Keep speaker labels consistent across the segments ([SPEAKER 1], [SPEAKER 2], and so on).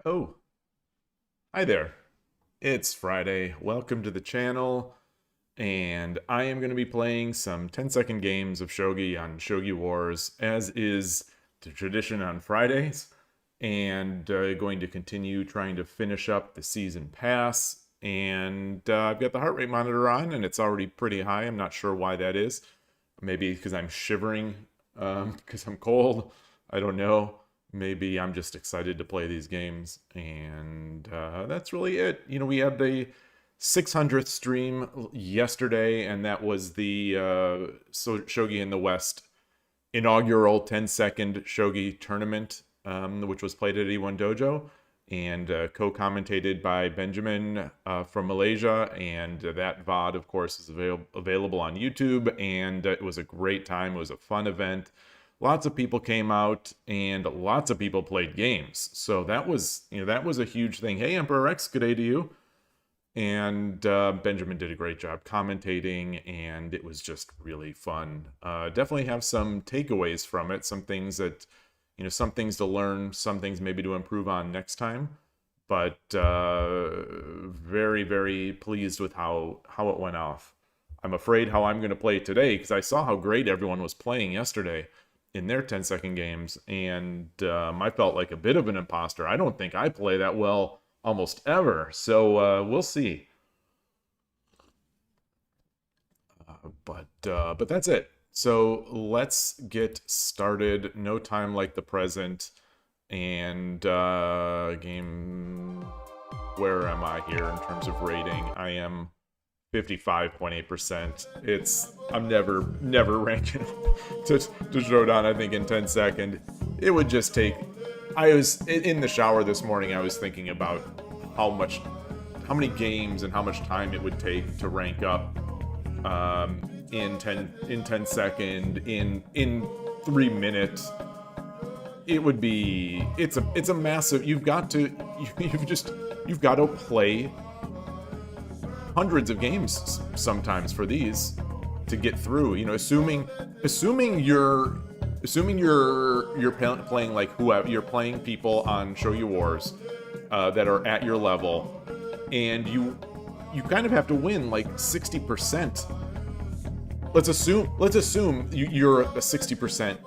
[SPEAKER 1] Oh, hi there. It's Friday. Welcome to the channel. And I am going to be playing some 10-second games of Shogi on Shogi Wars, as is the tradition on Fridays. And going to continue trying to finish up the season pass. And I've got the heart rate monitor on, and it's already pretty high. I'm not sure why that is. Maybe because I'm shivering, because I'm cold. I don't know. Maybe I'm just excited to play these games, and that's really it. You know, we had the 600th stream yesterday, and that was the Shogi in the West inaugural 10-second Shogi tournament, which was played at E1 Dojo, and co-commentated by Benjamin from Malaysia, and that VOD, of course, is available on YouTube, and it was a great time. It was a fun event. Lots of people came out, and lots of people played games. So that was, that was a huge thing. Hey, Emperor X, good day to you. And Benjamin did a great job commentating, and it was just really fun. Definitely have some takeaways from it. Some things that, some things to learn, some things maybe to improve on next time. But very, very pleased with how it went off. I'm afraid how I'm going to play today, because I saw how great everyone was playing yesterday in their 10-second games, and I felt like a bit of an imposter. I don't think I play that well almost ever, so we'll see. But that's it. So let's get started. No time like the present. And game, where am I here in terms of rating? I am 55.8%. I'm never ranking to Showdown, I think, in 10 second. It would just take... I was in the shower this morning, I was thinking about how many games and how much time it would take to rank up in 10 second, in 3 minutes. It would be... It's a massive... You've got to play hundreds of games sometimes for these to get through. Assuming you're playing like whoever you're playing, people on Shogi Wars that are at your level, and you kind of have to win like 60%. Let's assume you're a 60%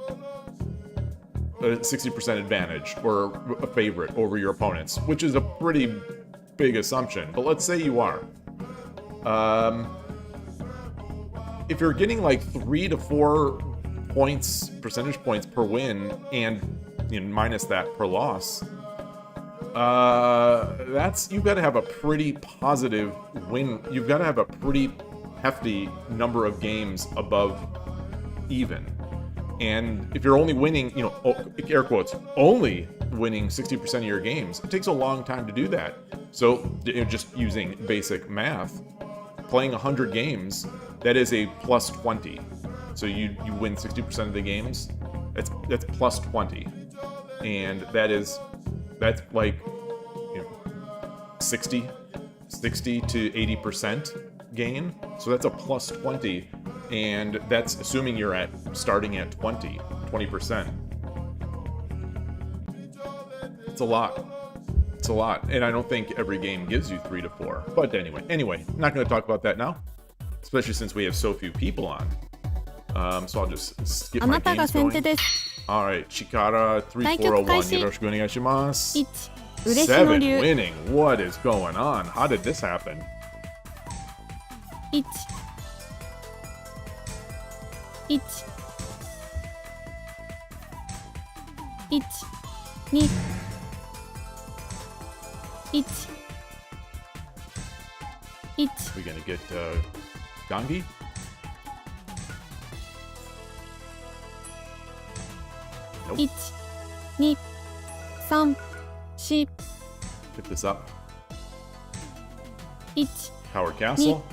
[SPEAKER 1] advantage or a favorite over your opponents, which is a pretty big assumption. But let's say you are. If you're getting like 3 to 4 percentage points per win, and minus that per loss, you've got to have a pretty positive win. You've got to have a pretty hefty number of games above even. And if you're only winning, air quotes, only winning 60% of your games, it takes a long time to do that. So just using basic math, playing 100 games, that is a plus 20. So you win 60% of the games, that's plus 20. And that's like 60 to 80% gain. So that's a plus 20. And that's assuming you're starting at 20%. It's a lot. It's a lot. And I don't think every game gives you 3 to 4. But anyway, not going to talk about that now, especially since we have so few people on. So I'll just skip my games going. Alright, Chikara 3401, yoroshiku onegaishimasu. 7 winning. What is going on? How did this happen?
[SPEAKER 2] 1 1 1 2 1 1
[SPEAKER 1] We're gonna get Gangi? Nope.
[SPEAKER 2] 1 2 3 4
[SPEAKER 1] Pick this up.
[SPEAKER 2] 1
[SPEAKER 1] Tower Castle.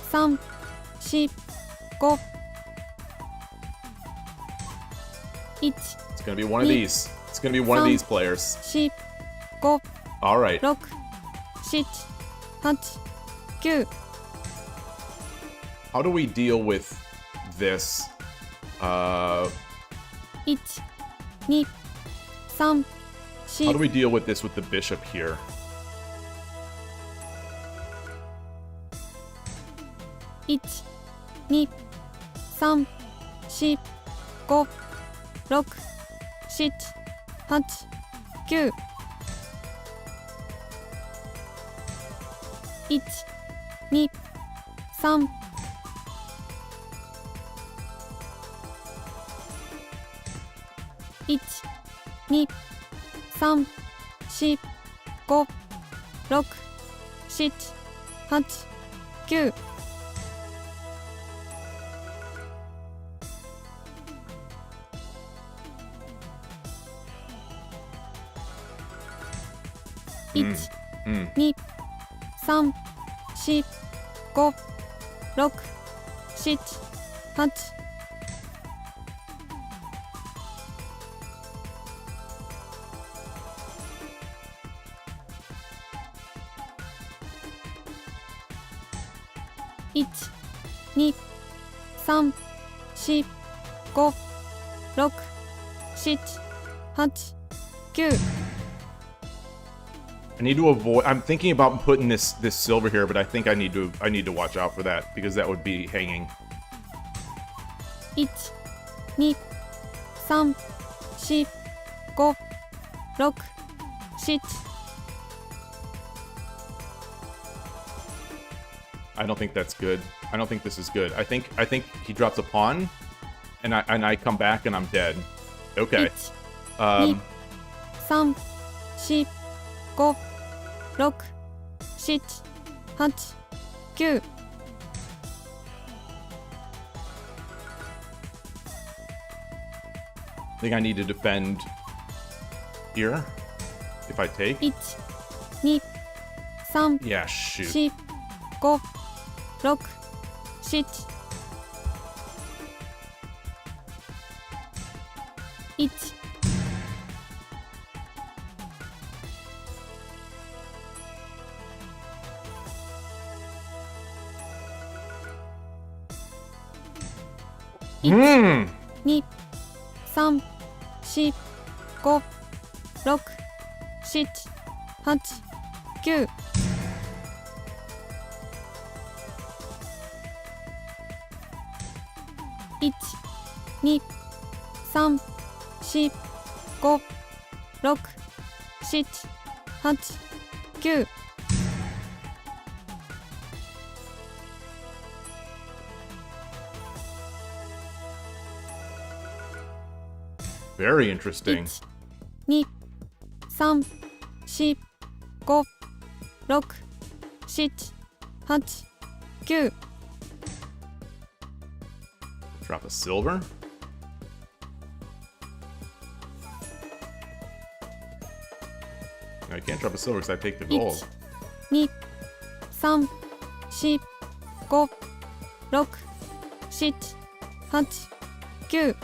[SPEAKER 2] 3 4 5 1
[SPEAKER 1] It's gonna be one of these. It's gonna be one of these players.
[SPEAKER 2] 4 5
[SPEAKER 1] Alright.
[SPEAKER 2] 6 7 8 9
[SPEAKER 1] How do we deal with this?
[SPEAKER 2] 1 2 3
[SPEAKER 1] How do we deal with this with the bishop here?
[SPEAKER 2] One, 2, 3, 4, 5, 6, 7, 8, 9. 1, 2, 3. 1, 2, 3, 4, 5, 6, 7, 8, 9. 1、2、3、4、5、6、7、8。1、2、3、4、5、6、7、8、9。I
[SPEAKER 1] need to avoid. I'm thinking about putting this silver here, but I think I need to watch out for that because that would be hanging.
[SPEAKER 2] 1、2、3、4、5、6、7。I
[SPEAKER 1] don't think that's good. I don't think this is good. I think he drops a pawn, and I come back and I'm dead. Okay.
[SPEAKER 2] 1、2、3、4、5、6、7、8、9。I
[SPEAKER 1] think I need to defend here if I take.
[SPEAKER 2] 1、2、3、
[SPEAKER 1] Yeah, shoot.
[SPEAKER 2] 4、5、6、7。1、
[SPEAKER 1] Hmm.
[SPEAKER 2] 2、3、4、5、6、7、8、9。1、2、3、4、5、6、7、8、9。Very
[SPEAKER 1] interesting.
[SPEAKER 2] 1、2、3、4、5、6、7、8、9。
[SPEAKER 1] Drop a silver. I can't drop a silver because I take the gold.
[SPEAKER 2] 1、2、3、4、5、6、7、8、9。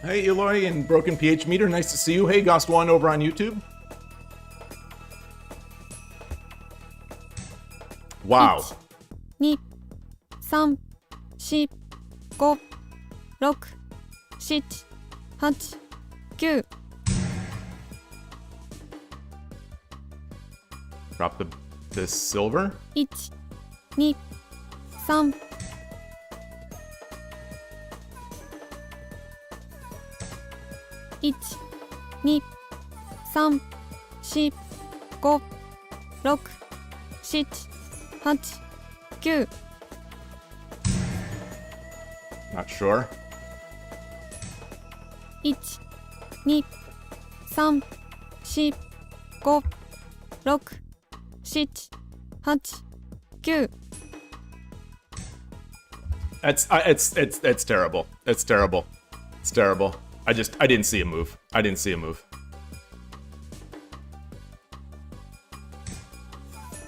[SPEAKER 1] Hey, Yloigh and Broken PH Meter, nice to see you. Hey, Gost1 over on YouTube. Wow.
[SPEAKER 2] 1、2、3、4、5、6、7、8、9。
[SPEAKER 1] Drop the silver.
[SPEAKER 2] 1、2、3。 1、2、3、4、5、6、7、8、9。
[SPEAKER 1] Not sure.
[SPEAKER 2] 1、2、3、4、5、6、7、8、9。
[SPEAKER 1] It's terrible. It's terrible. It's terrible. I didn't see a move. I didn't see a move.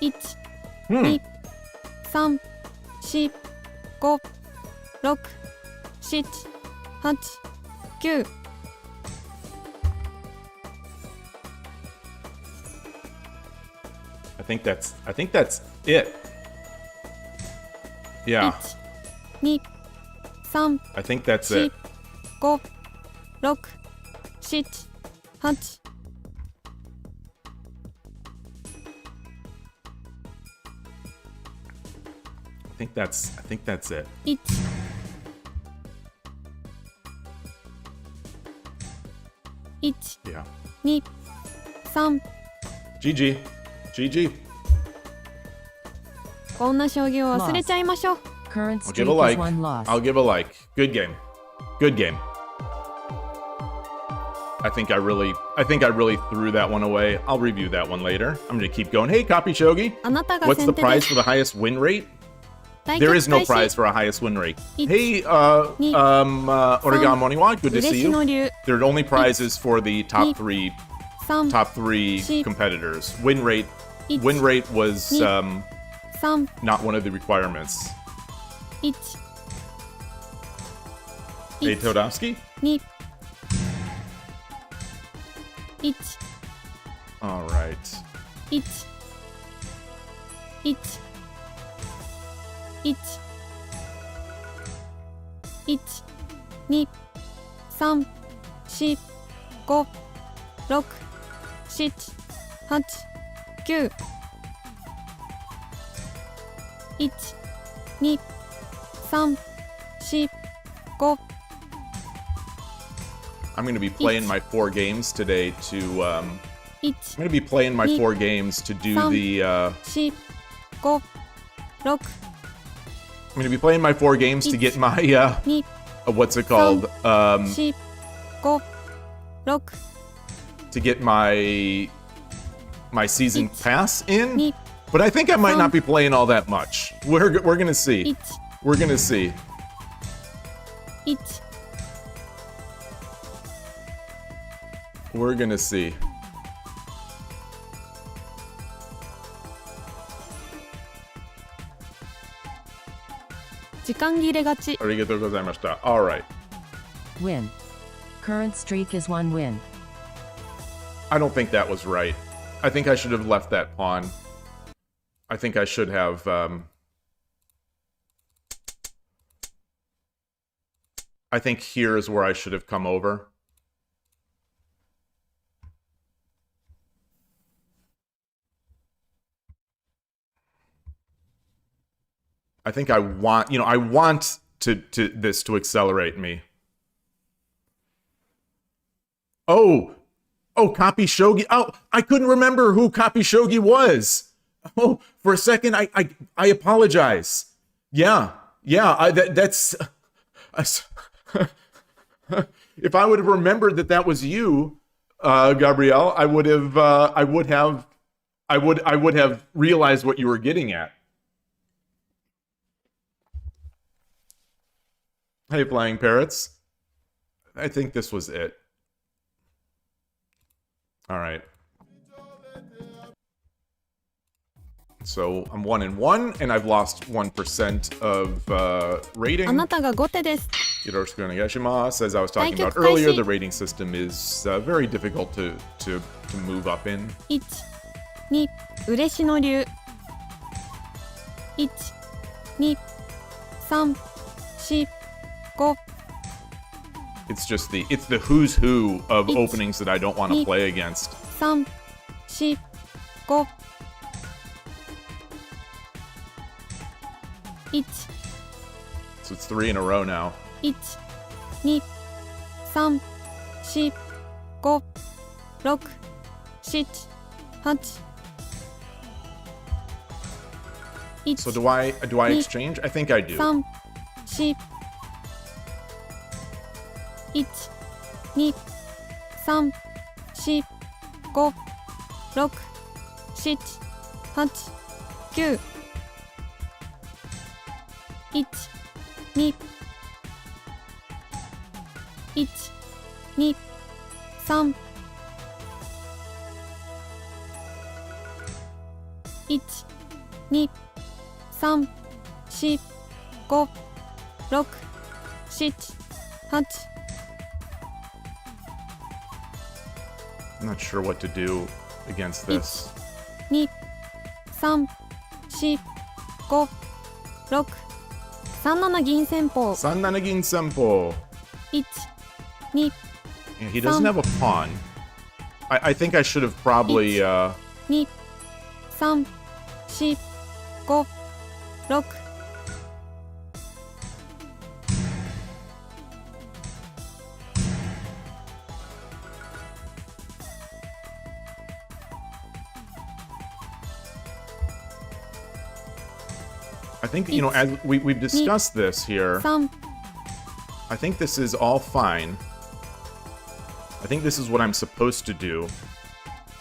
[SPEAKER 2] 1、2、3、4、5、6、7、8、9。
[SPEAKER 1] I think that's it. Yeah.
[SPEAKER 2] 1、2、3、
[SPEAKER 1] I think that's
[SPEAKER 2] 4、it. 5、6 7 8
[SPEAKER 1] I think that's it.
[SPEAKER 2] 1 1
[SPEAKER 1] Yeah.
[SPEAKER 2] 2 3
[SPEAKER 1] GG. GG.
[SPEAKER 2] こんな将棋を忘れちゃいましょう。
[SPEAKER 3] Current
[SPEAKER 1] I'll give
[SPEAKER 3] streak
[SPEAKER 1] a like.
[SPEAKER 3] is 1 loss.
[SPEAKER 1] I'll give a like. Good game. Good game. I think I really threw that one away. I'll review that one later. I'm gonna keep going. Hey, Copy Shogi.
[SPEAKER 2] あなたが
[SPEAKER 1] What's
[SPEAKER 2] 先
[SPEAKER 1] the
[SPEAKER 2] 手で
[SPEAKER 1] prize
[SPEAKER 2] す
[SPEAKER 1] for the highest win rate?
[SPEAKER 2] 対
[SPEAKER 1] There
[SPEAKER 2] 決
[SPEAKER 1] is no
[SPEAKER 2] 開始
[SPEAKER 1] prize for a highest win rate.
[SPEAKER 2] Each.
[SPEAKER 1] Hey,
[SPEAKER 2] Ni.
[SPEAKER 1] Origami Moniwa, good to see
[SPEAKER 2] 嬉し
[SPEAKER 1] you.
[SPEAKER 2] の龍
[SPEAKER 1] There are only prizes for the
[SPEAKER 2] Ni.
[SPEAKER 1] top three
[SPEAKER 2] 3 Sheep.
[SPEAKER 1] competitors. Win rate
[SPEAKER 2] Each.
[SPEAKER 1] was
[SPEAKER 2] Ni. 3
[SPEAKER 1] not one of the requirements.
[SPEAKER 2] 1
[SPEAKER 1] Hey,
[SPEAKER 2] 1
[SPEAKER 1] Todovsky?
[SPEAKER 2] 2 1
[SPEAKER 1] All right.
[SPEAKER 2] 1 1 1 1 2 3 4 5 6 7 8 9 1 2 3 4 5
[SPEAKER 1] I'm going to be playing my 4 games today to
[SPEAKER 2] 1
[SPEAKER 1] I'm going to be playing my
[SPEAKER 2] Ni.
[SPEAKER 1] 4 games to do
[SPEAKER 2] Some.
[SPEAKER 1] the
[SPEAKER 2] 4 5 6
[SPEAKER 1] I'm going to be playing my 4 games to get my
[SPEAKER 2] 2
[SPEAKER 1] what's it called?
[SPEAKER 2] 4 5 6
[SPEAKER 1] To get my season
[SPEAKER 2] Each.
[SPEAKER 1] pass in.
[SPEAKER 2] 2
[SPEAKER 1] But I think I might
[SPEAKER 2] Some.
[SPEAKER 1] not be playing all that much. We're going to see.
[SPEAKER 2] 1
[SPEAKER 1] We're going to see.
[SPEAKER 2] 1
[SPEAKER 1] We're going to see.
[SPEAKER 2] 時間切れがち
[SPEAKER 1] Arigatou gozaimashita. All right.
[SPEAKER 3] Win. Current streak is 1 win.
[SPEAKER 1] I don't think that was right. I think I should have left that pawn. I think I should have I think here is where I should have come over. I think I want, I want to this to accelerate me. Oh, Copy Shogi. Oh, I couldn't remember who Copy Shogi was. Oh, for a second, I apologize. Yeah, that's. If I would have remembered that was you, Gabrielle, I would have realized what you were getting at. Hey, Flying Parrots. I think this was it. All right. So I'm 1-1, and I've lost 1% of
[SPEAKER 2] あ
[SPEAKER 1] rating.
[SPEAKER 2] なたが後手です
[SPEAKER 1] Yoroshiku onegaishimasu. As I was talking about
[SPEAKER 2] 対局開始。
[SPEAKER 1] earlier, the rating system is very difficult to move up in.
[SPEAKER 2] 1 2嬉しの龍1 2 3 4 5
[SPEAKER 1] It's the who's who of
[SPEAKER 2] It's-
[SPEAKER 1] openings that I don't want to
[SPEAKER 2] Ni.
[SPEAKER 1] play against.
[SPEAKER 2] 3 4 5 1
[SPEAKER 1] So it's 3 in a row now.
[SPEAKER 2] 1 2 3 4 5 6 7 8 1
[SPEAKER 1] So do I
[SPEAKER 2] Ni.
[SPEAKER 1] exchange? I think I do.
[SPEAKER 2] 3 4 1 2 3 4 5 6 7 8 9 1 2 1 2 3 1 2 3 4 5 6 7 8
[SPEAKER 1] I'm not sure what to do against this.
[SPEAKER 2] 2 3 4 5 6 3七銀戦法
[SPEAKER 1] Sannanagin Senpo.
[SPEAKER 2] 1 2
[SPEAKER 1] Yeah, he doesn't have a pawn. I think I should have probably,
[SPEAKER 2] 2、3、4、5、6。I
[SPEAKER 1] think, you know, as we've discussed this here,
[SPEAKER 2] 3、
[SPEAKER 1] I think this is all fine. I think this is what I'm supposed to do.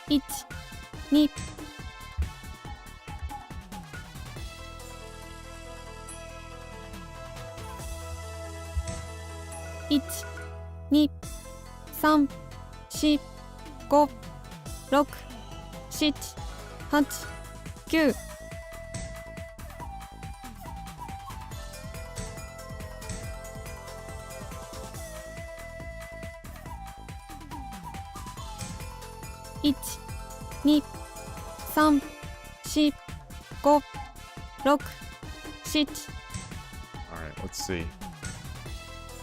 [SPEAKER 2] 1、2、1、2、3、4、5、6、7、8、9。1、2、3、4、5、6、7。Alright,
[SPEAKER 1] let's see.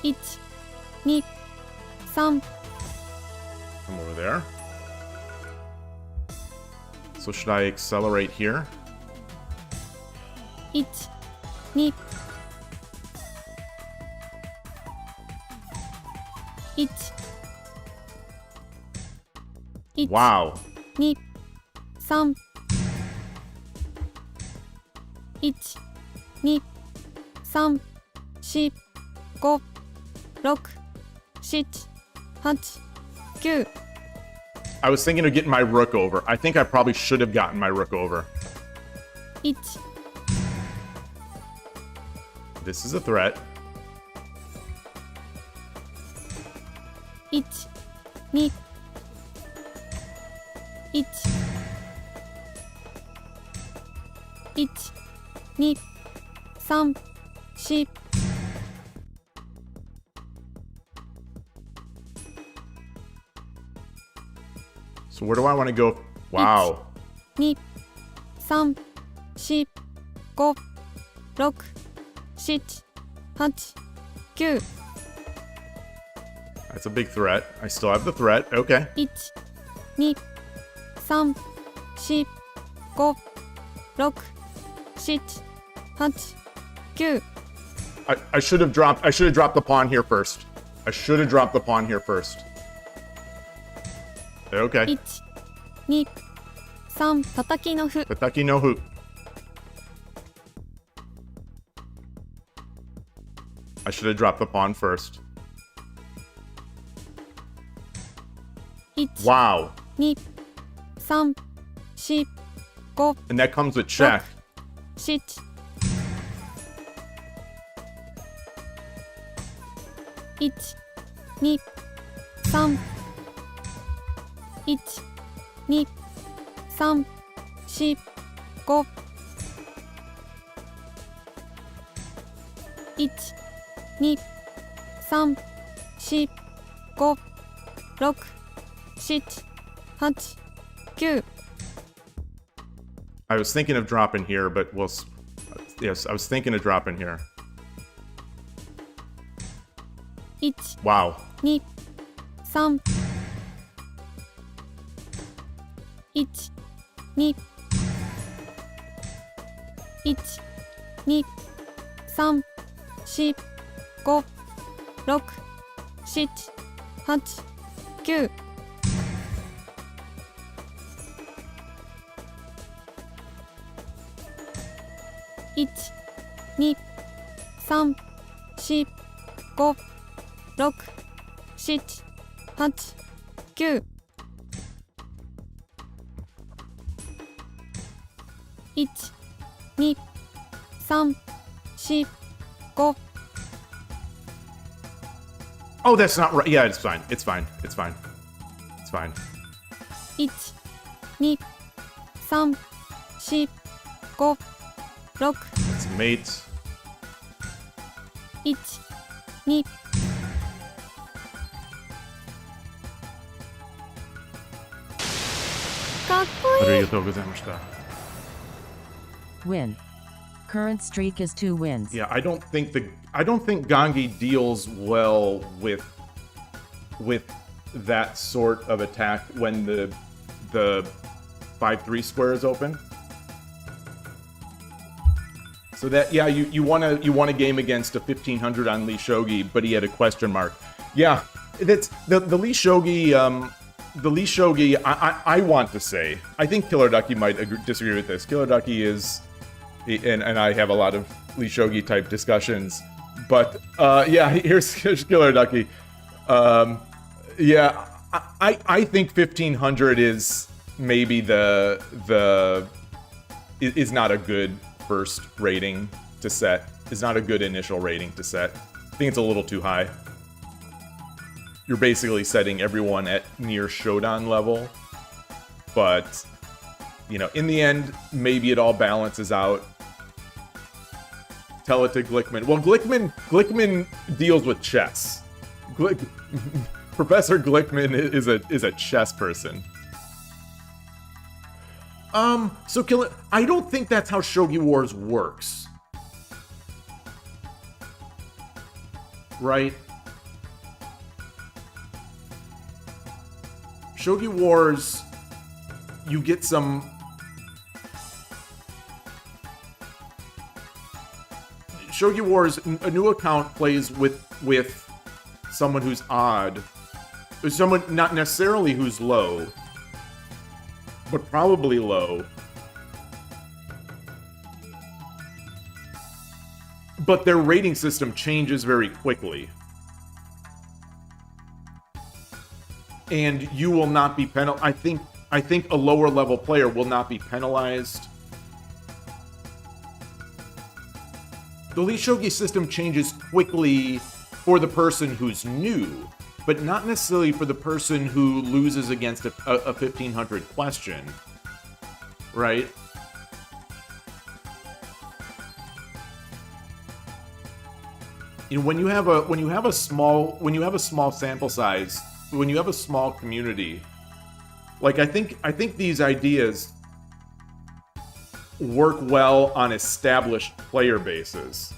[SPEAKER 2] 1、2、3。
[SPEAKER 1] Come over there. So should I accelerate here?
[SPEAKER 2] 1、2、1、1、
[SPEAKER 1] Wow.
[SPEAKER 2] 2、3、1、2、3、4、5、6、7、8、9。
[SPEAKER 1] I was thinking of getting my rook over. I think I probably should have gotten my rook over.
[SPEAKER 2] 1、
[SPEAKER 1] This is a threat.
[SPEAKER 2] 1、2、1、1、2、3、4。
[SPEAKER 1] So where do I want to go? Wow.
[SPEAKER 2] 2、3、4、5、6、7、8、9。
[SPEAKER 1] That's a big threat. I still have the threat. Okay.
[SPEAKER 2] 1、2、3、4、5、6、7、8、9。
[SPEAKER 1] I should have dropped the pawn here first. I should have dropped the pawn here first. Okay.
[SPEAKER 2] 1、2、3、叩きの歩。
[SPEAKER 1] Tataki no hu. I should have dropped the pawn first.
[SPEAKER 2] 1、
[SPEAKER 1] Wow.
[SPEAKER 2] 2、3、4、5、
[SPEAKER 1] And that comes with check.
[SPEAKER 2] 7。 1、2、3、1、2、3、4、5。 1、2、3、4、5、6、7、8、9。
[SPEAKER 1] I was thinking of dropping here, but yes, I was thinking of dropping here.
[SPEAKER 2] 1、
[SPEAKER 1] Wow.
[SPEAKER 2] 2、3、1、2、1、2、3、4、5、6、7、8、9。 1、2、3、4、5、6、7、8、9。 1、2、3、4、5。
[SPEAKER 1] Oh, that's not right. Yeah, it's fine. It's fine. It's fine. It's fine.
[SPEAKER 2] 1、2、3、4、5、6。
[SPEAKER 1] It's mate.
[SPEAKER 2] 1、2。 かっこいい。
[SPEAKER 1] Arigatou gozaimashita.
[SPEAKER 3] Win. Current streak is 2 wins.
[SPEAKER 1] Yeah, I don't think Gangi deals well with that sort of attack when the 5-3 square is open. So that, yeah, you won a game against a 1500 on Lee Shogi, but he had a question mark. Yeah, that's the Lee Shogi. The Lee Shogi. I want to say, I think Killer Ducky might disagree with this. Killer Ducky is, and I have a lot of Lee Shogi type discussions, but yeah, here's Killer Ducky. Yeah, I think 1500 is maybe is not a good first rating to set. Is not a good initial rating to set. I think it's a little too high. You're basically setting everyone at near Shodan level, but you know, in the end, maybe it all balances out. Tell it to Glickman. Well, Glickman deals with chess. Professor Glickman is a chess person. So I don't think that's how Shogi Wars works. Right? Shogi Wars, you get some... Shogi Wars, a new account plays with someone who's odd. Someone not necessarily who's low, but probably low. But their rating system changes very quickly. And you will not be penalized. I think a lower level player will not be penalized. The Lee Shogi system changes quickly for the person who's new, but not necessarily for the person who loses against a 1500 question, right? You know, when you have a small sample size, when you have a small community, like I think these ideas work well on established player bases.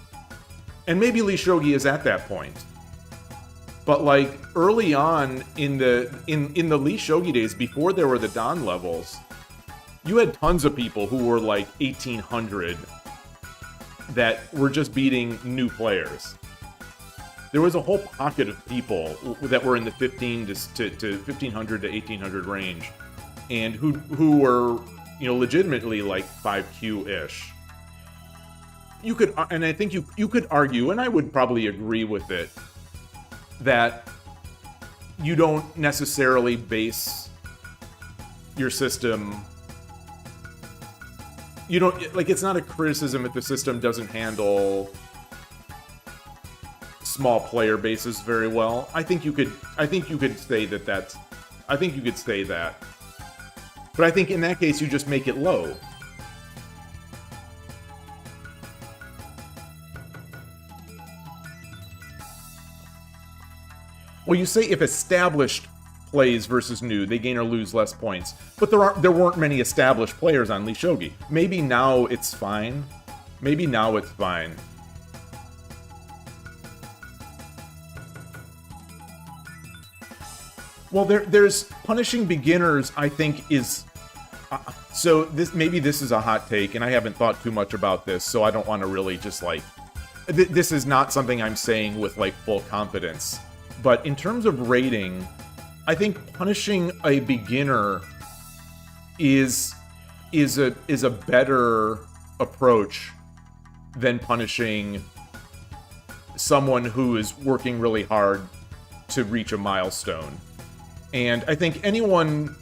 [SPEAKER 1] And maybe Lee Shogi is at that point. But like early on in the Lee Shogi days, before there were the Dan levels, you had tons of people who were like 1800 that were just beating new players. There was a whole pocket of people that were in the 15 to 1500 to 1800 range, and who were, you know, legitimately like 5Q-ish. You could, and I think you could argue, and I would probably agree with it, that you don't necessarily base your system. You don't, like, it's not a criticism if the system doesn't handle small player bases very well. I think you could say that. I think you could say that. But I think in that case you just make it low. Well, you say if established plays versus new, they gain or lose less points. But there weren't many established players on Lee Shogi. Maybe now it's fine. Maybe now it's fine. Well, there's punishing beginners, I think, is... so maybe this is a hot take, and I haven't thought too much about this, so I don't want to really just, like... This is not something I'm saying with, like, full confidence. But in terms of rating, I think punishing a beginner is a better approach than punishing someone who is working really hard to reach a milestone. And I think anyone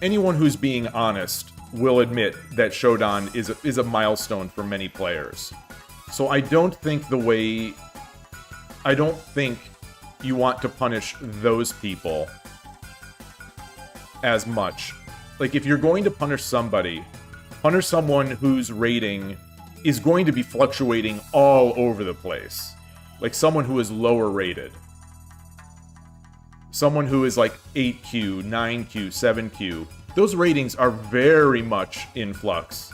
[SPEAKER 1] who's being honest will admit that Shodan is a milestone for many players. So I don't think you want to punish those people as much. Like, if you're going to punish somebody, punish someone whose rating is going to be fluctuating all over the place. Like someone who is lower rated. Someone who is like 8Q, 9Q, 7Q. Those ratings are very much in flux.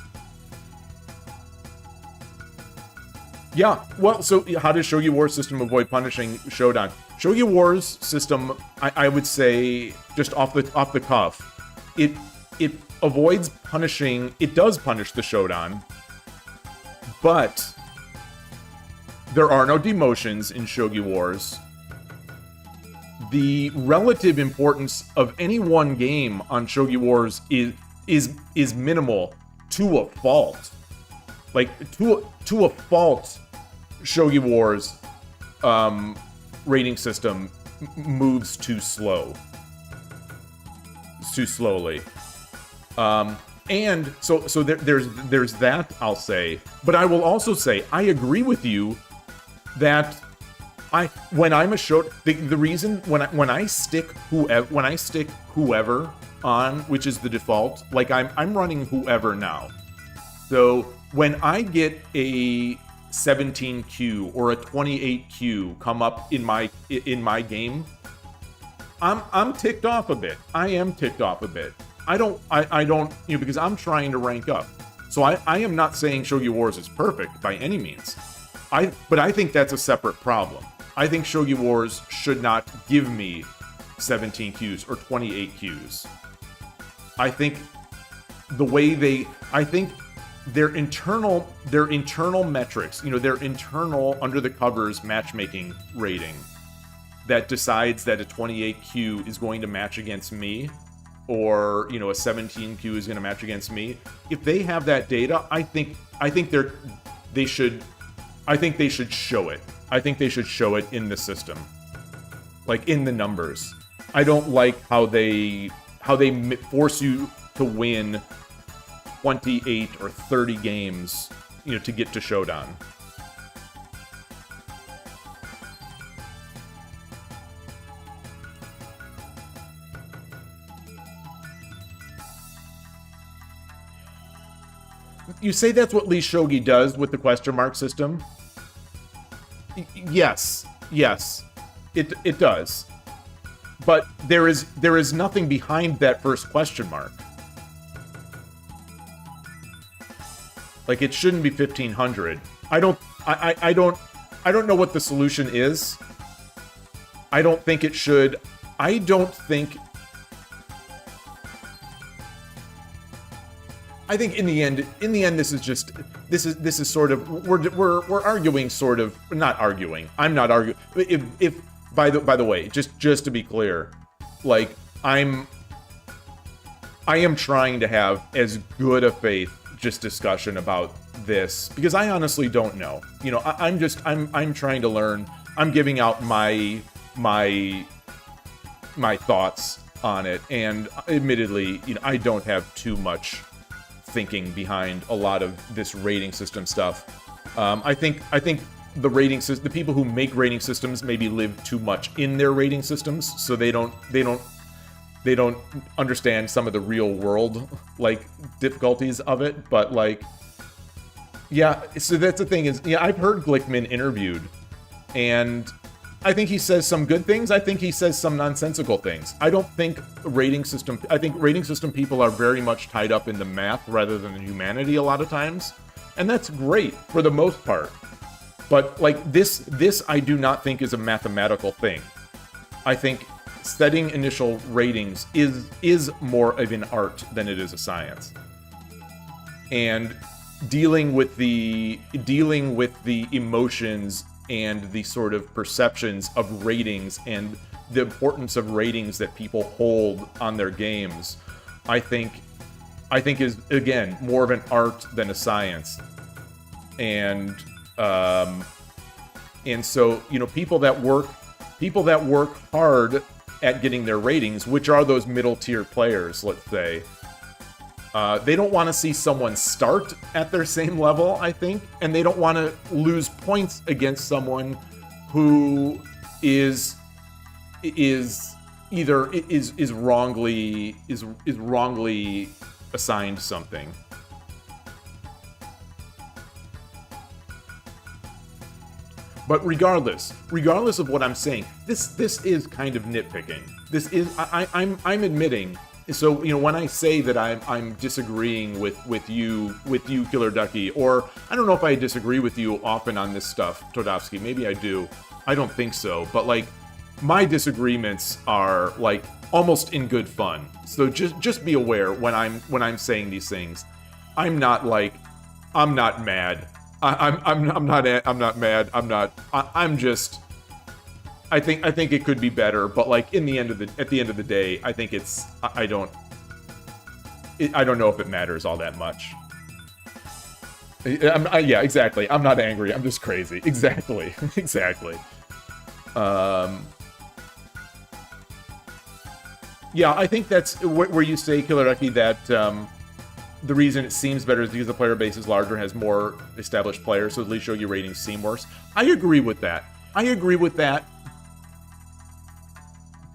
[SPEAKER 1] Yeah, well, so how does Shogi Wars system avoid punishing Shodan? Shogi Wars system, I would say, just off the cuff, it avoids punishing. It does punish the Shodan, but there are no demotions in Shogi Wars. The relative importance of any one game on Shogi Wars is minimal to a fault. Like to a fault, Shogi Wars rating system moves too slowly. And so there's that, I'll say. But I will also say I agree with you that when I'm a show, the reason when I stick whoever on, which is the default, like I'm running whoever now. So when I get a 17Q or a 28Q come up in my game, I'm ticked off a bit. I am ticked off a bit. I don't, because I'm trying to rank up. So I am not saying Shogi Wars is perfect by any means. But I think that's a separate problem. I think Shogi Wars should not give me 17 Qs or 28 Qs. I think their internal metrics, their internal under the covers matchmaking rating that decides that a 28Q is going to match against me, or a 17Q is going to match against me. If they have that data, I think they should show it. I think they should show it in the system, like in the numbers. I don't like how they force you to win 28 or 30 games, to get to Shodan. You say that's what Lee Shogi does with the question mark system? Yes, it does. But there is nothing behind that first question mark. Like, it shouldn't be 1500. I don't know what the solution is. I don't think it should. I think in the end, this is sort of, we're arguing, sort of, not arguing. I'm not arguing. If by the way, just to be clear, like, I am trying to have as good a faith just discussion about this, because I honestly don't know. I'm trying to learn. I'm giving out my thoughts on it, and admittedly, I don't have too much thinking behind a lot of this rating system stuff. I think the the people who make rating systems maybe live too much in their rating systems, so they don't understand some of the real world, like, difficulties of it. But, like, yeah, so that's the thing is, I've heard Glickman interviewed, and I think he says some good things. I think he says some nonsensical things. I think rating system people are very much tied up in the math rather than the humanity a lot of times. And that's great for the most part. But, like, this I do not think is a mathematical thing. I think setting initial ratings is more of an art than it is a science. And dealing with the emotions and the sort of perceptions of ratings and the importance of ratings that people hold on their games, I think is, again, more of an art than a science. And so, people that work hard at getting their ratings, which are those middle tier players, let's say, they don't want to see someone start at their same level, I think, and they don't want to lose points against someone who is wrongly assigned something. But regardless of what I'm saying, this is kind of nitpicking. I'm admitting So, when I say that I'm disagreeing with you, Killer Ducky, or I don't know if I disagree with you often on this stuff, Todovsky. Maybe I do. I don't think so. But like, my disagreements are like almost in good fun. So just be aware when I'm saying these things. I'm not mad. I'm not mad. I'm just. I think it could be better, but like at the end of the day, I think I don't know if it matters all that much. Yeah, exactly. I'm not angry. I'm just crazy. Exactly. Yeah, I think that's where you say, Killer Ducky, that the reason it seems better is because the player base is larger and has more established players, so at least Shogi ratings seem worse. I agree with that.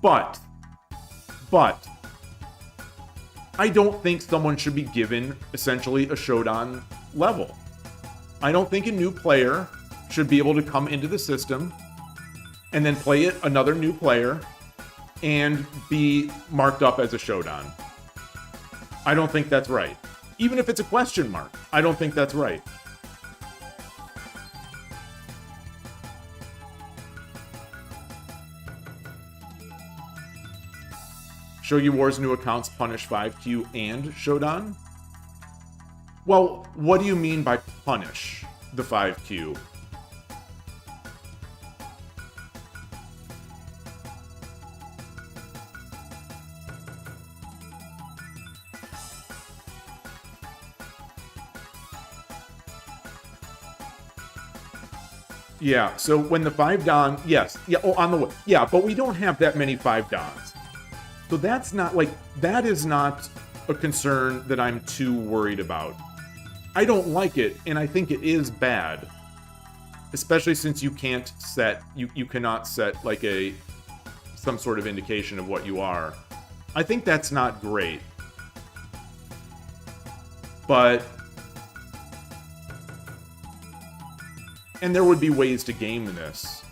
[SPEAKER 1] But I don't think someone should be given essentially a Shodan level. I don't think a new player should be able to come into the system and then play it another new player and be marked up as a Shodan. I don't think that's right. Even if it's a question mark, I don't think that's right. Shogi Wars new accounts punish 5Q and Shodan? Well, what do you mean by punish the 5Q? Yeah, so when the 5 Dan, yes, yeah, on the way. Yeah, but we don't have that many 5 Dans. So that's not, that is not a concern that I'm too worried about. I don't like it, and I think it is bad. Especially since you can't set, you cannot set, some sort of indication of what you are. I think that's not great. But... And there would be ways to game this.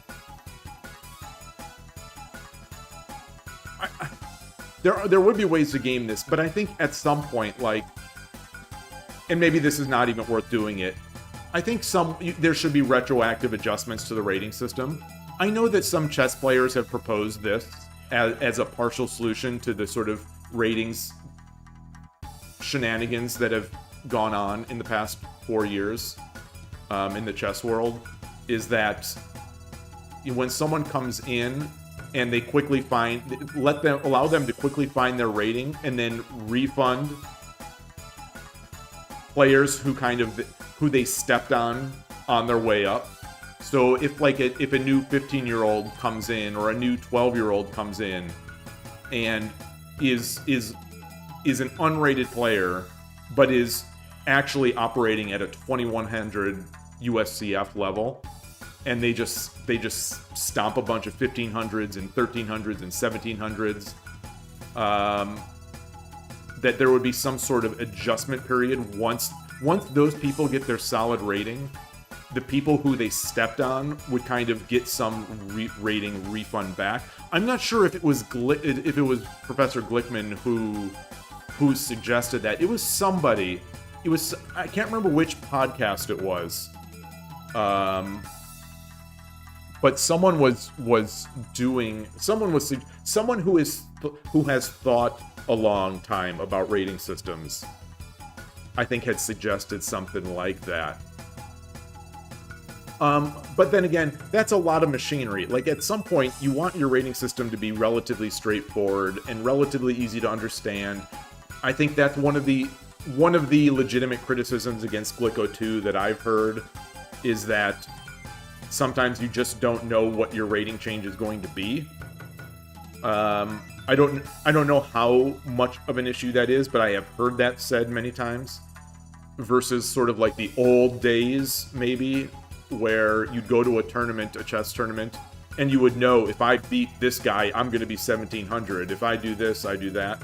[SPEAKER 1] There would be ways to game this, but I think at some point, and maybe this is not even worth doing it, I think there should be retroactive adjustments to the rating system. I know that some chess players have proposed this as a partial solution to the sort of ratings shenanigans that have gone on in the past 4 years in the chess world, is that when someone comes in and they quickly allow them to quickly find their rating and then refund players who they stepped on their way up. So if a new 15-year-old comes in or a new 12-year-old comes in and is an unrated player but is actually operating at a 2100 USCF level, and they just stomp a bunch of 1500s and 1300s and 1700s, that there would be some sort of adjustment period once those people get their solid rating. The people who they stepped on would kind of get some rating refund back. I'm not sure if it was Professor Glickman who suggested that. It was somebody. I can't remember which podcast it was. But someone who has thought a long time about rating systems, I think, had suggested something like that. But then again, that's a lot of machinery. At some point, you want your rating system to be relatively straightforward and relatively easy to understand. I think that's one of the legitimate criticisms against Glicko 2 that I've heard, is that sometimes you just don't know what your rating change is going to be. I don't know how much of an issue that is, but I have heard that said many times. Versus sort of the old days, maybe, where you'd go to a chess tournament, and you would know, if I beat this guy, I'm going to be 1700. If I do this, I do that.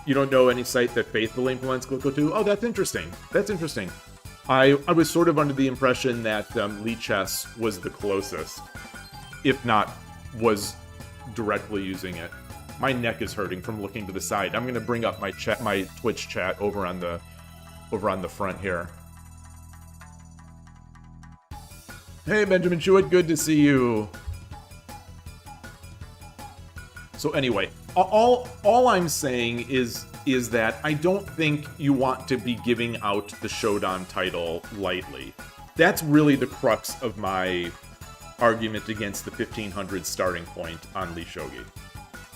[SPEAKER 1] You don't know any site that faithfully implements Glicko 2? Oh, that's interesting. I was sort of under the impression that Lee Chess was the closest, if not was directly using it. My neck is hurting from looking to the side. I'm gonna bring up my Twitch chat over on the front here. Hey, Benjamin Chewett, good to see you. So anyway, all I'm saying is that I don't think you want to be giving out the Shodan title lightly. That's really the crux of my argument against the 1500 starting point on Lee Shogi.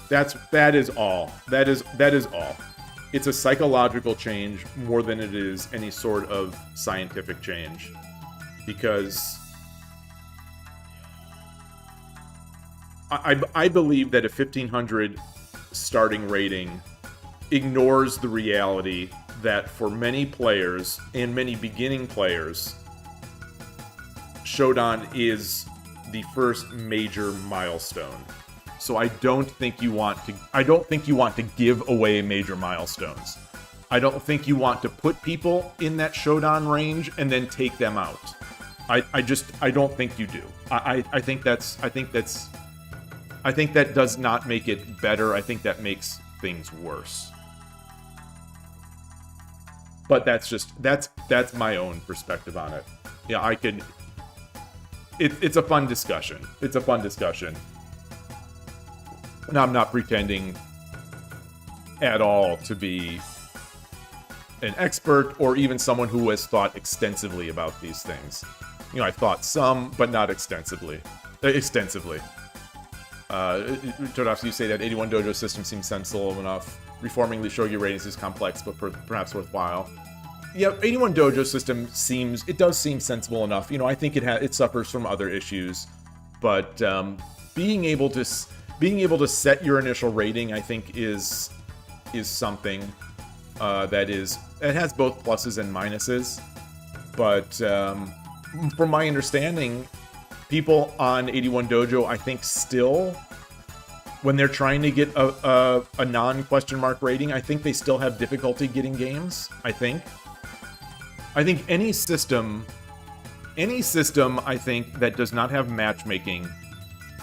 [SPEAKER 1] That is all. That is all. It's a psychological change more than it is any sort of scientific change, because I believe that a 1500 starting rating ignores the reality that for many players and many beginning players, Shodan is the first major milestone. So I don't think you want to give away major milestones. I don't think you want to put people in that Shodan range and then take them out. I don't think you do. I think that does not make it better. I think that makes things worse. But that's my own perspective on it. Yeah, it's a fun discussion. It's a fun discussion. And I'm not pretending at all to be an expert or even someone who has thought extensively about these things. You know, I've thought some, but not extensively. Todofsky, you say that 81 Dojo system seems sensible enough. Reforming the Shogi ratings is complex, but perhaps worthwhile. Yeah, 81 Dojo system does seem sensible enough. You know, I think it suffers from other issues, but being able to set your initial rating, I think, is something it has both pluses and minuses. But from my understanding, people on 81 Dojo, I think, still, when they're trying to get a non-question mark rating, I think they still have difficulty getting games. I think any system, I think, that does not have matchmaking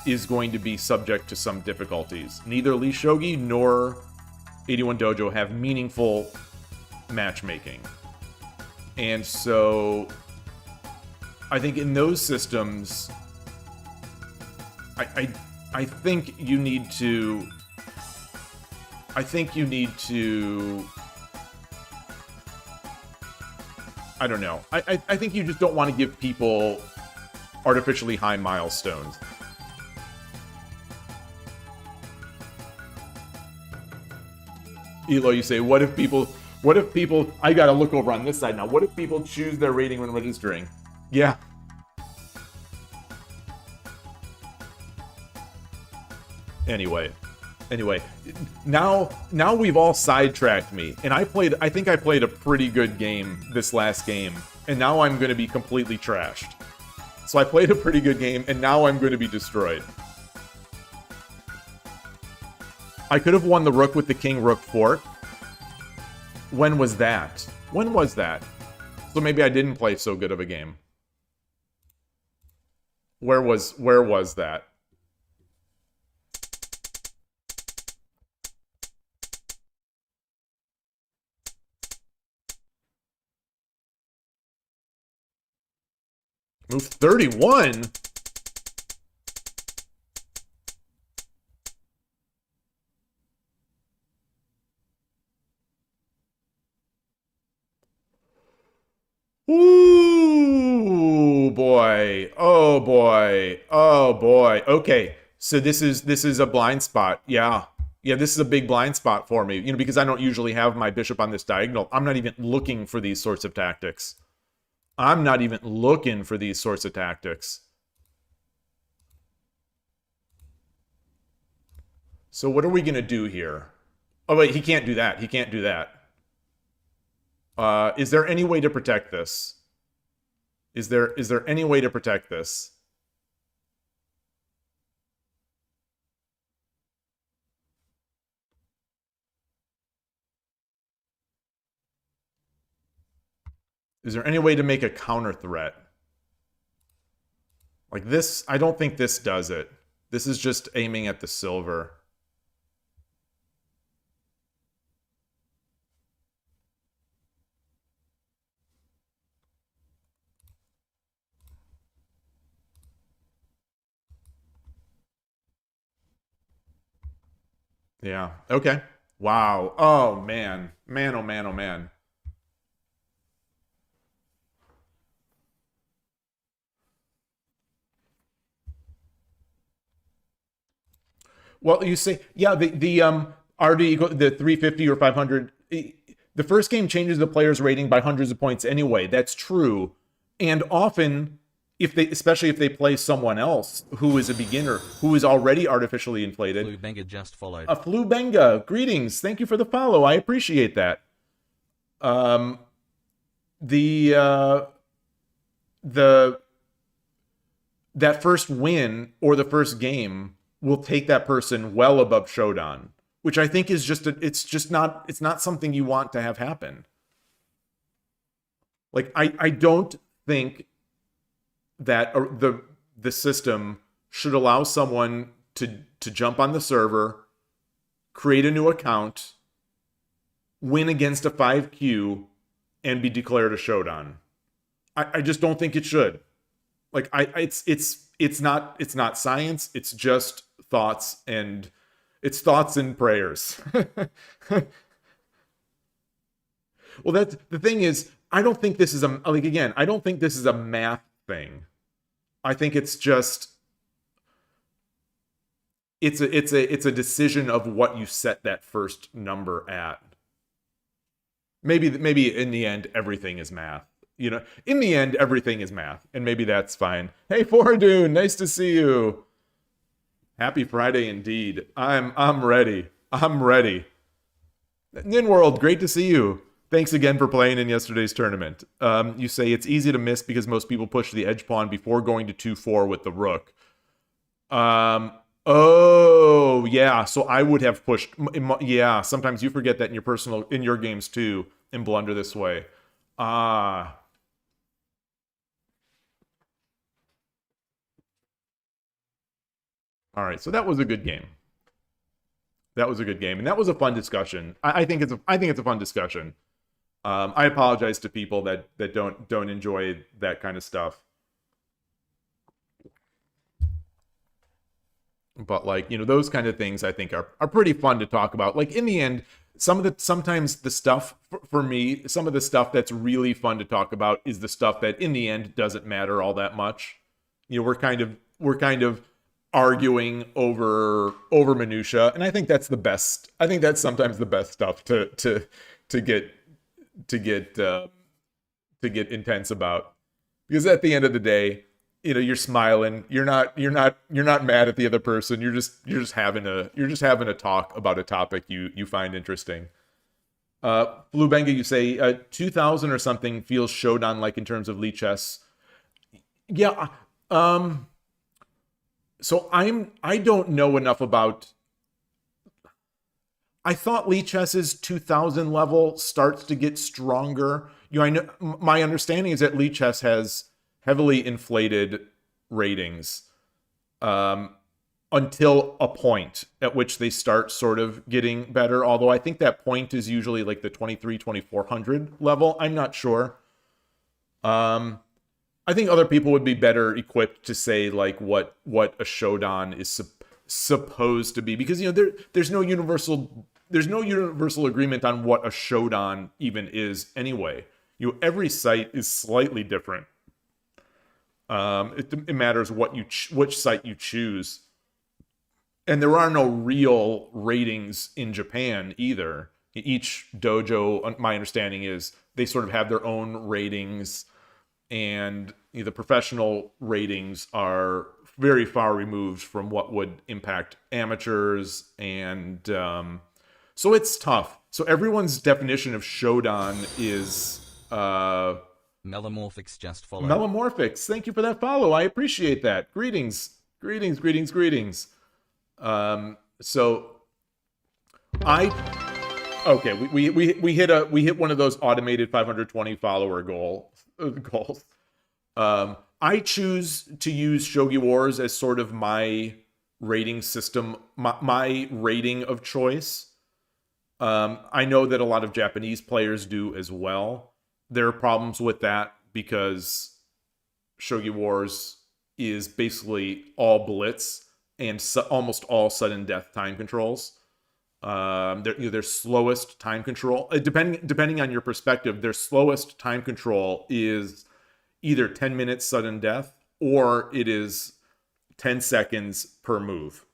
[SPEAKER 1] is going to be subject to some difficulties. Neither Lee Shogi nor 81 Dojo have meaningful matchmaking. And so I think in those systems, I think you need to I don't know. I think you just don't want to give people artificially high milestones. Yloigh, you say, what if people, I gotta look over on this side now. What if people choose their rating when registering? Yeah. Anyway, now we've all sidetracked me, and I think I played a pretty good game this last game, and now I'm gonna be completely trashed. So I played a pretty good game, and now I'm gonna be destroyed. I could have won the rook with the king-rook fort. When was that? When was that? So maybe I didn't play so good of a game. Where was that? Move 31? Ooh, boy. Oh, boy. Oh, boy. Okay, so this is a blind spot. Yeah. Yeah, this is a big blind spot for me. You know, because I don't usually have my bishop on this diagonal. I'm not even looking for these sorts of tactics. So what are we going to do here? Oh, wait, he can't do that. He can't do that. Is there any way to protect this? Is there any way to protect this? Is there any way to make a counter threat? Like this, I don't think this does it. This is just aiming at the silver. Yeah. Okay. Wow. Oh, man. Man, oh, man, oh, man. Well, you say, yeah, the RD, the 350 or 500, the first game changes the player's rating by hundreds of points anyway. That's true. And often, especially if they play someone else who is a beginner, who is already artificially inflated.
[SPEAKER 4] Flubenga just followed.
[SPEAKER 1] Flubenga, greetings. Thank you for the follow. I appreciate that. That first win or the first game will take that person well above Shodan, which I think is it's not something you want to have happen. Like, I don't think that the system should allow someone to jump on the server, create a new account, win against a 5Q, and be declared a Shodan. I just don't think it should. Like, it's not science. It's just thoughts, and it's thoughts and prayers. Well, that's the thing is, I don't think this is I don't think this is a math thing. I think it's just it's a decision of what you set that first number at. Maybe in the end everything is math. You know, in the end everything is math, and maybe that's fine. Hey, Fordune, nice to see you. Happy Friday indeed. I'm ready. I'm ready. NinWorld, great to see you. Thanks again for playing in yesterday's tournament. You say it's easy to miss because most people push the edge pawn before going to 2-4 with the rook. Oh, yeah. So I would have pushed. Yeah, sometimes you forget that in your games too, and blunder this way. All right, so that was a good game. That was a good game, and that was a fun discussion. I think it's a fun discussion. I apologize to people that don't enjoy that kind of stuff. But, like, you know, those kind of things I think are pretty fun to talk about. Like, in the end, sometimes the stuff for me, some of the stuff that's really fun to talk about is the stuff that in the end doesn't matter all that much. You know, we're kind of arguing over minutia, and I think that's the best. I think that's sometimes the best stuff to get intense about, because at the end of the day, you know, you're smiling, you're not mad at the other person, you're just having a talk about a topic you find interesting. Flubenga, you say 2000 or something feels Shodan like in terms of Lee chess. Yeah. So I don't know enough about. I thought Lee Chess's 2000 level starts to get stronger. You know, I know my understanding is that Lee Chess has heavily inflated ratings until a point at which they start sort of getting better. Although I think that point is usually like the 2400 level. I'm not sure. I think other people would be better equipped to say like what a Shodan is supposed to be, because, you know, there's no universal agreement on what a Shodan even is anyway. You know, every site is slightly different. It matters which site you choose, and there are no real ratings in Japan either. Each dojo, my understanding is, they sort of have their own ratings, and, you know, the professional ratings are very far removed from what would impact amateurs, and so it's tough. So everyone's definition of Shodan is
[SPEAKER 4] Melomorphics just followed.
[SPEAKER 1] Melomorphics, thank you for that follow. I appreciate that. Greetings. Okay, we hit one of those automated 520 follower goals. I choose to use Shogi Wars as sort of my rating system, my rating of choice. I know that a lot of Japanese players do as well. There are problems with that because Shogi Wars is basically all blitz and almost all sudden death time controls. Their slowest time control, depending on your perspective, their slowest time control is either 10 minutes sudden death or it is 10 seconds per move.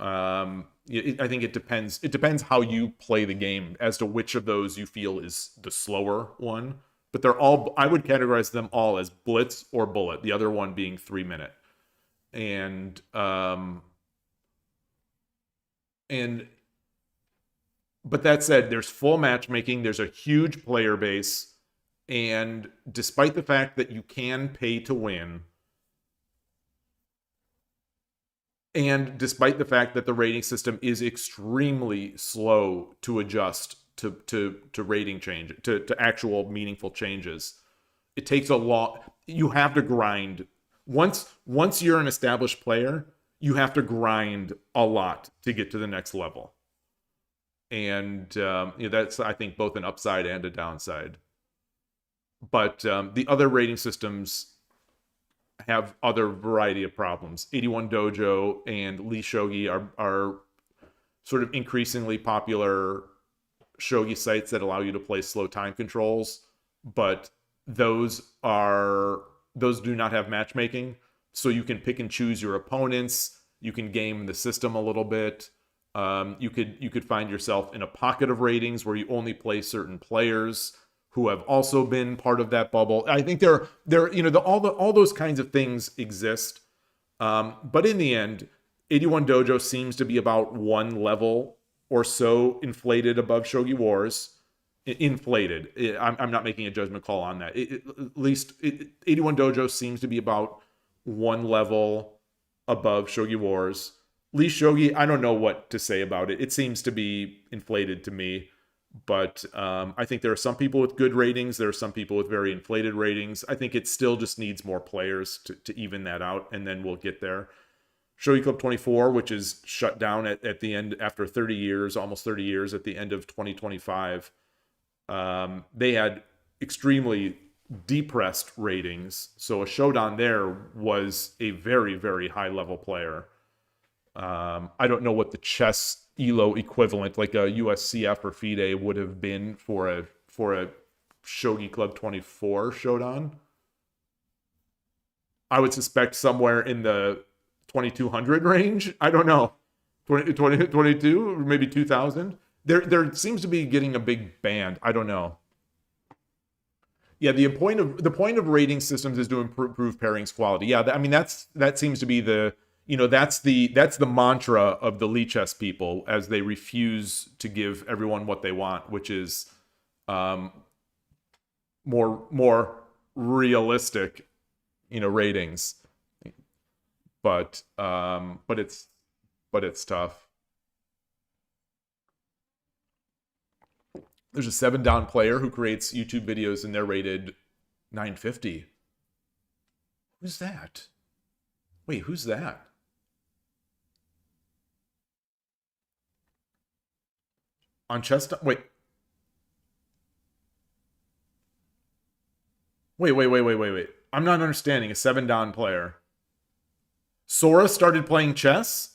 [SPEAKER 1] I think it depends. It depends how you play the game as to which of those you feel is the slower one. But they're all, I would categorize them all as blitz or bullet, the other one being 3 minute. But that said, there's full matchmaking, there's a huge player base, and despite the fact that you can pay to win, and despite the fact that the rating system is extremely slow to adjust to rating change, to actual meaningful changes, it takes a lot. You have to grind. Once you're an established player, you have to grind a lot to get to the next level. And that's, I think, both an upside and a downside. But the other rating systems have other variety of problems. 81 Dojo and Lee Shogi are sort of increasingly popular shogi sites that allow you to play slow time controls, but those do not have matchmaking, so you can pick and choose your opponents. You can game the system a little bit. You could find yourself in a pocket of ratings where you only play certain players who have also been part of that bubble. I think all those kinds of things exist. But in the end, 81 Dojo seems to be about one level or so inflated above Shogi Wars. Inflated. I'm not making a judgment call on that. At least 81 Dojo seems to be about one level above Shogi Wars. Lee Shogi, I don't know what to say about it. It seems to be inflated to me. But I think there are some people with good ratings. There are some people with very inflated ratings. I think it still just needs more players to even that out, and then we'll get there. Shogi Club 24, which is shut down at the end after 30 years, almost 30 years, at the end of 2025. They had extremely depressed ratings. So a Shodan there was a very, very high-level player. I don't know what the chess ELO equivalent, like a USCF or FIDE, would have been for a Shogi Club 24 Shodan. I would suspect somewhere in the 2200 range. I don't know. 22, maybe 2000. There seems to be getting a big band. I don't know. Yeah, the point of rating systems is to improve pairings quality. Yeah, I mean that seems to be the that's the mantra of the Lichess people as they refuse to give everyone what they want, which is more realistic, ratings. But it's tough. There's a 7-down player who creates YouTube videos and they're rated 950. Who's that? Wait, who's that? On chess, wait. Wait. I'm not understanding. A 7-down player. Sora started playing chess?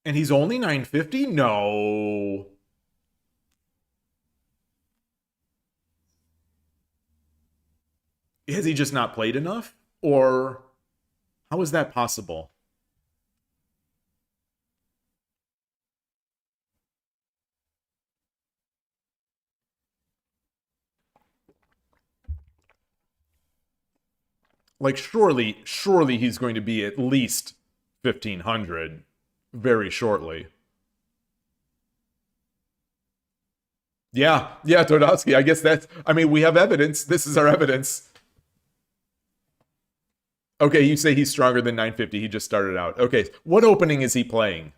[SPEAKER 1] And he's only 950? No. Has he just not played enough? Or how is that possible? Like, surely he's going to be at least 1500 very shortly. Yeah, Todowski, I guess we have evidence. This is our evidence. Okay, you say he's stronger than 950. He just started out. Okay, what opening is he playing?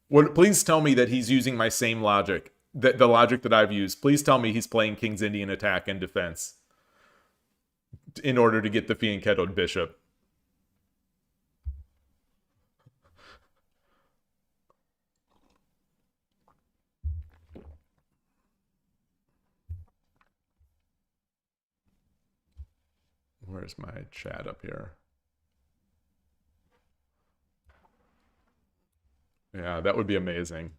[SPEAKER 1] Please tell me that he's using my same logic, the logic that I've used. Please tell me he's playing King's Indian attack and defense in order to get the fianchettoed bishop. Where's my chat up here? Yeah, that would be amazing.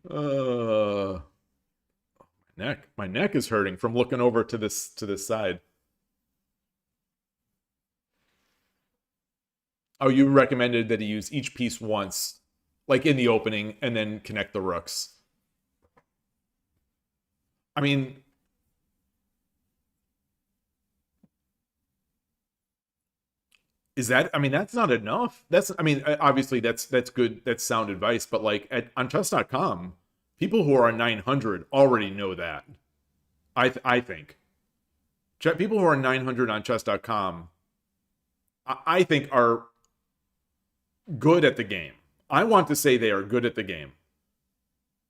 [SPEAKER 1] My neck is hurting from looking over to this side. Oh, you recommended that he use each piece once, like in the opening, and then connect the rooks. I mean, is that, I mean, that's not enough. That's, I mean, obviously that's good. That's sound advice, but like on chess.com, people who are on 900 already know that. I think. People who are 900 on chess.com, I think are good at the game. I want to say they are good at the game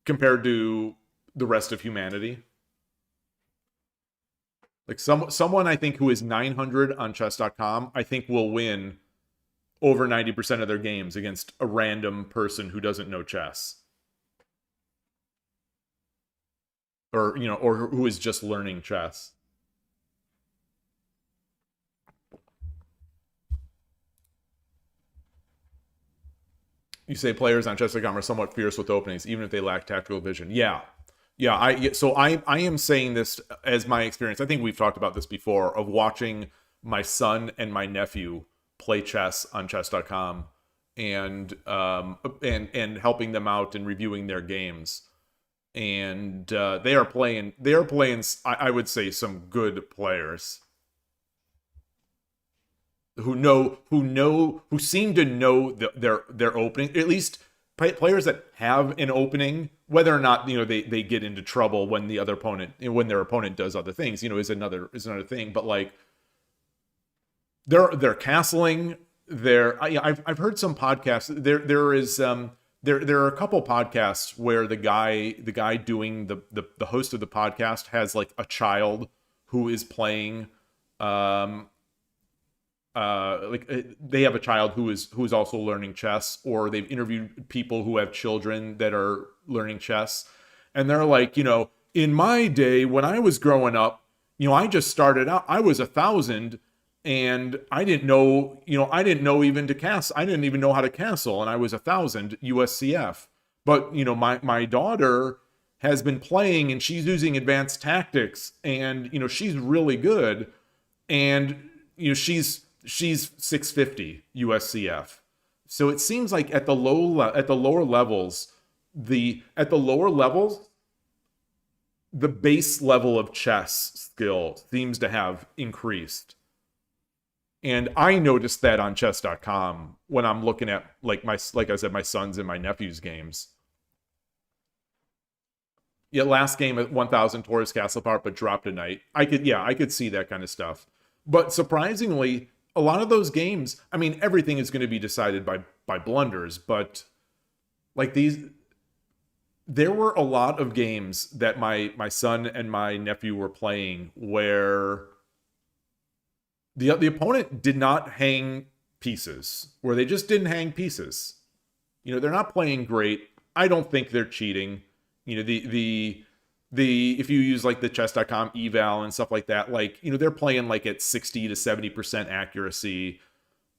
[SPEAKER 1] compared to the rest of humanity. Like someone I think who is 900 on chess.com, I think will win over 90% of their games against a random person who doesn't know chess. Or, you know, or who is just learning chess. You say players on chess.com are somewhat fierce with openings, even if they lack tactical vision. Yeah. Yeah, I am saying this as my experience. I think we've talked about this before, of watching my son and my nephew play chess on chess.com and helping them out and reviewing their games. And they are playing I would say some good players who seem to know their opening, at least players that have an opening, whether or not, you know, they get into trouble when the other opponent, when their opponent does other things, you know, is another thing. But like they're castling. I've heard some podcasts. There are a couple podcasts where the guy doing the host of the podcast has like a child who is playing. They have a child who is also learning chess, or they've interviewed people who have children that are learning chess, and they're like, you know, in my day when I was growing up, you know, I just started out, I was 1,000, and I didn't know even to cast, I didn't even know how to castle, and I was 1,000 USCF. But you know, my daughter has been playing, and she's using advanced tactics, and you know, she's really good, and you know, she's 650 USCF. So it seems like at the lower levels, the base level of chess skill seems to have increased. And I noticed that on chess.com when I'm looking at like I said, my son's and my nephew's games. Yeah, last game at 1,000 Taurus Castle Power, but dropped a knight. I could see that kind of stuff. But surprisingly, a lot of those games, I mean, everything is going to be decided by blunders, but like there were a lot of games that my son and my nephew were playing where the opponent did not hang pieces, where they just didn't hang pieces. You know, they're not playing great. I don't think they're cheating. You know, the if you use like the chess.com eval and stuff like that, like, you know, they're playing like at 60 to 70% accuracy.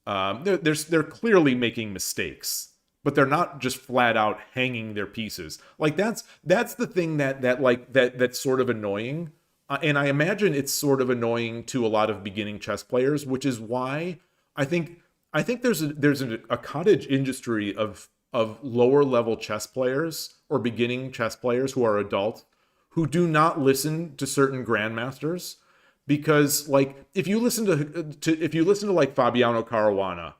[SPEAKER 1] They're clearly making mistakes, but they're not just flat out hanging their pieces. Like that's the thing that's sort of annoying. And I imagine it's sort of annoying to a lot of beginning chess players, which is why I think there's a cottage industry of lower level chess players or beginning chess players who are adults who do not listen to certain grandmasters, because like if you listen to like Fabiano Caruana,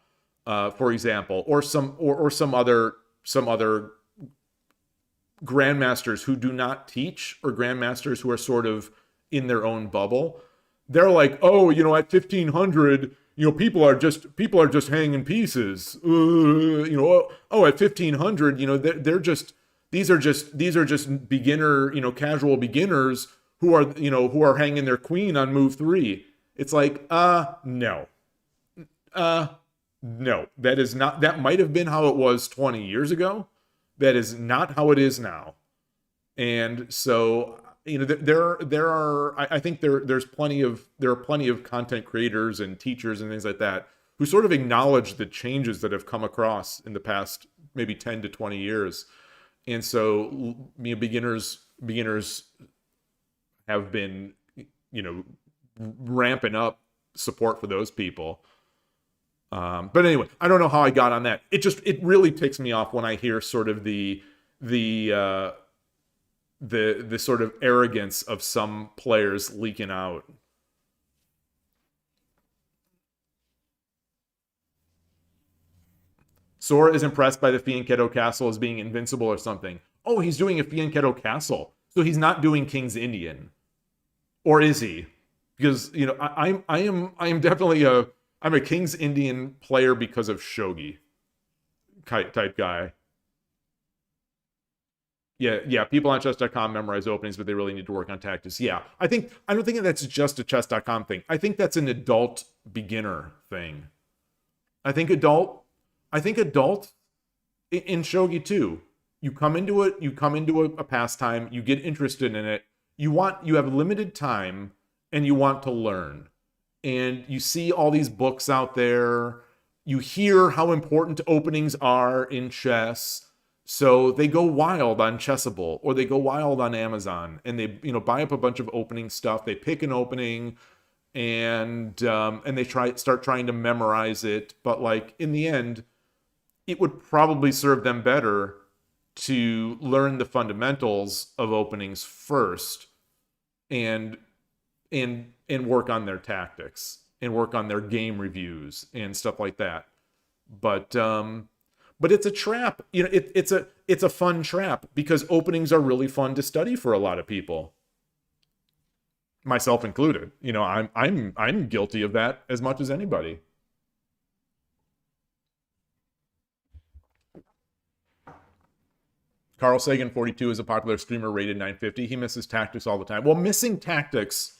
[SPEAKER 1] for example, or some other grandmasters who do not teach, or grandmasters who are sort of in their own bubble, they're like, oh, you know, at 1,500, you know, people are just hanging pieces. You know, oh, at 1,500, you know, they're just. These are just beginner, you know, casual beginners who are hanging their queen on move 3. It's like, no. No, that is not, that might have been how it was 20 years ago. That is not how it is now. And so, you know, there are, I think there's plenty of, there are plenty of content creators and teachers and things like that who sort of acknowledge the changes that have come across in the past maybe 10 to 20 years. And so, you know, beginners have been, you know, ramping up support for those people. But anyway, I don't know how I got on that. It really ticks me off when I hear sort of the sort of arrogance of some players leaking out. Sora is impressed by the Fianchetto Castle as being invincible or something. Oh, he's doing a Fianchetto Castle. So he's not doing King's Indian. Or is he? Because, you know, I am definitely I'm a King's Indian player because of Shogi type guy. Yeah, people on chess.com memorize openings, but they really need to work on tactics. Yeah, I don't think that's just a chess.com thing. I think that's an adult beginner thing. I think adult in Shogi too. You come into a pastime, you get interested in it, you have limited time and you want to learn. And you see all these books out there, you hear how important openings are in chess. So they go wild on Chessable, or they go wild on Amazon, and they, you know, buy up a bunch of opening stuff. They pick an opening, and they start trying to memorize it. But like in the end, it would probably serve them better to learn the fundamentals of openings first, and work on their tactics and work on their game reviews and stuff like that. But it's a trap. You know, it's a fun trap because openings are really fun to study for a lot of people, myself included. You know, I'm guilty of that as much as anybody. Carl Sagan 42 is a popular streamer, rated 950. He misses tactics all the time. Well, missing tactics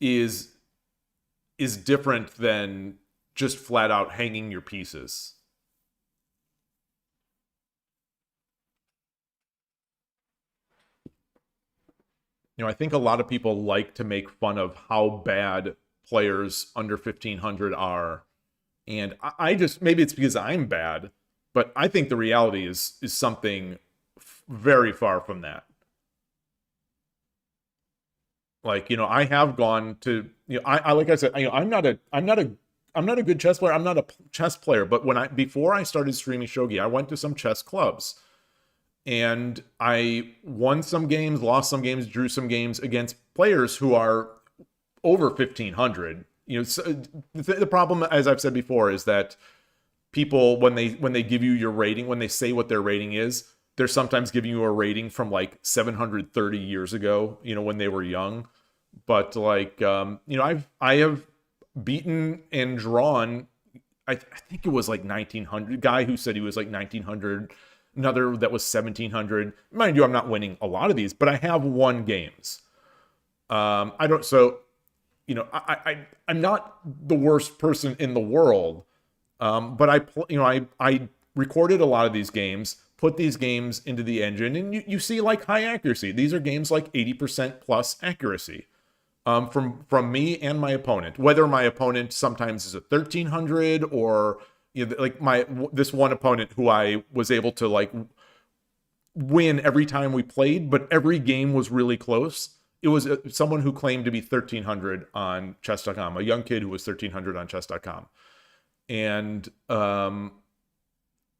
[SPEAKER 1] is different than just flat out hanging your pieces. You know, I think a lot of people like to make fun of how bad players under 1500 are. And I just, maybe it's because I'm bad, but I think the reality is something very far from that. Like, you know, I have gone to, you know, I like I said, you know, I'm not a good chess player. I'm not a chess player, but before I started streaming Shogi, I went to some chess clubs, and I won some games, lost some games, drew some games against players who are over 1500. You know, so the problem, as I've said before, is that people, when they give you your rating, when they say what their rating is, they're sometimes giving you a rating from like 730 years ago, you know, when they were young. But like, you know, I have beaten and drawn, I think it was like 1900, guy who said he was like 1900, another that was 1700. Mind you, I'm not winning a lot of these, but I have won games. So, you know, I'm not the worst person in the world, but I recorded a lot of these games, put these games into the engine, and you see like high accuracy. These are games like 80% plus accuracy. From me and my opponent, whether my opponent sometimes is a 1300 or, you know, like this one opponent who I was able to like win every time we played, but every game was really close. It was someone who claimed to be 1300 on chess.com, a young kid who was 1300 on chess.com. And, you know,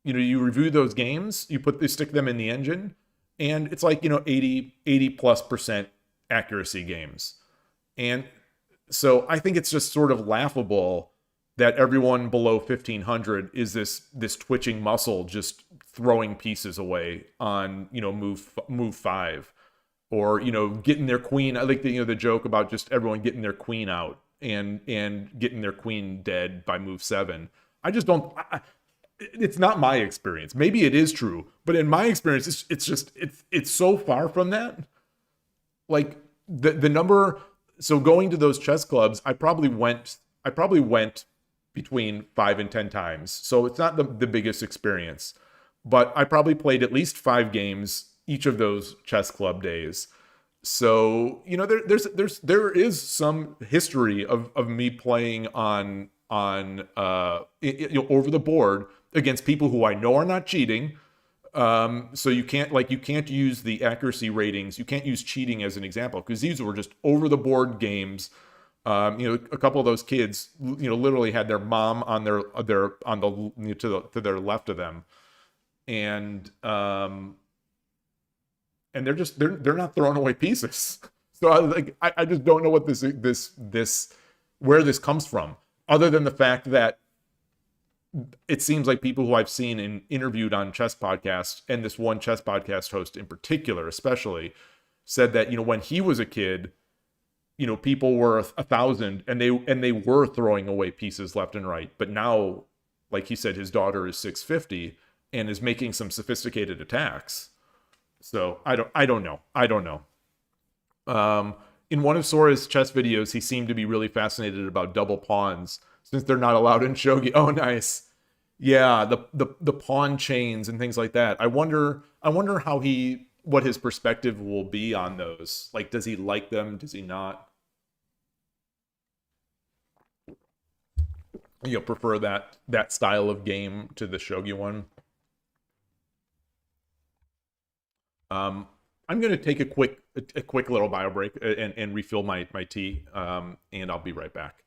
[SPEAKER 1] you review those games, you stick them in the engine, and it's like, you know, 80+% accuracy games. And so I think it's just sort of laughable that everyone below 1500 is this twitching muscle just throwing pieces away on, you know, move 5, or, you know, getting their queen. I like the joke about just everyone getting their queen out and getting their queen dead by move 7. I just don't. It's not my experience. Maybe it is true, but in my experience, it's so far from that. Like the number. So going to those chess clubs, I probably went between 5 and 10 times. So it's not the biggest experience, but I probably played at least 5 games each of those chess club days. So, you know, there is some history of me playing on over the board against people who I know are not cheating. So you can't use the accuracy ratings. You can't use cheating as an example, because these were just over the board games. You know, a couple of those kids, you know, literally had their mom on their on the to their left of them, and they're not throwing away pieces. So I just don't know what this where this comes from, other than the fact that it seems like people who I've seen and interviewed on chess podcasts, and this one chess podcast host in particular, especially, said that, you know, when he was a kid, you know, people were 1,000 and they were throwing away pieces left and right. But now, like he said, his daughter is 650 and is making some sophisticated attacks. So I don't know. In one of Sora's chess videos, he seemed to be really fascinated about double pawns, since they're not allowed in shogi. Oh, nice. Yeah, the pawn chains and things like that. I wonder what his perspective will be on those. Like, does he like them? Does he not? You know, prefer that style of game to the shogi one. I'm gonna take a quick little bio break and refill my tea. And I'll be right back.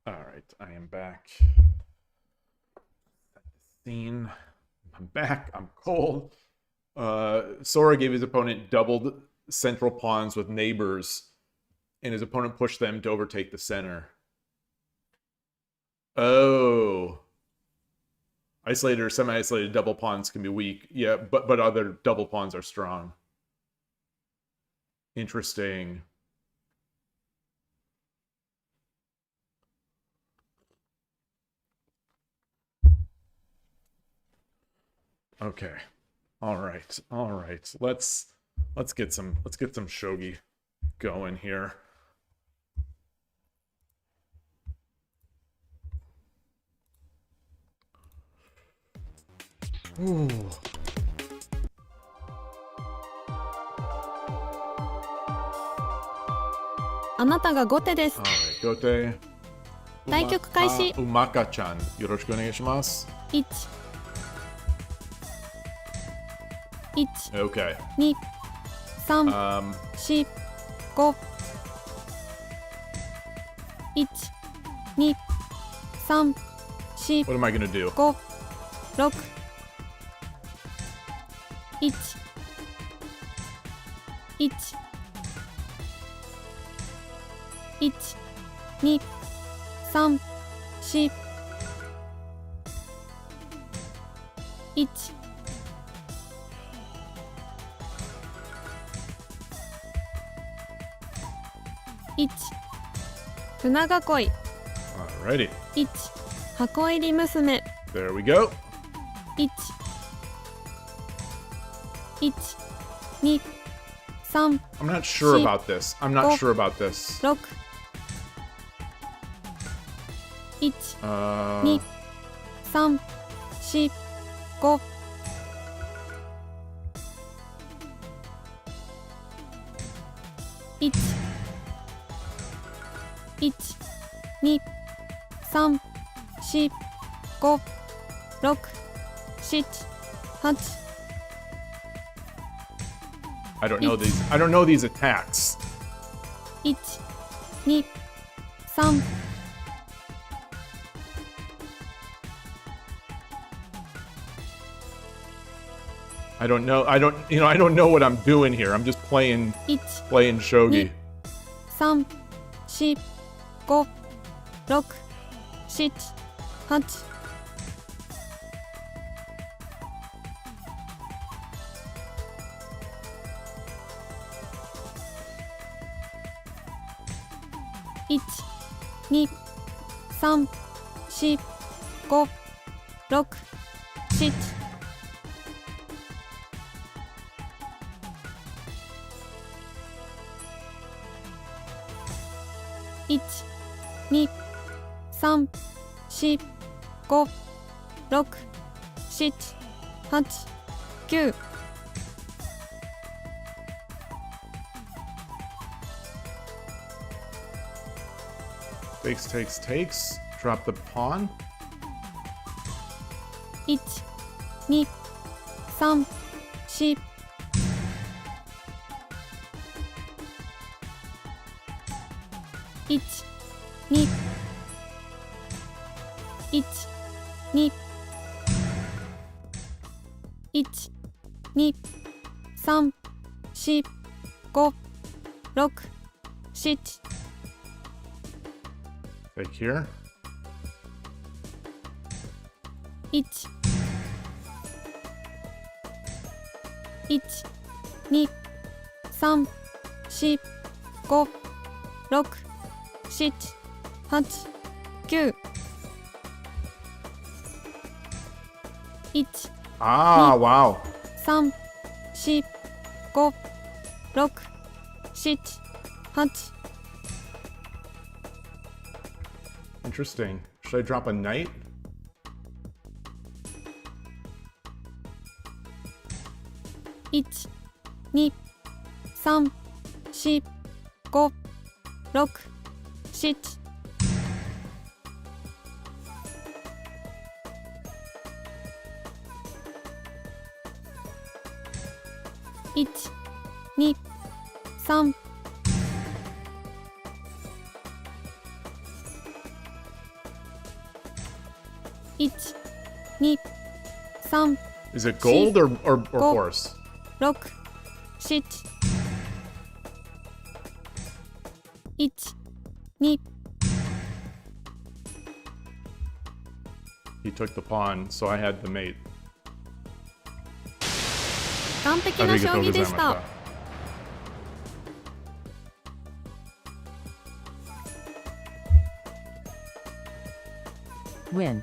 [SPEAKER 1] All right, I am back. Set the scene. I'm back. I'm cold. Sora gave his opponent doubled central pawns with neighbors, and his opponent pushed them to overtake the center. Oh. Isolated or semi-isolated double pawns can be weak. Yeah, but other double pawns are strong. Interesting. Okay. All right. All right. Let's get some shogi going here. Ooh.
[SPEAKER 2] あなたが後手です。
[SPEAKER 1] Alright, 後手。
[SPEAKER 2] 対局開始。
[SPEAKER 1] Umaka-chan、よろしくお願いします。
[SPEAKER 2] 1、1、
[SPEAKER 1] Okay.
[SPEAKER 2] 2、3、 4、5、1、2、3、4、
[SPEAKER 1] What am I gonna do?
[SPEAKER 2] 5、6、1、1、1、2、3、4、1、1、船囲い、
[SPEAKER 1] Alrighty.
[SPEAKER 2] 1、箱入り娘、
[SPEAKER 1] There we go.
[SPEAKER 2] 1、1、2、3、
[SPEAKER 1] I'm not sure
[SPEAKER 2] Sheep.
[SPEAKER 1] about this. I'm not
[SPEAKER 2] Go.
[SPEAKER 1] sure about this.
[SPEAKER 2] 6、1、 2、3、4、5、1、1、2、3、4、5、6、7、8、
[SPEAKER 1] I don't know these. I don't know these attacks.
[SPEAKER 2] 1、2、3、
[SPEAKER 1] I don't know. I don't know what I'm doing here. I'm just playing
[SPEAKER 2] 1、
[SPEAKER 1] shogi.
[SPEAKER 2] 3、4、5、6、7、8、 1、2、3、4、5、6、7、 1、2、3、4、5、6、7、8、9、
[SPEAKER 1] Takes. Drop the pawn.
[SPEAKER 2] 1、2、3、4、 1、2、1、2、1、2、3、4、5、6、7、
[SPEAKER 1] Take here.
[SPEAKER 2] 1、1、2、3、4、5、6、7、8、9、 1、
[SPEAKER 1] Ah, wow.
[SPEAKER 2] 3、4、5、6、7、8、
[SPEAKER 1] Interesting. Should I drop a knight?
[SPEAKER 2] 1、2、3、4、5、6、7、 1、2、3、1、2、3、
[SPEAKER 1] Is it gold or
[SPEAKER 2] Gold.
[SPEAKER 1] horse?
[SPEAKER 2] 6、7、1、2、
[SPEAKER 1] He took the pawn, so I had the mate.
[SPEAKER 2] 完璧な将棋でした。
[SPEAKER 3] Win.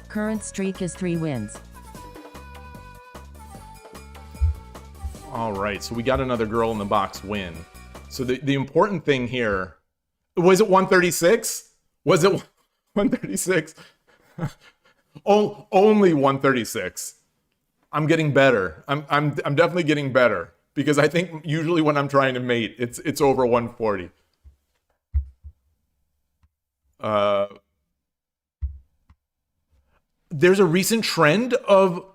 [SPEAKER 3] Current streak is 3 wins.
[SPEAKER 1] All right, so we got another girl in the box win. So the important thing here, was it 136? Was it 136? Oh, only 136. I'm getting better. I'm definitely getting better because I think usually when I'm trying to mate, it's over 140. There's a recent trend of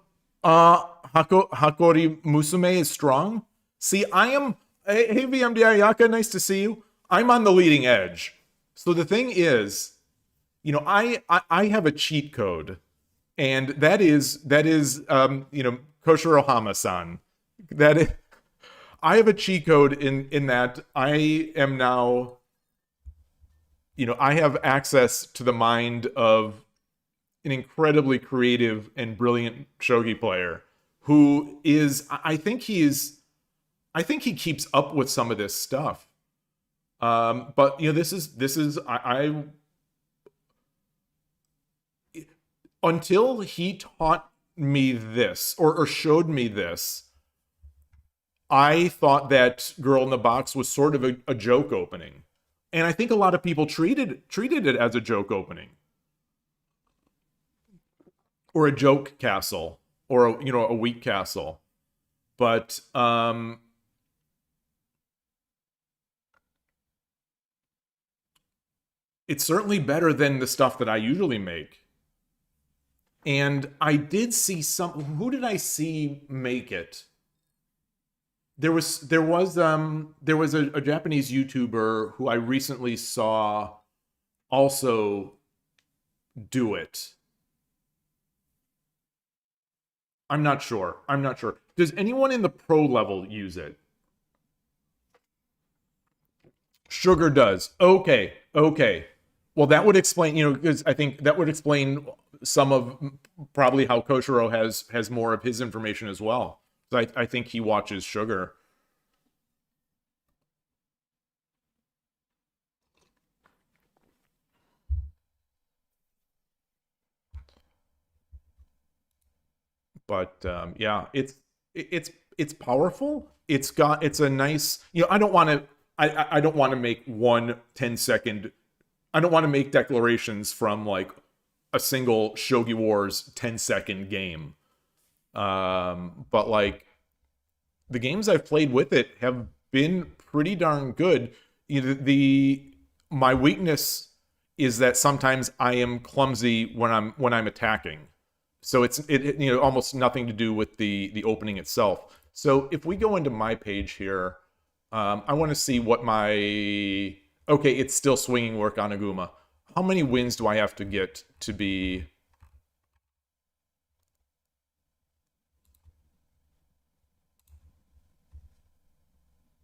[SPEAKER 1] Hakori Musume is strong. See, I am. Hey, VMD Ayaka, nice to see you. I'm on the leading edge. So the thing is, you know, I have a cheat code, and that is you know, Koshiro Hama-san. That is, I have a cheat code in that I am now, you know, I have access to the mind of an incredibly creative and brilliant shogi player who is, I think he keeps up with some of this stuff. But you know, this is I until he taught me this or showed me this, I thought that Girl in the Box was sort of a joke opening. And I think a lot of people treated it as a joke opening. Or a joke castle, or a weak castle, but it's certainly better than the stuff that I usually make. And I did see some. Who did I see make it? There was a Japanese YouTuber who I recently saw also do it. I'm not sure. Does anyone in the pro level use it? Sugar does. Okay. Well, that would explain, you know, because I think that would explain some of probably how Koshiro has more of his information as well. So I think he watches Sugar. But yeah, it's powerful. It's a nice, you know, I don't want to make 10-second. I don't want to make declarations from like a single Shogi Wars 10-second game. But like the games I've played with it have been pretty darn good. My weakness is that sometimes I am clumsy when I'm attacking. So it's you know, almost nothing to do with the opening itself. So if we go into my page here, I want to see what my... Okay, it's still swinging work on Aguma. How many wins do I have to get to be...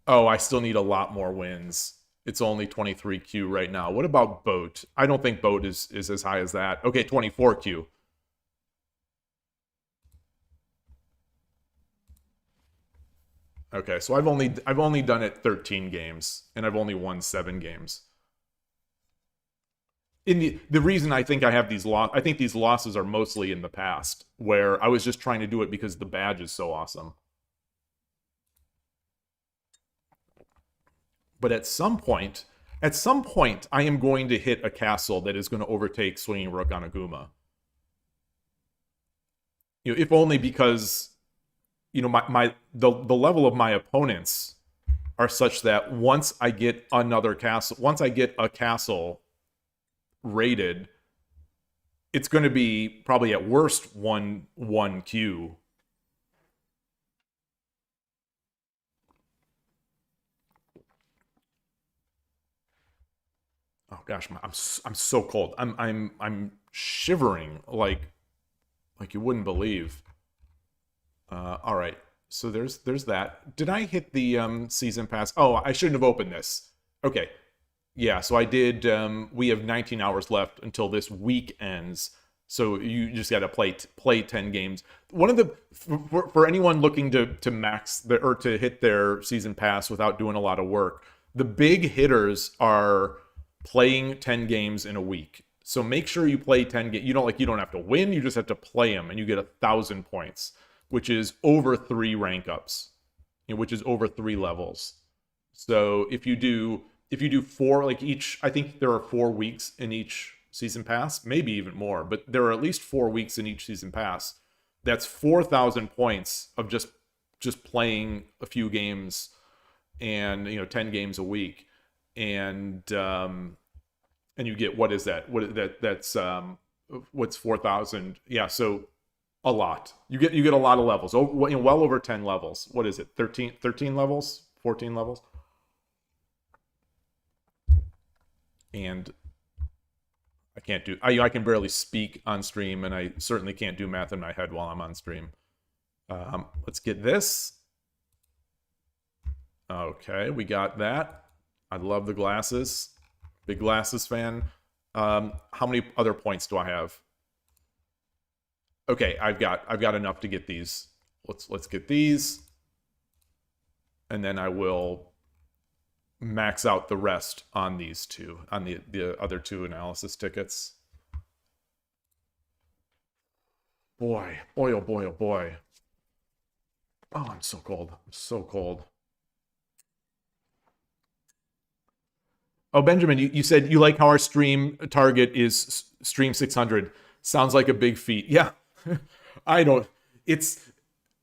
[SPEAKER 1] Oh, I still need a lot more wins. It's only 23Q right now. What about Boat? I don't think Boat is as high as that. Okay, 24Q. Okay, so I've only done it 13 games, and I've only won 7 games. The reason I think I have these I think these losses are mostly in the past, where I was just trying to do it because the badge is so awesome. But at some point, I am going to hit a castle that is going to overtake Swinging Rook on Aguma. You know, if only because, you know, the level of my opponents are such that once I get a castle rated, it's going to be probably at worst 1Q. Oh gosh, I'm so cold. I'm shivering like you wouldn't believe. All right, so there's that. Did I hit the season pass? Oh, I shouldn't have opened this. Okay, yeah, so I did. We have 19 hours left until this week ends. So you just got to play 10 games. One of the for anyone looking to max or to hit their season pass without doing a lot of work, the big hitters are playing 10 games in a week. So make sure you play 10 games. You don't have to win. You just have to play them, and you get 1,000 points, which is over 3 rank ups, which is over 3 levels. So if you do 4, like each, I think there are 4 weeks in each season pass, maybe even more, but there are at least 4 weeks in each season pass. That's 4,000 points of just playing a few games, and 10 games a week, and you get, what is that? That's what's 4,000? Yeah, so a lot. You get a lot of levels. Well over 10 levels. What is it? 13 levels? 14 levels? And I can barely speak on stream, and I certainly can't do math in my head while I'm on stream. Let's get this. Okay, we got that. I love the glasses. Big glasses fan. How many other points do I have? Okay, I've got enough to get these. Let's get these, and then I will max out the rest on these two, on the other 2 analysis tickets. Boy, oh boy, oh boy. Oh, I'm so cold. I'm so cold. Oh, Benjamin, you said you like how our stream target is stream 600. Sounds like a big feat. Yeah, I don't. It's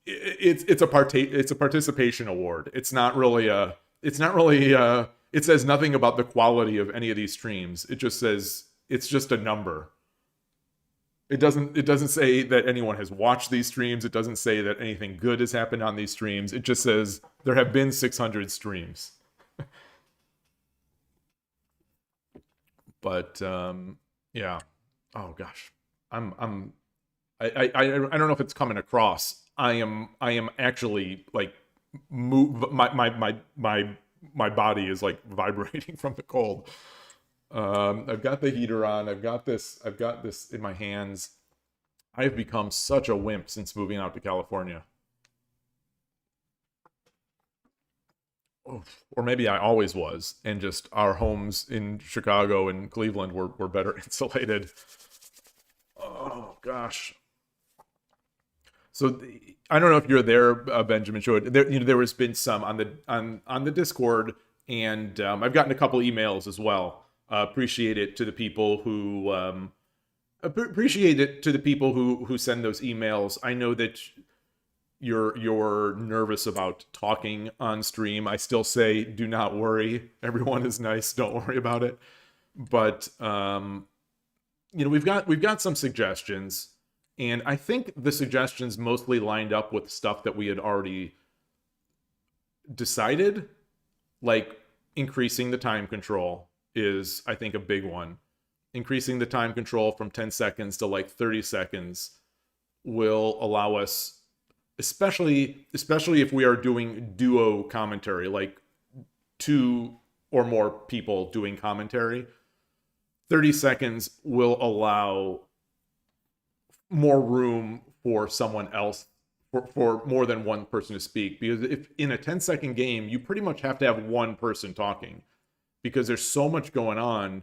[SPEAKER 1] a participation award. It's not really a. It says nothing about the quality of any of these streams. It just says it's just a number. It doesn't say that anyone has watched these streams. It doesn't say that anything good has happened on these streams. It just says there have been 600 streams. But yeah. Oh gosh. I don't know if it's coming across. I am actually like my body is like vibrating from the cold. I've got the heater on. I've got this in my hands. I've become such a wimp since moving out to California. Or maybe I always was, and just our homes in Chicago and Cleveland were better insulated. Oh gosh. So I don't know if you're there, Benjamin. There has been some on the Discord, and I've gotten a couple emails as well. Appreciate it to the people who send those emails. I know that you're nervous about talking on stream. I still say, do not worry. Everyone is nice. Don't worry about it. But we've got some suggestions, and I think the suggestions mostly lined up with stuff that we had already decided, like increasing the time control is, I think, a big one. Increasing the time control from 10 seconds to like 30 seconds will allow us, especially if we are doing duo commentary, like 2 or more people doing commentary, 30 seconds will allow more room for someone else, for more than one person to speak. Because if in a 10-second game, you pretty much have to have one person talking, because there's so much going on.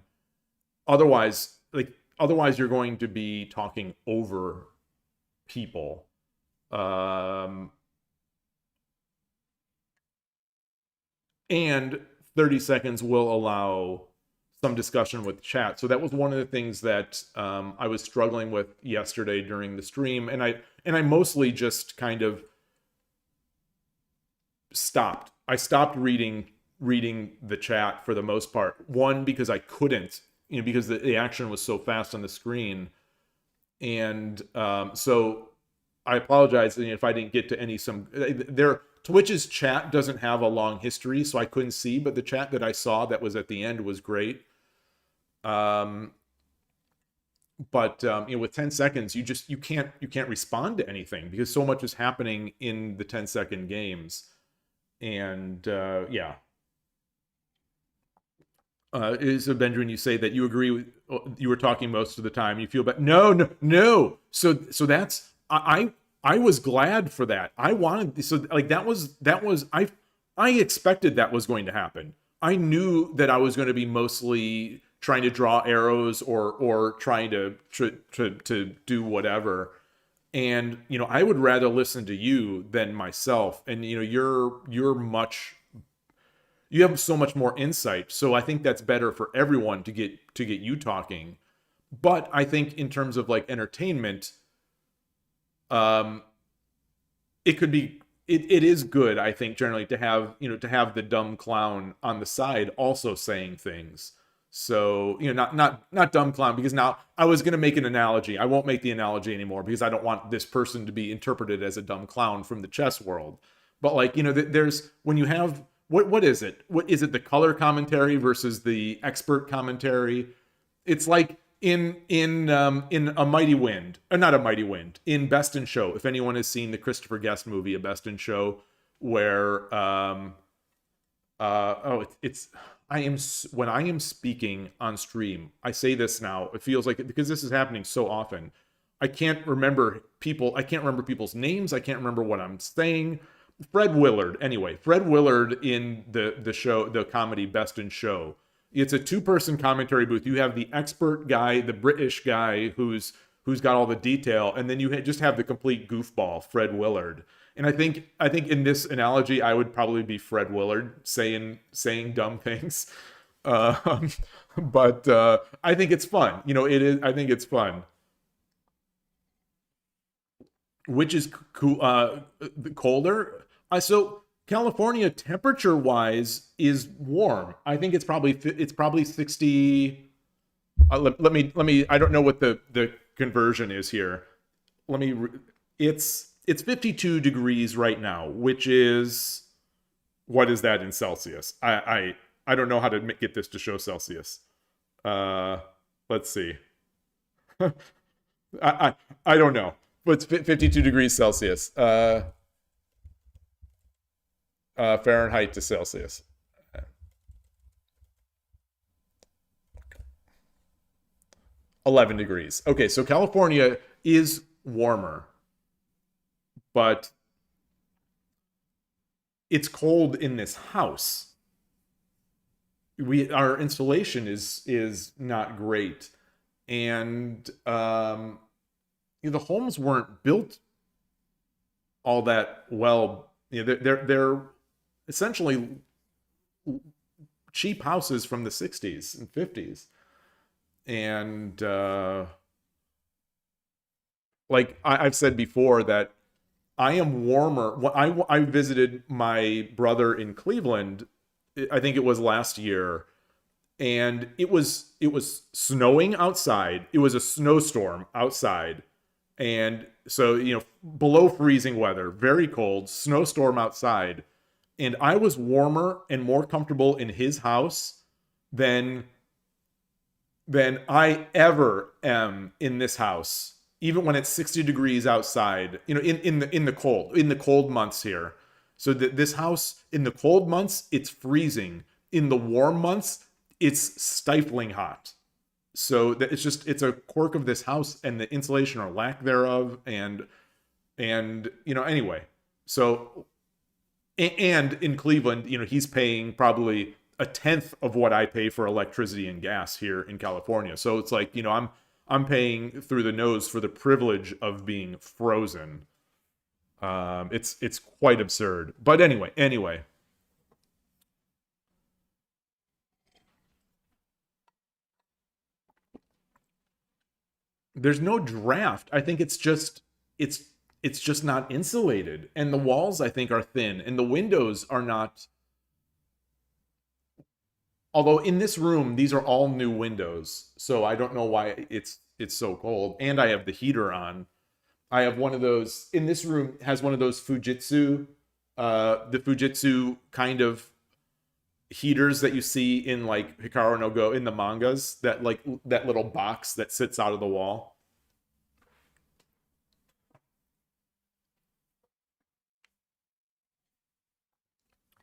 [SPEAKER 1] Otherwise you're going to be talking over people. And 30 seconds will allow some discussion with chat. So that was one of the things that I was struggling with yesterday during the stream, and I mostly just kind of stopped. I stopped reading the chat for the most part. One, because I couldn't, because the action was so fast on the screen, and so I apologize if I didn't get to Twitch's chat doesn't have a long history, so I couldn't see, but the chat that I saw that was at the end was great. But But with 10 seconds, you can't respond to anything because so much is happening in the 10-second games. And yeah. So Benjamin, you say that you agree with, you were talking most of the time. You feel bad. No. So that's, I was glad for that. I wanted, so like that was I expected that was going to happen. I knew that I was going to be mostly trying to draw arrows or trying to do whatever. And I would rather listen to you than myself. And you're much, you have so much more insight. So I think that's better for everyone to get you talking. But I think in terms of like entertainment, it could be, it is good, I think, generally to have the dumb clown on the side also saying things. So, not dumb clown, because now I was going to make an analogy. I won't make the analogy anymore because I don't want this person to be interpreted as a dumb clown from the chess world. But like, there's, when you have, what is it? What is it? The color commentary versus the expert commentary? It's like in A Mighty Wind, or not A Mighty Wind, in Best in Show. If anyone has seen the Christopher Guest movie, A Best in Show, where when I am speaking on stream, I say this now, it feels like, because this is happening so often, I can't remember people's names, I can't remember what I'm saying. Fred Willard in the show, the comedy Best in Show. It's a two-person commentary booth. You have the expert guy, the British guy who's got all the detail, and then you just have the complete goofball, Fred Willard. And I think in this analogy, I would probably be Fred Willard saying dumb things. But I think it's fun. It is. I think it's fun. Which is cool. Colder. So California, temperature-wise, is warm. I think it's probably 60. Let me. I don't know what the conversion is here. It's 52 degrees right now, which is, what is that in Celsius? I don't know how to get this to show Celsius. Let's see. I don't know. But it's 52 degrees Celsius. Fahrenheit to Celsius. 11 degrees. Okay, so California is warmer, but it's cold in this house. Our insulation is not great, and the homes weren't built all that well. They're essentially cheap houses from the 60s and 50s. And like I've said before, that I am warmer. I visited my brother in Cleveland, I think it was last year, and it was snowing outside. It was a snowstorm outside. And so, below freezing weather, very cold, snowstorm outside. And I was warmer and more comfortable in his house than I ever am in this house, even when it's 60 degrees outside, in the cold months here. So this house, in the cold months, it's freezing. In the warm months, it's stifling hot. So that it's a quirk of this house and the insulation or lack thereof. And anyway, so, and in Cleveland, he's paying probably a tenth of what I pay for electricity and gas here in California. So it's like, I'm paying through the nose for the privilege of being frozen. It's quite absurd. But anyway. There's no draft. I think it's just not insulated, and the walls, I think, are thin, and the windows are not. Although in this room, these are all new windows, so I don't know why it's so cold. And I have the heater on. I have one of those in this room. Has one of those Fujitsu, the Fujitsu kind of. heaters that you see in like Hikaru no Go in the mangas, that like that little box that sits out of the wall.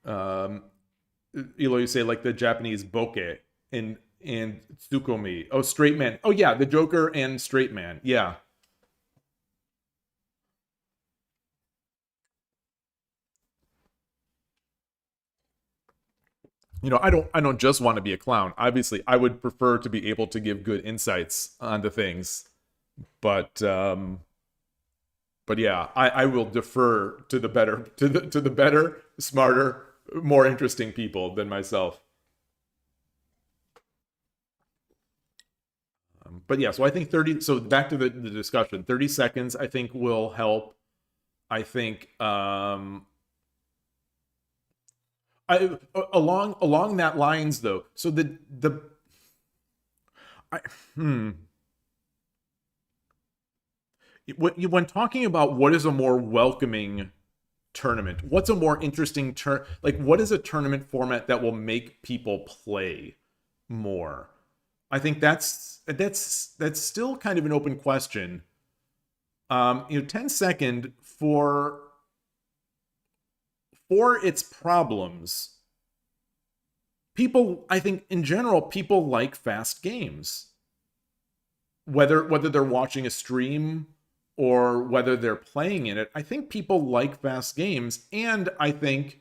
[SPEAKER 1] Yloigh, you say like the Japanese bokeh and tsukomi. Oh, straight man. Oh yeah, the Joker and straight man. Yeah. You know, I don't just want to be a clown. Obviously, I would prefer to be able to give good insights onto things. But yeah, I will defer to the better to the better, smarter, more interesting people than myself. But yeah, so I think 30. So back to the discussion. 30 seconds, I think, will help. I think along that lines though. So I, hmm. When talking about what is a more welcoming tournament, what's a more interesting like what is a tournament format that will make people play more? I think that's still kind of an open question. You know, 10 second for its problems, people, I think in general, people like fast games. Whether they're watching a stream or whether they're playing in it, I think people like fast games, and I think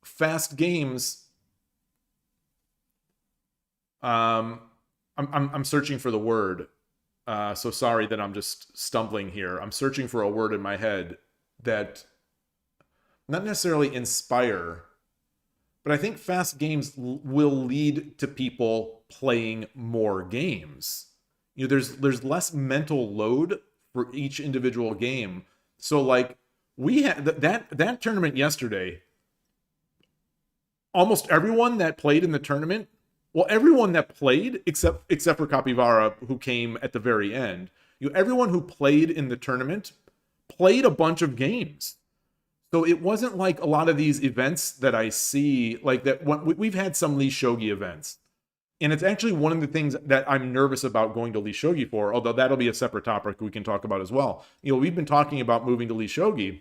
[SPEAKER 1] fast games. I'm searching for the word. So sorry that I'm just stumbling here. I'm searching for a word in my head that not necessarily inspire, but I think fast games will lead to people playing more games. You know, there's less mental load for each individual game. So like we had that tournament yesterday. Almost everyone that played in the tournament, well, everyone that played except for Capybara, who came at the very end. You know, everyone who played in the tournament played a bunch of games. So it wasn't like a lot of these events that I see, like that. We've had some Lee Shogi events, and it's actually one of the things that I'm nervous about going to Lee Shogi for, although that'll be a separate topic we can talk about as well. You know, we've been talking about moving to Lee Shogi.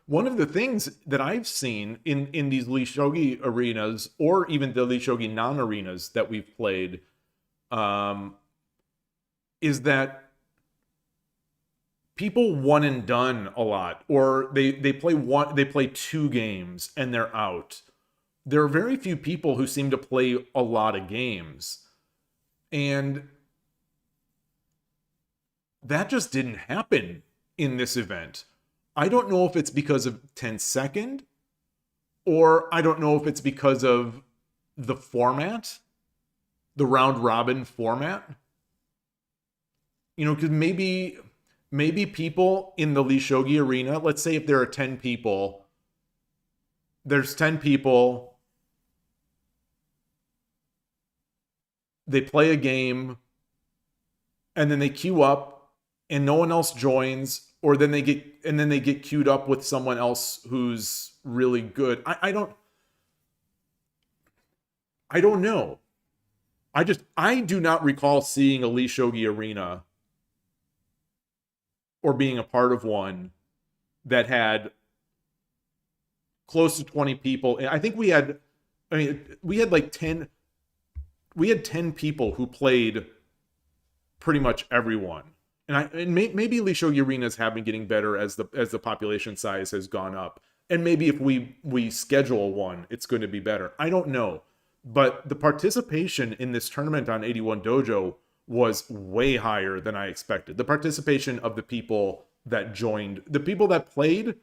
[SPEAKER 1] One of the things that I've seen in these Lee Shogi arenas, or even the Lee Shogi non-arenas that we've played, is that people one and done a lot, or they play two games and they're out. There are very few people who seem to play a lot of games, and that just didn't happen in this event. I don't know if it's because of 10 second, or I don't know if it's because of the format, the round robin format. You know, because maybe people in the Lee Shogi arena, let's say if there are 10 people, there's 10 people, they play a game, and then they queue up, and no one else joins, or then they get queued up with someone else who's really good. I don't know. I do not recall seeing a Lee Shogi arena or being a part of one that had close to 20 people. I think we had like 10 people who played pretty much everyone. And maybe Lee Shogi arenas have been getting better as the population size has gone up. And maybe if we schedule one, it's going to be better. I don't know. But the participation in this tournament on 81 Dojo was way higher than I expected. The participation of the people that joined, the people that played,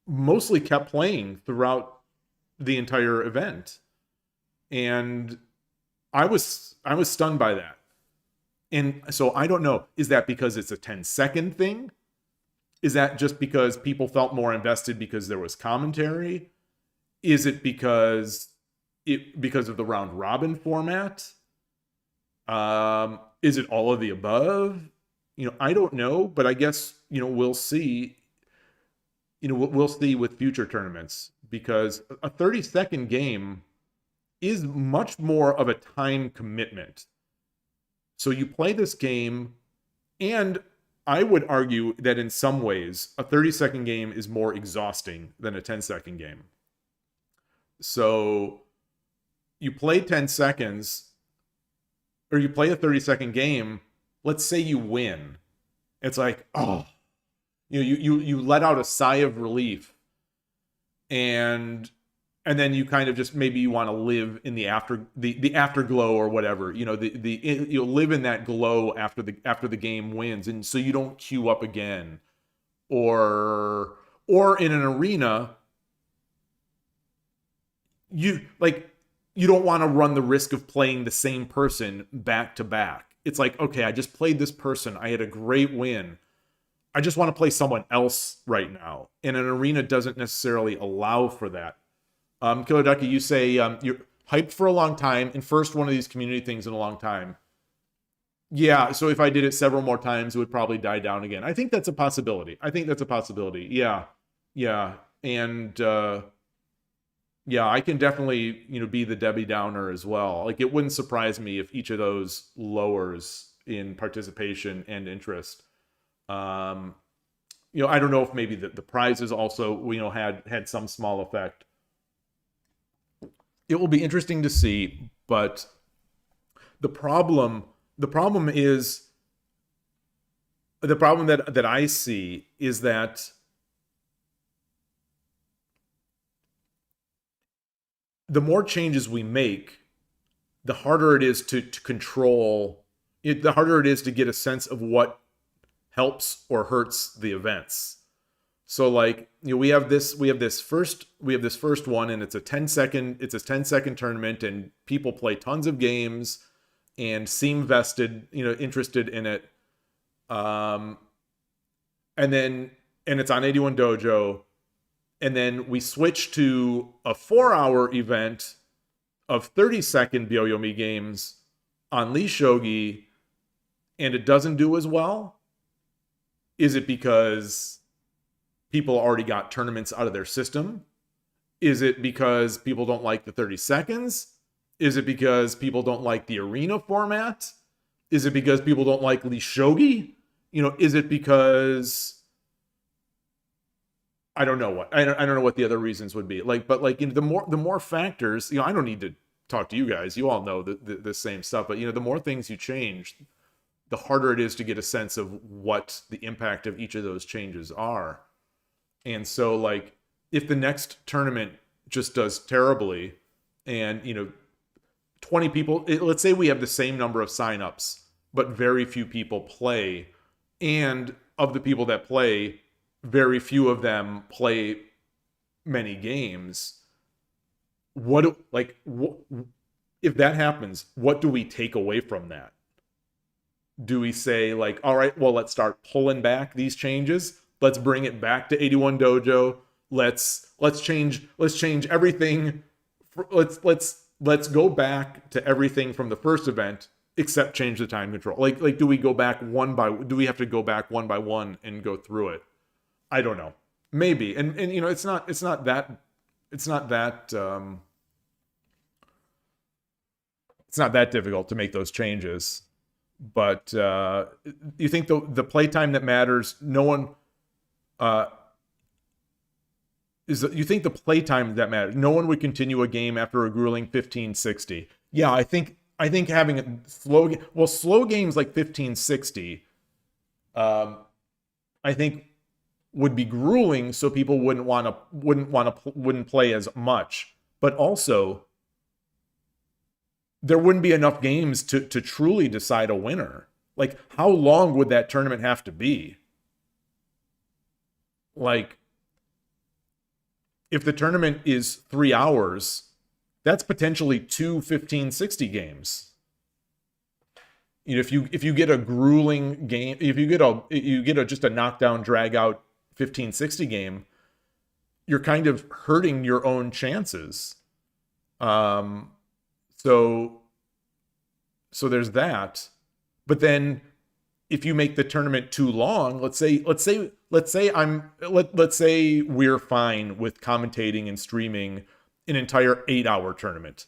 [SPEAKER 1] mostly kept playing throughout the entire event. And I was stunned by that. And so I don't know, is that because it's a 10-second thing? Is that just because people felt more invested because there was commentary? Is it because of the round robin format? Is it all of the above? You know, I don't know, but I guess, you know, we'll see. we'll see with future tournaments, because a 30-second game is much more of a time commitment. So you play this game, and I would argue that in some ways, a 30-second game is more exhausting than a 10-second game. So you play 10 seconds, or you play a 30-second game, let's say you win. It's like, oh, you let out a sigh of relief, and then you kind of just, maybe you want to live in the afterglow or whatever. You'll live in that glow after the game wins, and so you don't queue up again. Or in an arena, you don't want to run the risk of playing the same person back to back. It's like, okay, I just played this person, I had a great win, I just want to play someone else right now. And an arena doesn't necessarily allow for that. Killer Ducky, you say you're hyped for a long time, and first one of these community things in a long time. Yeah, so if I did it several more times, it would probably die down again. I think that's a possibility. Yeah. And yeah, I can definitely, be the Debbie Downer as well. Like, it wouldn't surprise me if each of those lowers in participation and interest. I don't know if maybe the prizes also, had some small effect. It will be interesting to see, but the problem that I see is that the more changes we make, the harder it is to control it, the harder it is to get a sense of what helps or hurts the events. So, like, we have this first one, and it's a 10-second tournament, and people play tons of games and seem vested, interested in it. And it's on 81 Dojo. And then we switch to a 4-hour event of 30-second byoyomi games on Lee Shogi, and it doesn't do as well. Is it because people already got tournaments out of their system? Is it because people don't like the 30 seconds? Is it because people don't like the arena format? Is it because people don't like Lee Shogi? Is it because... I don't know what. I don't know what the other reasons would be. The more factors, I don't need to talk to you guys. You all know the same stuff. But the more things you change, the harder it is to get a sense of what the impact of each of those changes are. And so, like, if the next tournament just does terribly, and 20 people, let's say we have the same number of signups, but very few people play, and of the people that play, very few of them play many games. If that happens, what do we take away from that? Do we say, like, all right, well, let's start pulling back these changes. Let's bring it back to 81 Dojo. Let's change everything. Let's go back to everything from the first event, except change the time control. Like, do we go back do we have to go back one by one and go through it? I don't know. Maybe. And it's not that difficult to make those changes. But you think the playtime that matters, no one you think the playtime that matters, no one would continue a game after a grueling 1560. Yeah, I think having a slow games like 1560 I think would be grueling, so people wouldn't play as much. But also, there wouldn't be enough games to truly decide a winner. Like, how long would that tournament have to be? Like, if the tournament is 3 hours, that's potentially 2 1560 games. If you get a grueling game, if you get just a knockdown drag out 1560 game, you're kind of hurting your own chances. So there's that. But then if you make the tournament too long, let's say we're fine with commentating and streaming an entire 8-hour tournament,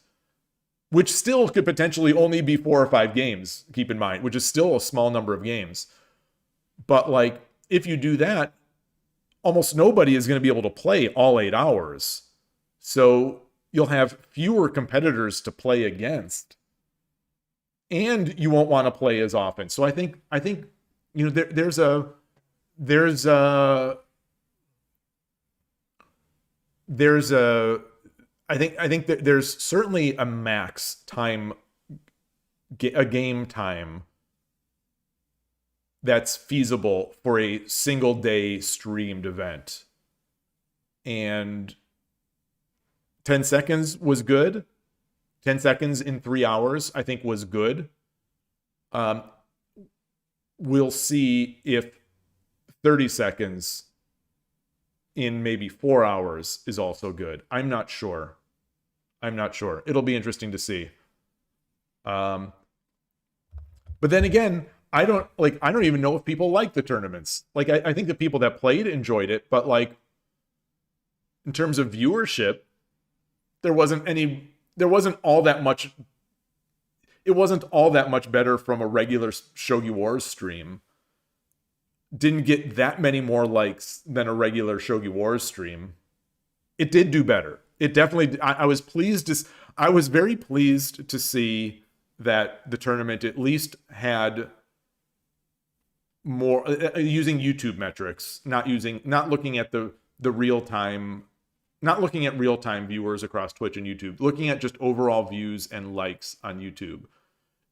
[SPEAKER 1] which still could potentially only be 4 or 5 games, keep in mind, which is still a small number of games. But like, if you do that, almost nobody is going to be able to play all 8 hours. So you'll have fewer competitors to play against, and you won't want to play as often. So I think you know, there's I think that there's certainly a max time, a game time that's feasible for a single day streamed event. And 10 seconds was good. 10 seconds in 3 hours, I think, was good. We'll see if 30 seconds in maybe 4 hours is also good. I'm not sure. It'll be interesting to see. But then again, I don't even know if people like the tournaments. Like, I think the people that played enjoyed it, but like, in terms of viewership, there wasn't all that much. It wasn't all that much better from a regular Shogi Wars stream. Didn't get that many more likes than a regular Shogi Wars stream. It did do better. It definitely. I was very pleased to see that the tournament at least had more using YouTube metrics, not looking at the real time. Not looking at real-time viewers across Twitch and YouTube, looking at just overall views and likes on YouTube.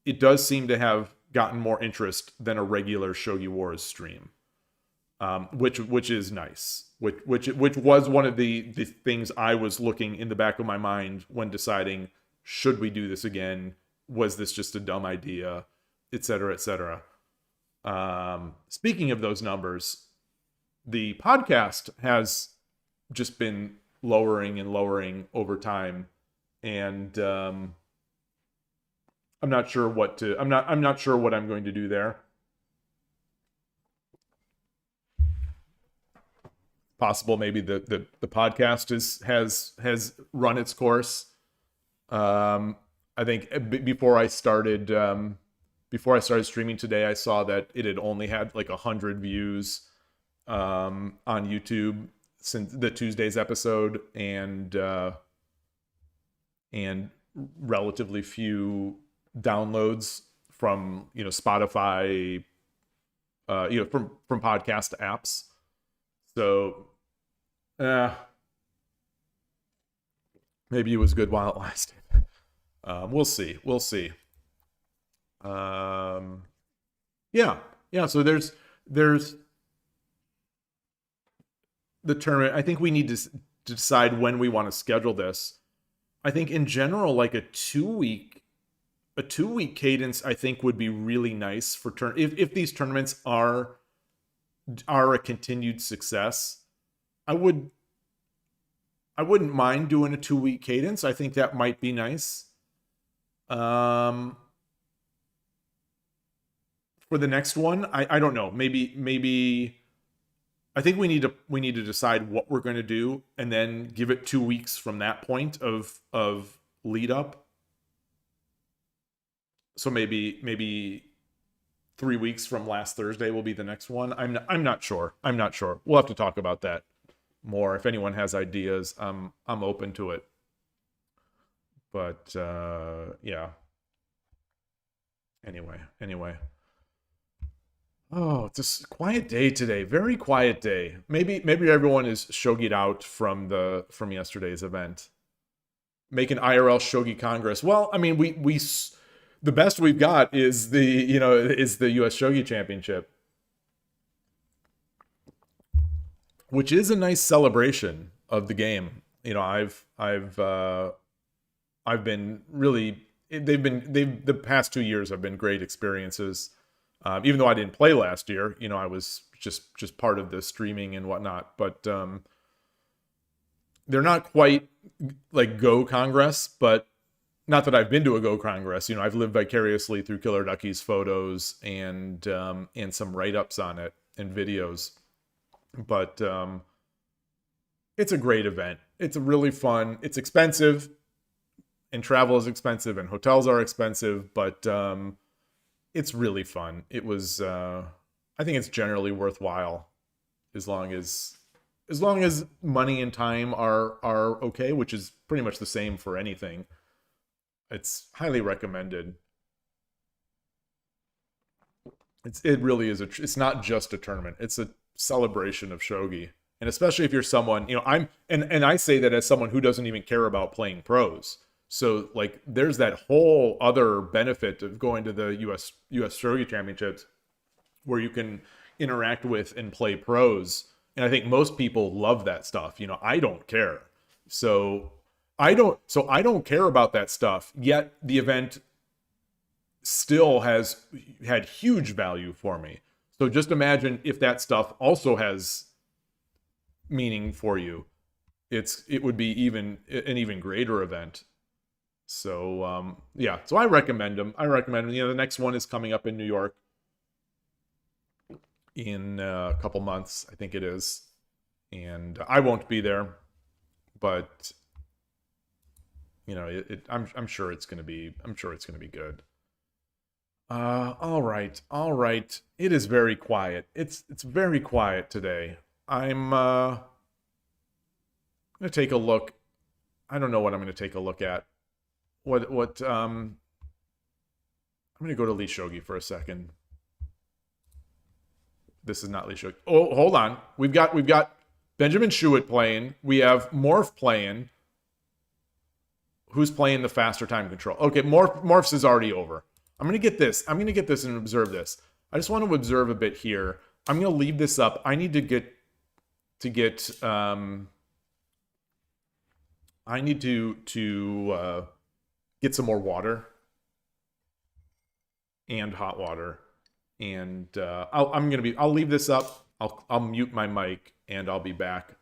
[SPEAKER 1] It does seem to have gotten more interest than a regular Shogi Wars stream, which is nice. Which was one of the things I was looking in the back of my mind when deciding, should we do this again? Was this just a dumb idea? Et cetera, et cetera. Speaking of those numbers, the podcast has just been lowering and lowering over time, and I'm not sure what I'm not sure what I'm going to do there. Possible maybe the podcast has run its course. I think before I started streaming today, I saw that it had only had like 100 views on YouTube since the Tuesday's episode, and relatively few downloads from Spotify, from podcast apps. So maybe it was good while it lasted. We'll see. Yeah. So there's the tournament. I think we need to decide when we want to schedule this. I think in general, like a 2-week cadence, I think would be really nice for if these tournaments are a continued success. I wouldn't mind doing a 2-week cadence. I think that might be nice. For the next one, I don't know. Maybe I think we need to decide what we're going to do, and then give it 2 weeks from that point of lead up. So maybe 3 weeks from last Thursday will be the next one. I'm not sure. We'll have to talk about that more. If anyone has ideas, I'm open to it. But yeah. Anyway. Oh, it's a quiet day today. Very quiet day. Maybe everyone is shogied out from yesterday's event. Make an IRL Shogi Congress. Well, I mean, we the best we've got is the US Shogi Championship, which is a nice celebration of the game. I've been really, the past 2 years have been great experiences. Even though I didn't play last year, I was just part of the streaming and whatnot. But they're not quite like Go Congress, but not that I've been to a Go Congress, you know, I've lived vicariously through Killer Ducky's photos and some write-ups on it and videos. But it's a great event. It's really fun. It's expensive, and travel is expensive, and hotels are expensive, but it's really fun. It was, I think it's generally worthwhile, as long as money and time are okay, which is pretty much the same for anything. It's highly recommended. It really is it's not just a tournament. It's a celebration of shogi. And especially if you're someone, you know, and I say that as someone who doesn't even care about playing pros. So like there's that whole other benefit of going to the US Shogi Championships where you can interact with and play pros. And I think most people love that stuff. You know, I don't care. So I don't care about that stuff. Yet the event still has had huge value for me. So just imagine if that stuff also has meaning for you. It would be an even greater event. So yeah, so I recommend them. You know, the next one is coming up in New York in a couple months, I think it is, and I won't be there, but you know, I'm sure it's gonna be good. All right. It is very quiet. It's very quiet today. I'm gonna take a look. I don't know what I'm gonna take a look at. I'm gonna go to Lee Shogi for a second. This is not Lee Shogi. Oh, hold on. We've got Benjamin Shuitt playing. We have Morph playing. Who's playing the faster time control? Okay, Morph's is already over. I'm gonna get this. and observe this. I just want to observe a bit here. I'm gonna leave this up. I need to get I need to get some more water and hot water, and I'll leave this up. I'll mute my mic and I'll be back.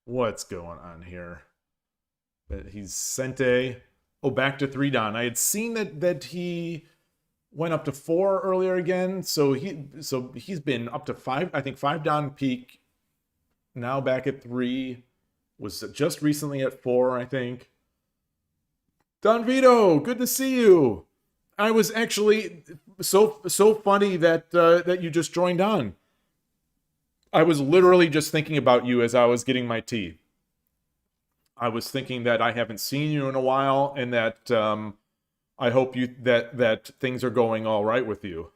[SPEAKER 1] What's going on here? He's Sente. Oh, back to 3 Dan. I had seen that he went up to 4 earlier again. So he's been up to 5, I think 5 Dan peak. Now back at 3. Was just recently at 4, I think. Don Vito, good to see you. I was actually so funny that that you just joined on. I was literally just thinking about you as I was getting my tea. I was thinking that I haven't seen you in a while, and that I hope that things are going all right with you.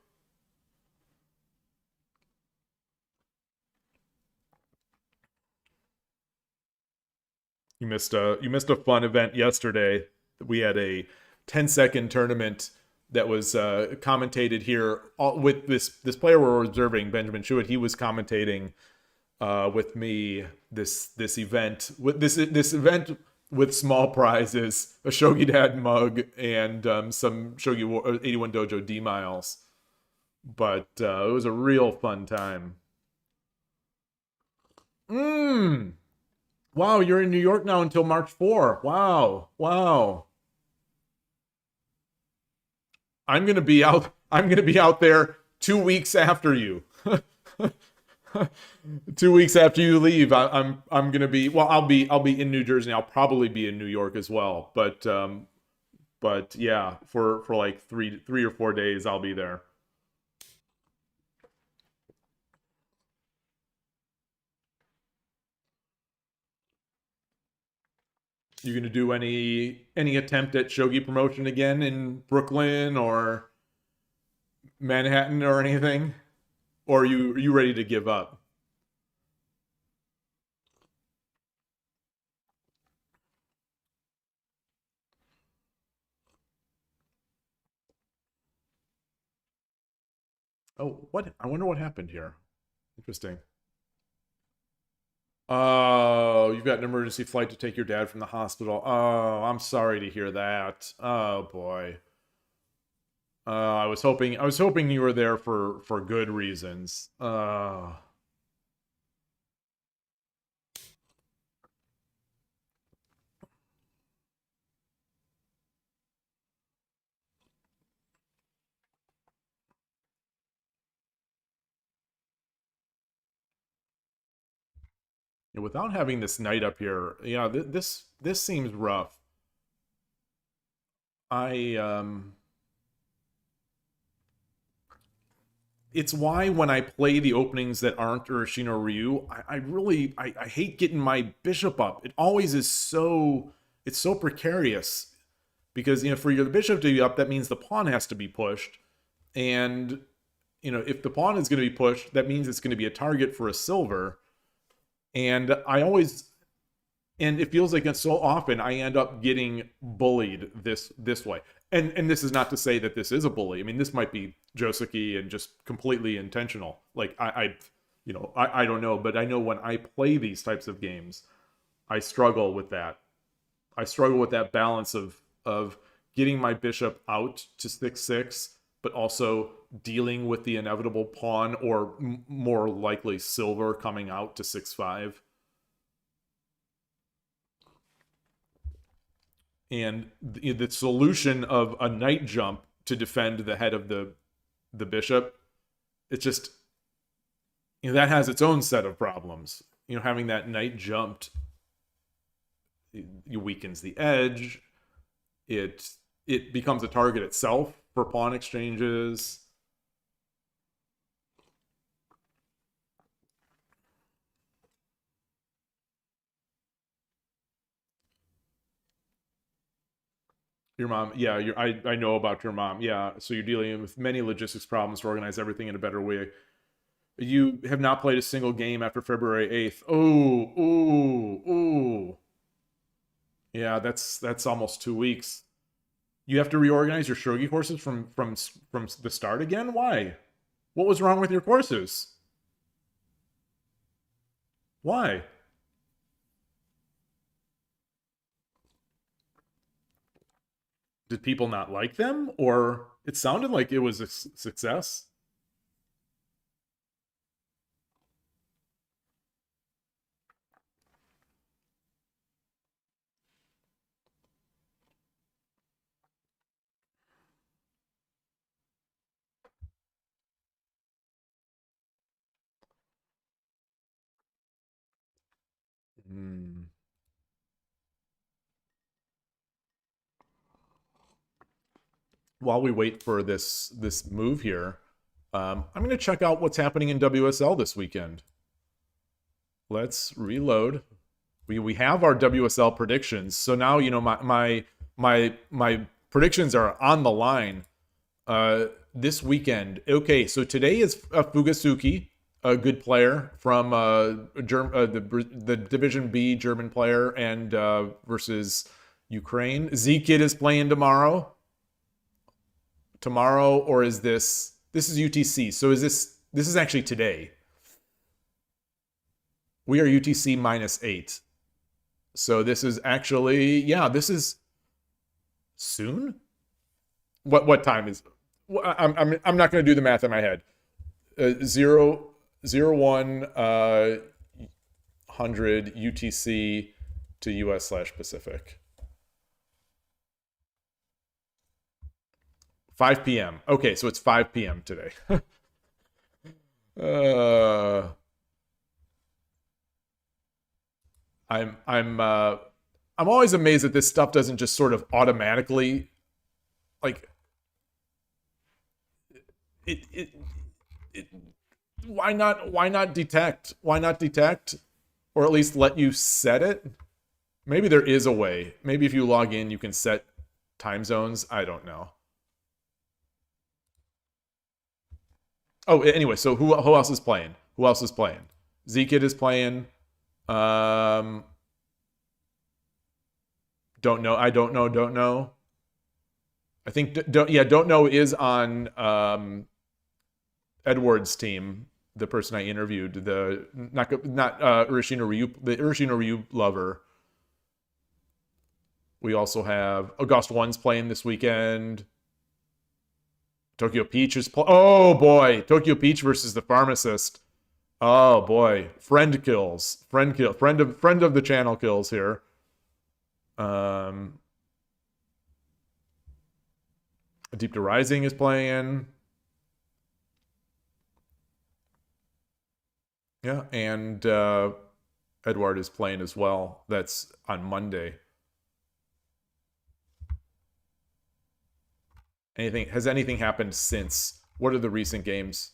[SPEAKER 1] You missed a fun event yesterday. We had a 10-second tournament that was commentated here with this player we're observing, Benjamin Schuett. He was commentating with me this event with small prizes, a Shogi Dad mug, and some Shogi War 81 Dojo D miles. But it was a real fun time. Wow, you're in New York now until March 4. Wow. I'm gonna be out there 2 weeks after you. 2 weeks after you leave, I'm gonna be, well, I'll be in New Jersey. I'll probably be in New York as well. But yeah, for like three or 4 days, I'll be there. You gonna do any attempt at shogi promotion again in Brooklyn or Manhattan or anything? Or are you ready to give up? Oh, what? I wonder what happened here. Interesting. Oh, you've got an emergency flight to take your dad from the hospital. Oh, I'm sorry to hear that. Oh boy. I was hoping you were there for good reasons. Without having this knight up here, yeah, this seems rough. It's why when I play the openings that aren't Urashino Ryu, I hate getting my bishop up. It always is it's so precarious. Because, for your bishop to be up, that means the pawn has to be pushed. And, if the pawn is going to be pushed, that means it's going to be a target for a silver. And it feels like it's so often I end up getting bullied this way. And this is not to say that this is a bully. I mean, this might be Joseki and just completely intentional. Like I don't know, but I know when I play these types of games, I struggle with that. I struggle with that balance of getting my bishop out to 6-6, but also dealing with the inevitable pawn or more likely silver coming out to 6-5. And the solution of a knight jump to defend the head of the bishop, it's just, that has its own set of problems. Having that knight jumped, it weakens the edge. It becomes a target itself for pawn exchanges. Your mom, yeah, I know about your mom. Yeah, so you're dealing with many logistics problems to organize everything in a better way. You have not played a single game after February 8th. Ooh. Yeah, that's almost 2 weeks. You have to reorganize your shogi courses from the start again? Why? What was wrong with your courses? Why? Did people not like them? Or it sounded like it was a success? While we wait for this move here, I'm going to check out what's happening in WSL this weekend. Let's reload. We have our WSL predictions, so now my predictions are on the line this weekend. Okay, so today is Fugasuki, a good player from the Division B German player, and versus Ukraine. Z-Kid is playing tomorrow. Or is this is UTC? So is this is actually today? We are UTC -8. So this is actually, yeah, this is soon. What time is? I'm not going to do the math in my head. 0100 UTC to US/Pacific. 5 p.m. Okay, so it's 5 p.m. today. I'm always amazed that this stuff doesn't just sort of automatically, like, why not detect? Why not detect? Or at least let you set it? Maybe there is a way. Maybe if you log in, you can set time zones. I don't know. Oh, anyway, so who else is playing? Who else is playing? Z-Kid is playing. Don't know. I don't know. I think don't know is on Edward's team, the person I interviewed, the not Urashino Ryu, the Urashino Ryu lover. We also have August 1's playing this weekend. Tokyo Peach is oh boy, Tokyo Peach versus the pharmacist. Oh boy, friend kills. Friend of the channel kills here. Deep to Rising is playing. Yeah, and Edward is playing as well. That's on Monday. Has anything happened since? What are the recent games?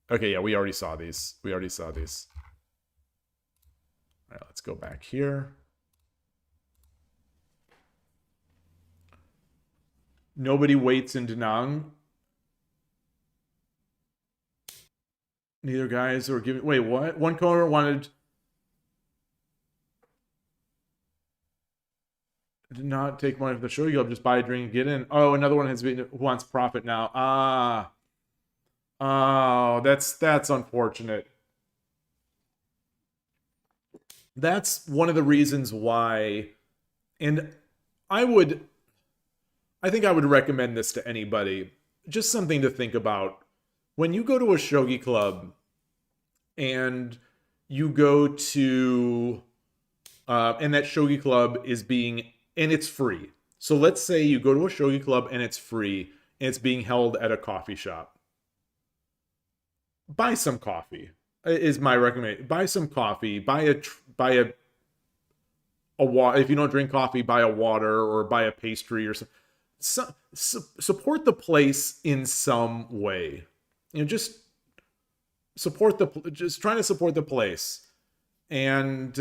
[SPEAKER 1] Okay, yeah, we already saw these. All right, let's go back here. Nobody waits in Danang. Neither guys are giving. Wait, what? One caller wanted. Did not take money for the show. You'll just buy a drink and get in. Oh, another one has been who wants profit now. Oh, that's unfortunate. That's one of the reasons why, and I think I would recommend this to anybody. Just something to think about. When you go to a shogi club and you go to, and that shogi club is being, and it's free. So let's say you go to a shogi club and it's free and it's being held at a coffee shop. Buy some coffee is my recommendation. Buy some coffee. Buy a water. If you don't drink coffee, buy a water or buy a pastry or something. Support the place in some way. Just trying to support the place, and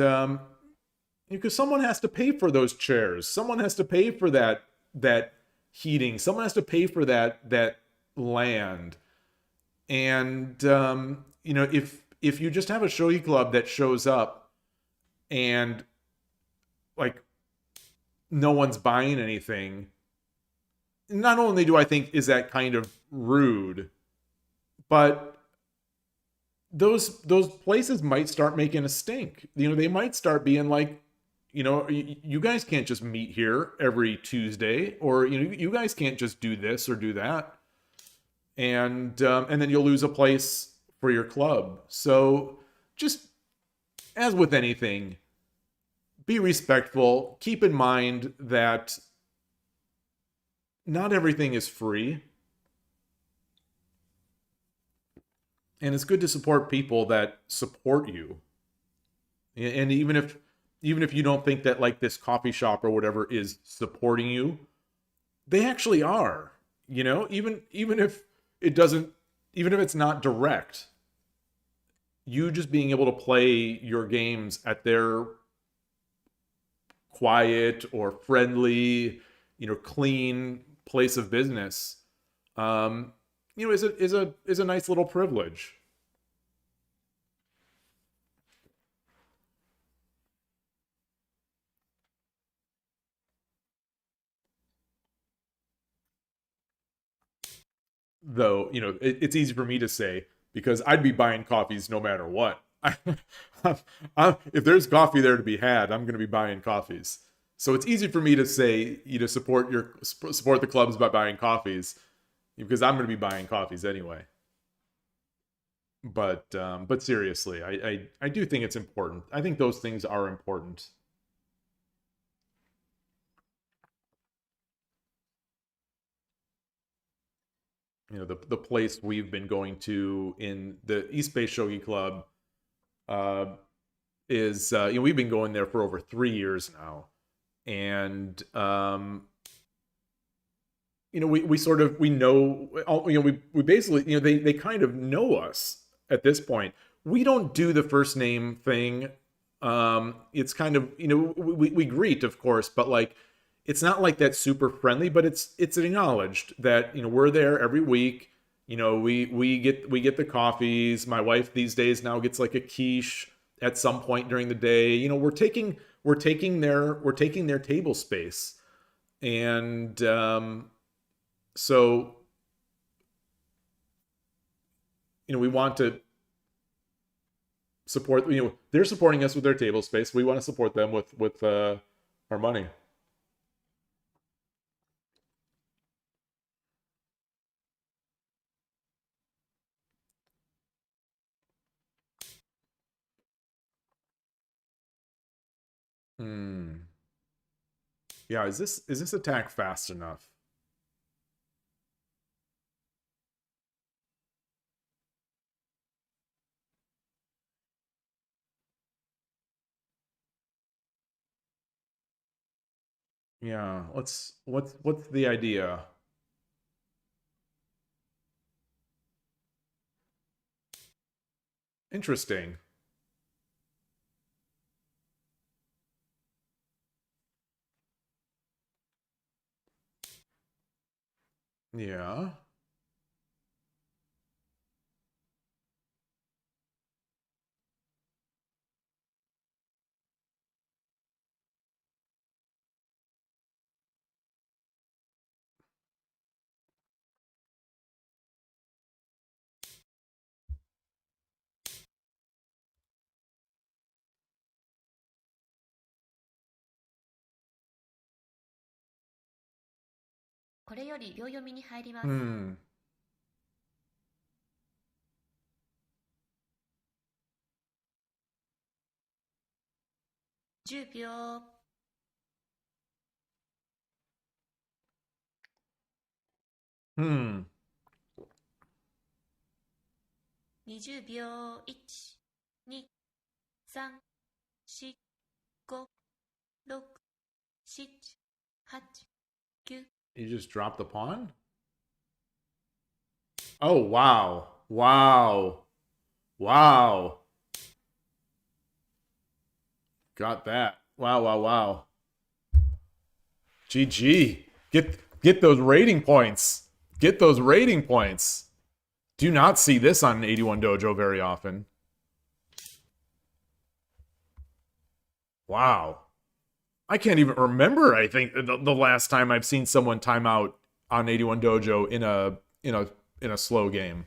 [SPEAKER 1] because someone has to pay for those chairs, someone has to pay for that heating, someone has to pay for that land, and if you just have a shogi club that shows up and like no one's buying anything, not only do I think is that kind of rude, but those places might start making a stink. They might start being like, you guys can't just meet here every Tuesday, or you guys can't just do this or do that, and then you'll lose a place for your club. So just as with anything, be respectful. Keep in mind that not everything is free. And it's good to support people that support you. And even if even if you don't think that like this coffee shop or whatever is supporting you, they actually are, you know, even if it doesn't, even if it's not direct, you just being able to play your games at their quiet or friendly, you know, clean place of business, you know, is a nice little privilege. Though, you know, it's easy for me to say because I'd be buying coffees no matter what. If there's coffee there to be had, I'm going to be buying coffees. So it's easy for me to say, you know, support the clubs by buying coffees because I'm going to be buying coffees anyway. But seriously, I do think it's important. I think those things are important. You know, the place we've been going to in the East Bay Shogi Club is you know, we've been going there for over 3 years now, and you know, we sort of, we know, you know, we basically, you know, they kind of know us at this point. We don't do the first name thing. It's kind of, you know, we greet, of course, but like, it's not like that super friendly, but it's acknowledged that, you know, we're there every week. You know, we get the coffees. My wife these days now gets like a quiche at some point during the day. You know, we're taking their table space, and so, you know, we want to support. You know, they're supporting us with their table space. We want to support them with our money. Hmm. Yeah, is this attack fast enough? Yeah, what's the idea? Interesting. Yeah. Hmm.
[SPEAKER 4] 10秒。
[SPEAKER 1] Hmm.
[SPEAKER 4] 20秒。1、2、3、4、5、6、7、8、9。
[SPEAKER 1] You just dropped the pawn? Oh, wow. Wow. Wow. Got that. Wow, wow, wow. GG. Get those rating points. Get those rating points. Do not see this on an 81 Dojo very often. Wow. I can't even remember, I think, the last time I've seen someone time out on 81 Dojo in a slow game.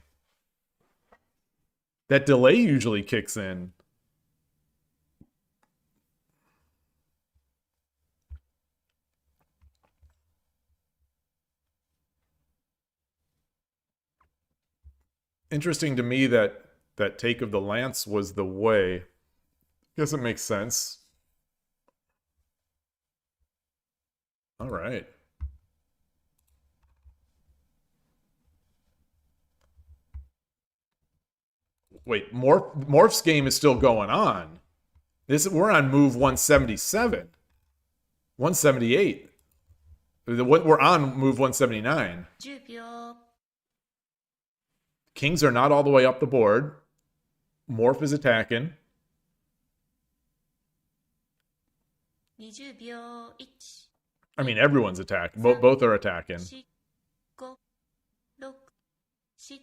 [SPEAKER 1] That delay usually kicks in. Interesting to me that that take of the lance was the way. Guess it makes sense. All right. Wait, Morph's game is still going on. We're on move 177. 178. We're on move 179.
[SPEAKER 4] 10秒
[SPEAKER 1] Kings are not all the way up the board. Morph is attacking.
[SPEAKER 4] 20秒 1
[SPEAKER 1] I mean, everyone's attacking. Both are attacking.
[SPEAKER 4] 4 5 6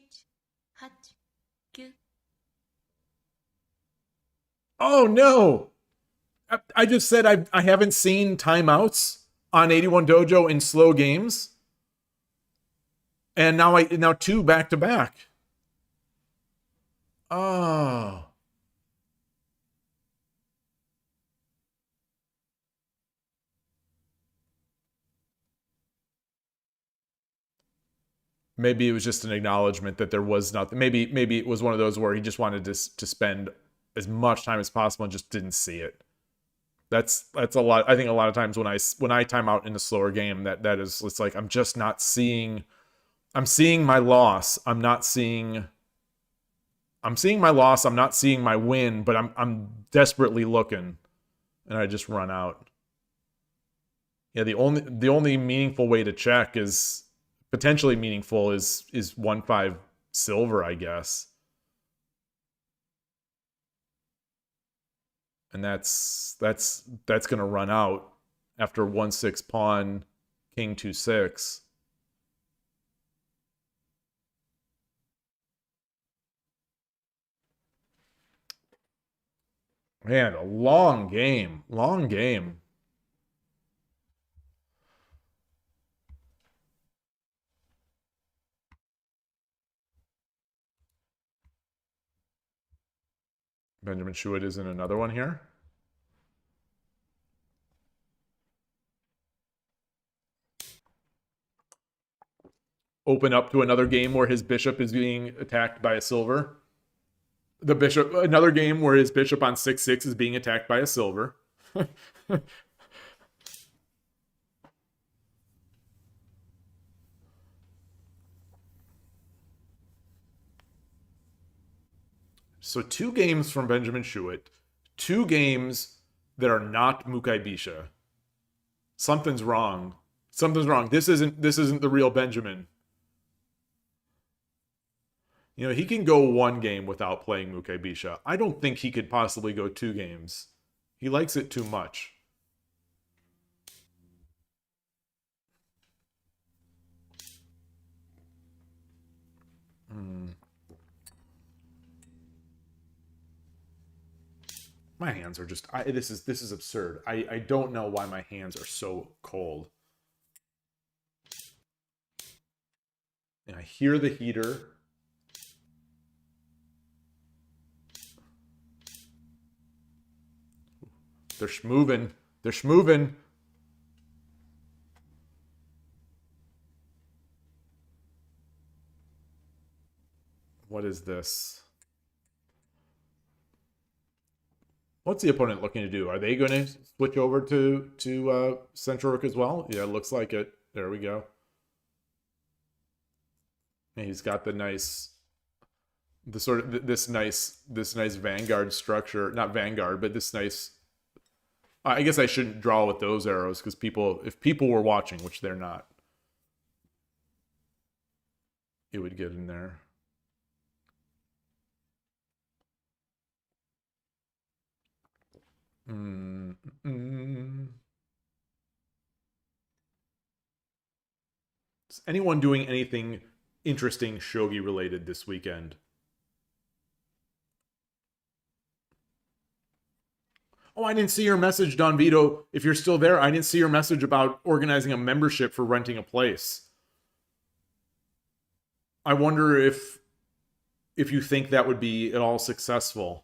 [SPEAKER 4] 7 8 9
[SPEAKER 1] Oh no! I just said I haven't seen timeouts on 81 Dojo in slow games, and now 2 back to back. Oh. Maybe it was just an acknowledgement that there was nothing. Maybe it was one of those where he just wanted to spend as much time as possible and just didn't see it. That's a lot. I think a lot of times when I time out in a slower game, that is, it's like I'm just not seeing. I'm seeing my loss. I'm seeing my loss. I'm not seeing my win, but I'm desperately looking, and I just run out. Yeah, the only meaningful way to check is potentially meaningful is 1-5 silver, I guess. And that's gonna run out after 1-6 pawn, king 2-6. Man, a long game. Long game. Benjamin Schuett is in another one here. Open up to another game where his bishop is being attacked by a silver. Another game where his bishop on 6-6 is being attacked by a silver. So 2 games from Benjamin Schuett, 2 games that are not Mukai Bisha. Something's wrong. Something's wrong. This isn't the real Benjamin. You know, he can go 1 game without playing Mukai Bisha. I don't think he could possibly go 2 games. He likes it too much. My hands are just this is absurd. I don't know why my hands are so cold. And I hear the heater. They're schmoving. They're schmoving. What is this? What's the opponent looking to do? Are they going to switch over to Central Rook as well? Yeah, it looks like it. There we go. And he's got this nice Vanguard structure. Not Vanguard, but this nice. I guess I shouldn't draw with those arrows because if people were watching, which they're not, it would get in there. Is anyone doing anything interesting shogi related this weekend? Oh, I didn't see your message, Don Vito. If you're still there, I didn't see your message about organizing a membership for renting a place. I wonder if you think that would be at all successful.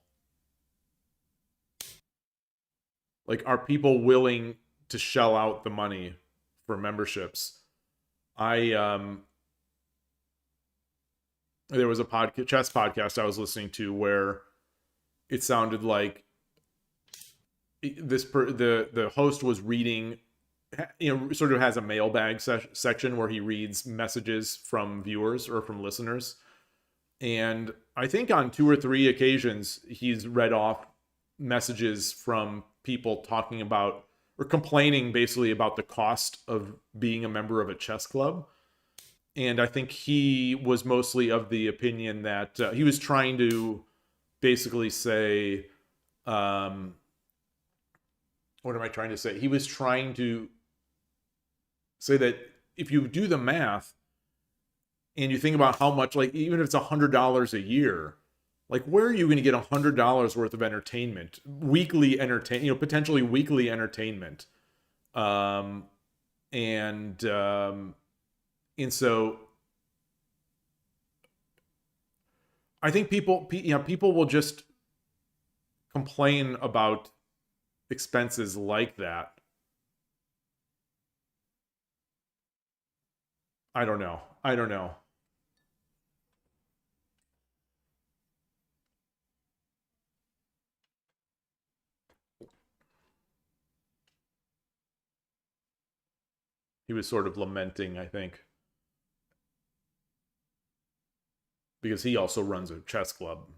[SPEAKER 1] Like, are people willing to shell out the money for memberships? There was a chess podcast I was listening to where it sounded like the host was reading, sort of has a mailbag section where he reads messages from viewers or from listeners. And I think on 2 or 3 occasions, he's read off messages from people talking about or complaining basically about the cost of being a member of a chess club. And I think he was mostly of the opinion that he was trying to basically say, what am I trying to say? He was trying to say that if you do the math and you think about how much, like, even if it's $100 a year, like, where are you going to get $100 worth of entertainment, weekly entertainment, potentially weekly entertainment, and so I think people will just complain about expenses like that. I don't know. He was sort of lamenting, I think, because he also runs a chess club.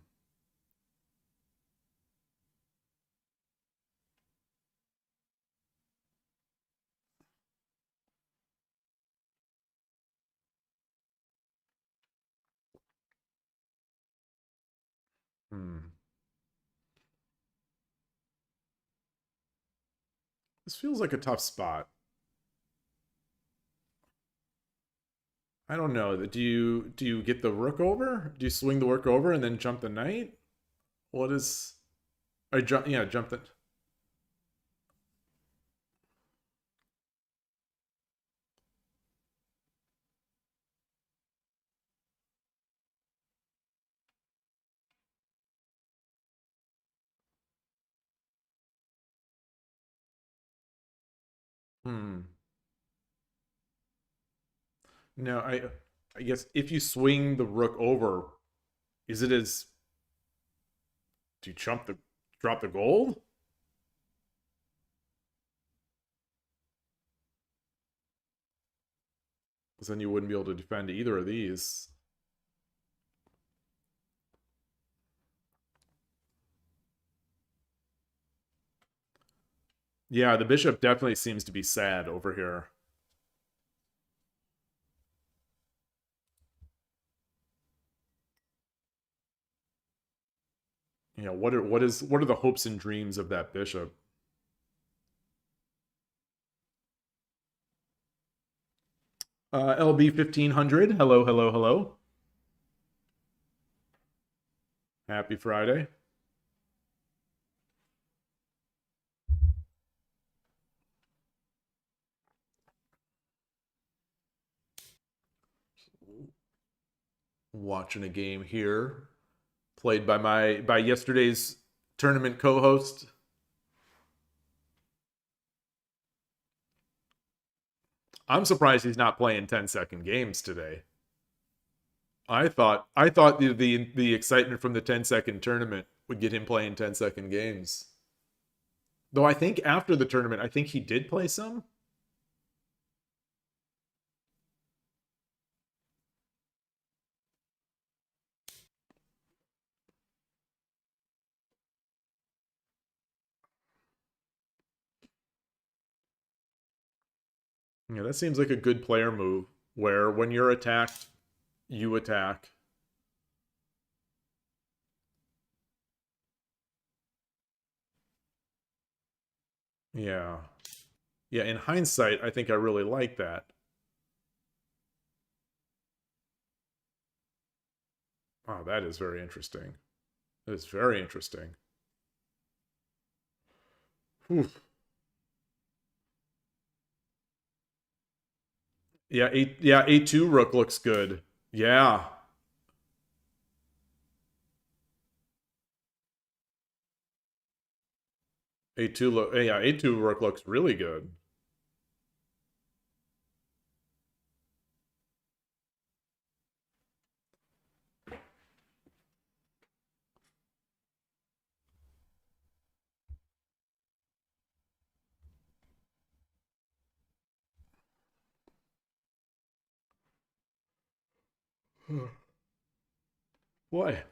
[SPEAKER 1] This feels like a tough spot. I don't know. Do you get the rook over? Do you swing the rook over and then jump the knight? What is... I jump... Yeah, jump the... No, I guess if you swing the rook over, is it as... Do you drop the gold? Because then you wouldn't be able to defend either of these. Yeah, the bishop definitely seems to be sad over here. What are the hopes and dreams of that bishop? LB 1500. Hello, hello, hello. Happy Friday. Watching a game here, played by yesterday's tournament co-host. I'm surprised he's not playing 10-second games today. I thought the excitement from the 10-second tournament would get him playing 10-second games. Though I think after the tournament, I think he did play some. Yeah, that seems like a good player move, where when you're attacked, you attack. Yeah. Yeah, in hindsight, I think I really like that. Oh, that is very interesting. That is very interesting. Whew. Yeah, A2 rook looks good. Yeah. A2 rook looks really good. Boy.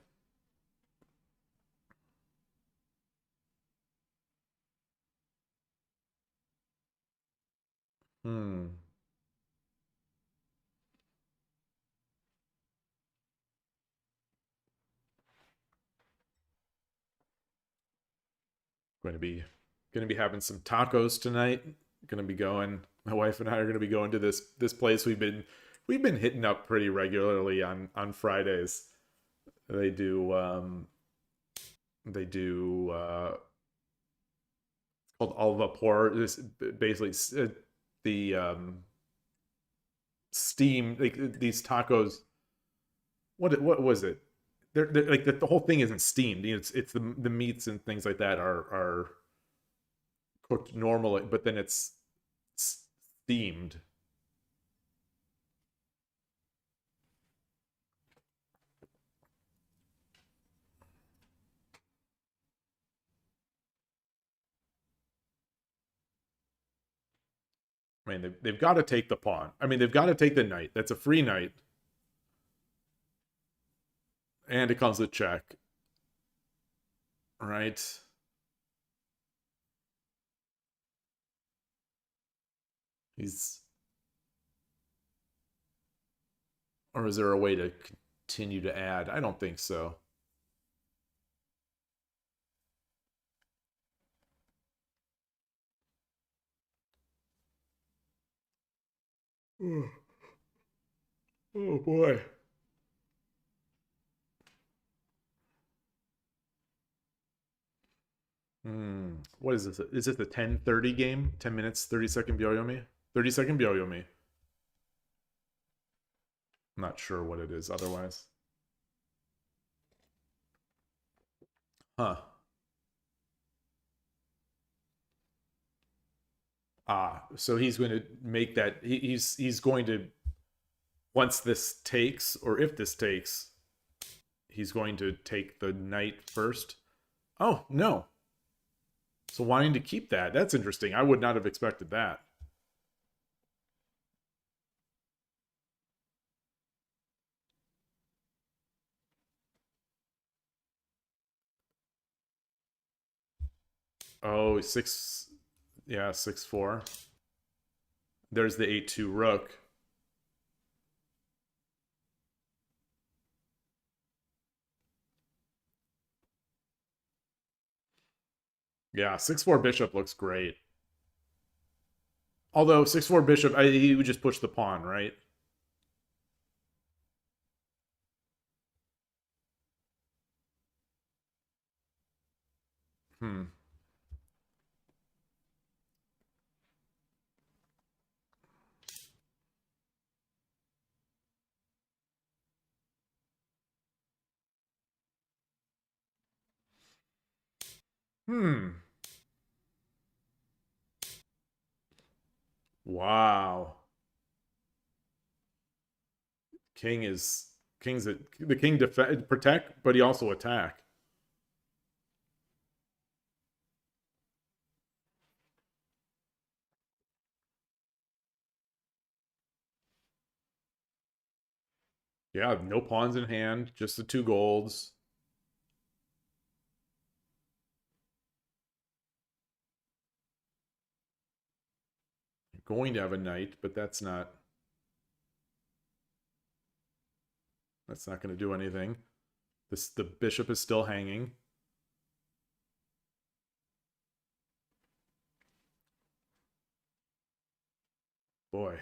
[SPEAKER 1] Hmm. Going to be having some tacos tonight. Going to be going. My wife and I are going to be going to this place we've been hitting up pretty regularly on Fridays. They do it's called al vapor. This basically the steam, like these tacos. What was it? They're like the whole thing isn't steamed. It's the meats and things like that are cooked normally, but then it's steamed. I mean, they've got to take the pawn. I mean, they've got to take the knight. That's a free knight. And it comes with check. Right? He's... Or is there a way to continue to add? I don't think so. Oh boy. What is this? Is this the 10:30 game? 10 minutes, 30-second byoyomi? 30-second byoyomi. I'm not sure what it is otherwise. Huh. So he's going to make that he's going to, once this takes, or if this takes, he's going to take the knight first. Oh, no. So wanting to keep that. That's interesting. I would not have expected that. Oh, 6. Yeah, 6-4. There's the 8-2 rook. Yeah, 6-4 bishop looks great. Although 6-4 bishop, he would just push the pawn, right? Hmm. Hmm. Wow. King's the king defend, protect, but he also attack. Yeah, no pawns in hand, just the 2 golds. You're going to have a knight, but that's not going to do anything. The bishop is still hanging. Boy.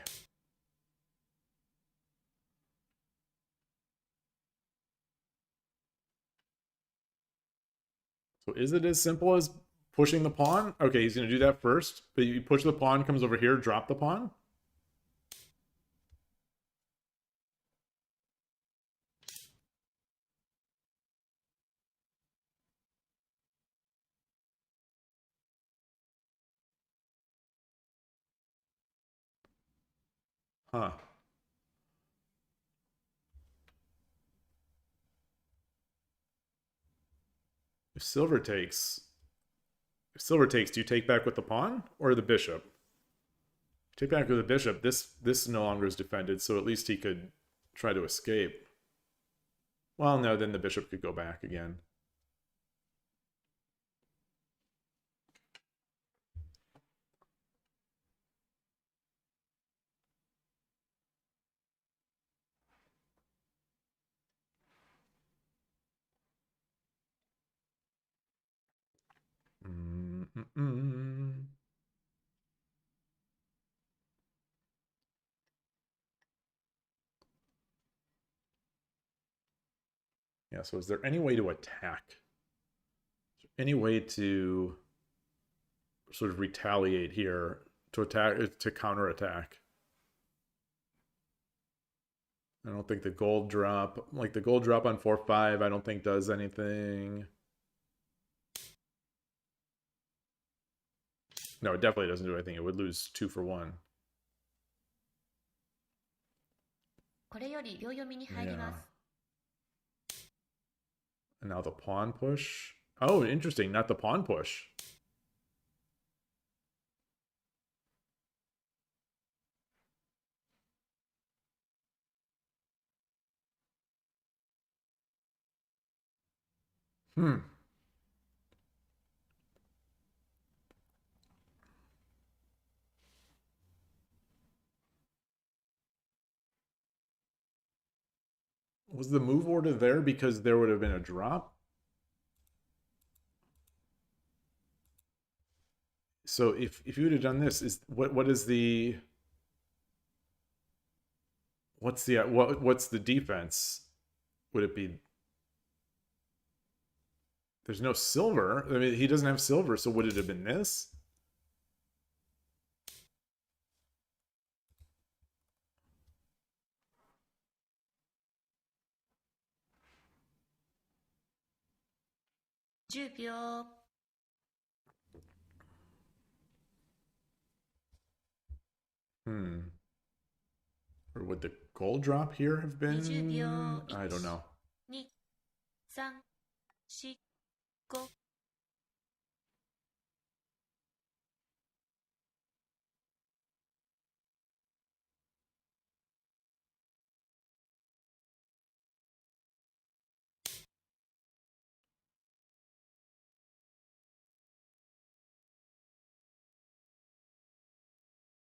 [SPEAKER 1] So is it as simple as pushing the pawn? Okay, he's going to do that first, but you push the pawn, comes over here, drop the pawn? Huh. If silver takes... do you take back with the pawn or the bishop? Take back with the bishop. This no longer is defended, so at least he could try to escape. Well, no, then the bishop could go back again. Mm-mm-mm. Yeah, so is there any way to attack? Any way to sort of retaliate here, to attack, to counterattack? I don't think the gold drop, like the gold drop on 4-5, I don't think does anything. No, it definitely doesn't do anything. It would lose 2 for 1.
[SPEAKER 4] これより秒読みに入ります。
[SPEAKER 1] And now the pawn push. Oh, interesting. Not the pawn push. Hmm. Was the move order there because there would have been a drop? So if you would have done this, is what is the what's the defense? Would it be there's no silver? I mean, he doesn't have silver, so would it have been this?10
[SPEAKER 4] 秒。
[SPEAKER 1] Or would the gold drop here have been?
[SPEAKER 4] 20秒。
[SPEAKER 1] I don't know.
[SPEAKER 4] 2、3、4、5。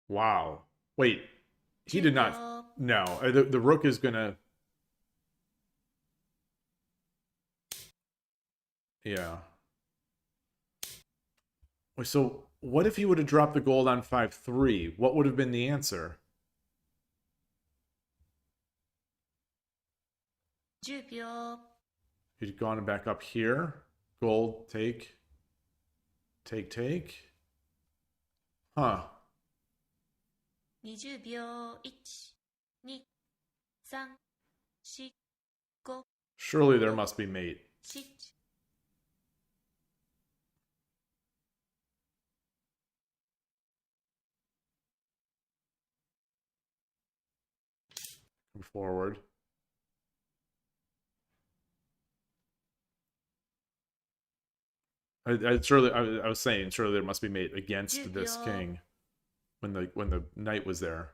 [SPEAKER 1] Wow. Wait. He did not. No. The rook is gonna. Yeah. Wait, so what if he would have dropped the gold on 5-3? What would have been the answer?
[SPEAKER 4] 10秒。
[SPEAKER 1] He'd gone back up here. Gold, take. Take. Huh.
[SPEAKER 4] 20秒。1、2、3、4、5、
[SPEAKER 1] Surely there must be mate.
[SPEAKER 4] 7。
[SPEAKER 1] Come forward. I was saying surely there must be mate against this king when the knight was there.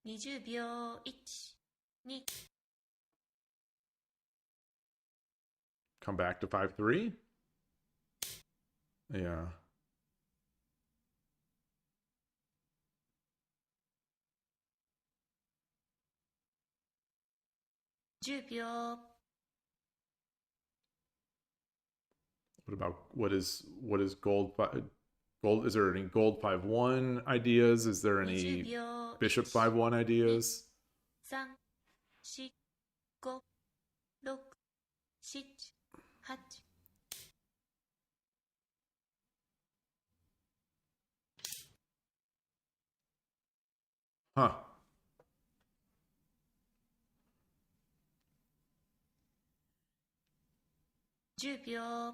[SPEAKER 4] 20秒。1、2。
[SPEAKER 1] Come back to 5-3? Yeah.
[SPEAKER 4] 10秒。
[SPEAKER 1] What about what is gold? Gold? Is there any gold 5-1 ideas? Is there
[SPEAKER 4] 20
[SPEAKER 1] any
[SPEAKER 4] 秒。
[SPEAKER 1] bishop 5-1 ideas?
[SPEAKER 4] 3、4、5、6、7、8。
[SPEAKER 1] Huh.10
[SPEAKER 4] 秒。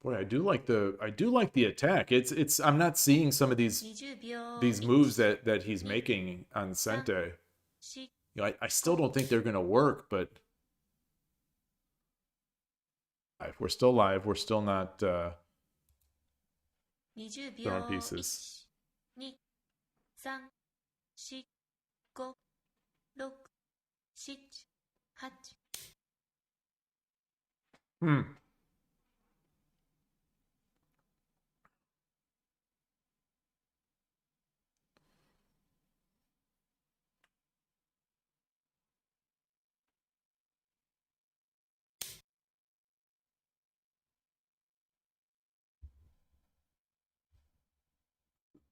[SPEAKER 1] Boy, I do like the attack. It's I'm not seeing some of these
[SPEAKER 4] 20秒。
[SPEAKER 1] moves that he's making on Sente.
[SPEAKER 4] 4、
[SPEAKER 1] You know, I still don't think they're gonna work, but we're still live. We're still not
[SPEAKER 4] 20
[SPEAKER 1] throwing
[SPEAKER 4] 秒。
[SPEAKER 1] pieces.
[SPEAKER 4] 1、2、3、4、5、6、7、8。
[SPEAKER 1] Hmm.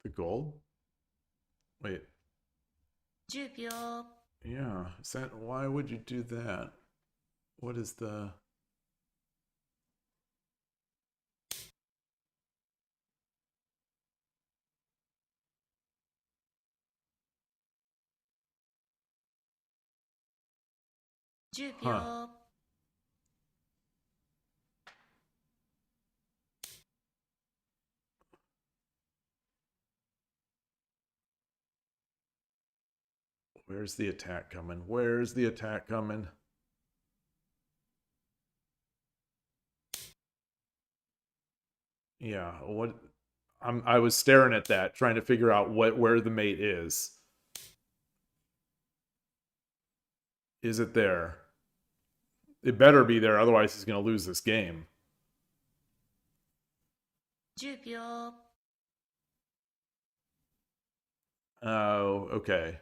[SPEAKER 1] The gold? Wait.
[SPEAKER 4] 10秒
[SPEAKER 1] Yeah. Is that, why would you do that? What is the...10
[SPEAKER 4] 秒
[SPEAKER 1] Where's the attack coming? Where's the attack coming? Yeah, what... I was staring at that, trying to figure out where the mate is. Is it there? It better be there, otherwise he's going to lose this game.
[SPEAKER 4] 10秒
[SPEAKER 1] Oh, okay.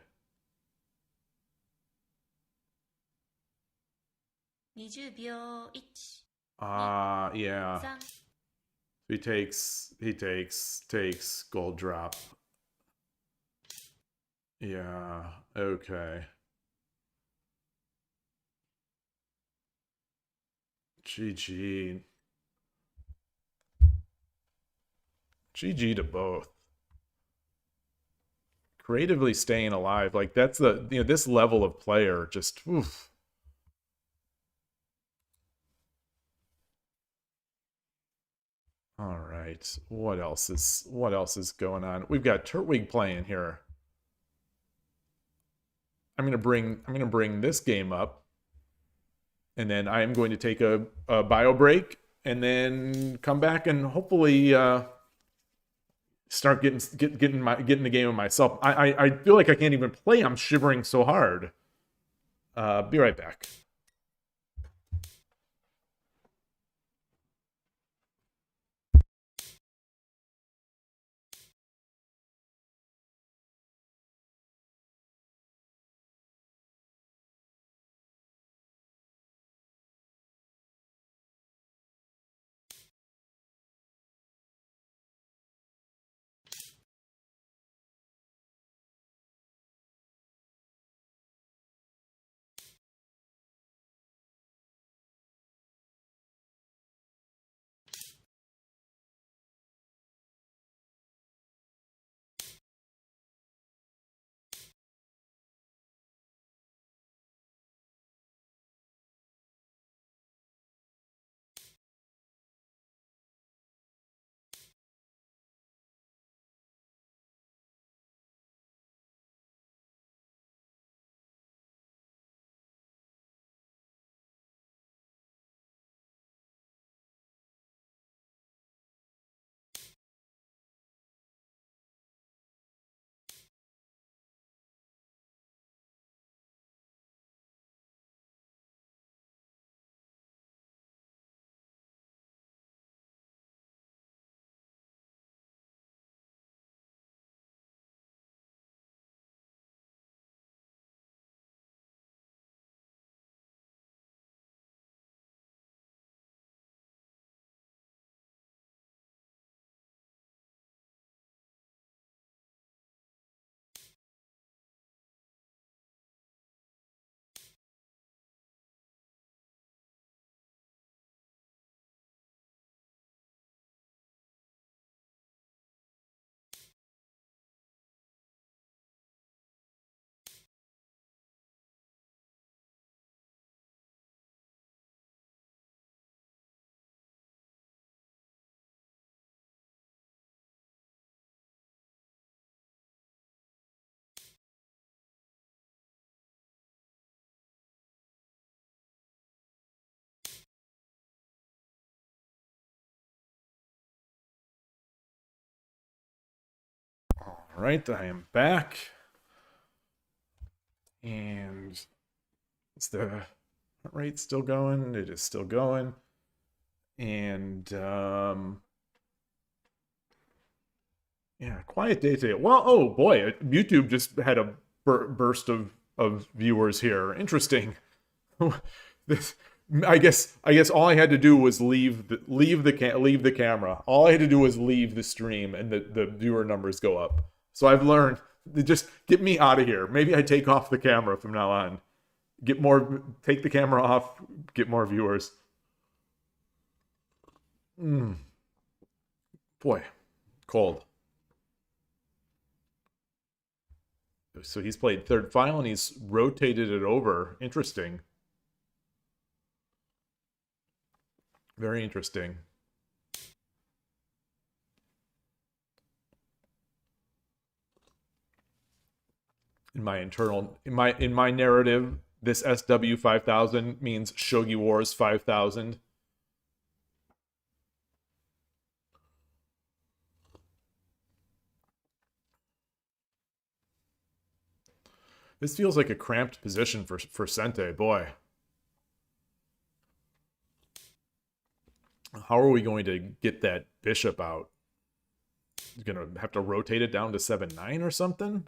[SPEAKER 4] 20秒 1
[SPEAKER 1] Yeah.
[SPEAKER 4] 3
[SPEAKER 1] He takes gold drop. Yeah, okay. GG. GG to both. Creatively staying alive, like that's the, you know, this level of player just, oof. All right, what else is going on? We've got Turtwig playing here. I'm gonna bring this game up, and then I am going to take a bio break, and then come back and hopefully start getting the game of myself. I feel like I can't even play. I'm shivering so hard. Be right back. All right, I am back. And is the rate still going? It is still going. And yeah, quiet day today. Well, oh boy, YouTube just had a burst of viewers here. Interesting. I guess all I had to do was leave the camera. All I had to do was leave the stream, and the viewer numbers go up. So I've learned, just get me out of here. Maybe I take off the camera from now on. Take the camera off, get more viewers. Boy, cold. So he's played third file and he's rotated it over. Interesting. Very interesting. In my narrative, this SW 5000 means Shogi Wars 5000. This feels like a cramped position for Sente, boy. How are we going to get that bishop out? He's going to have to rotate it down to 7-9 or something?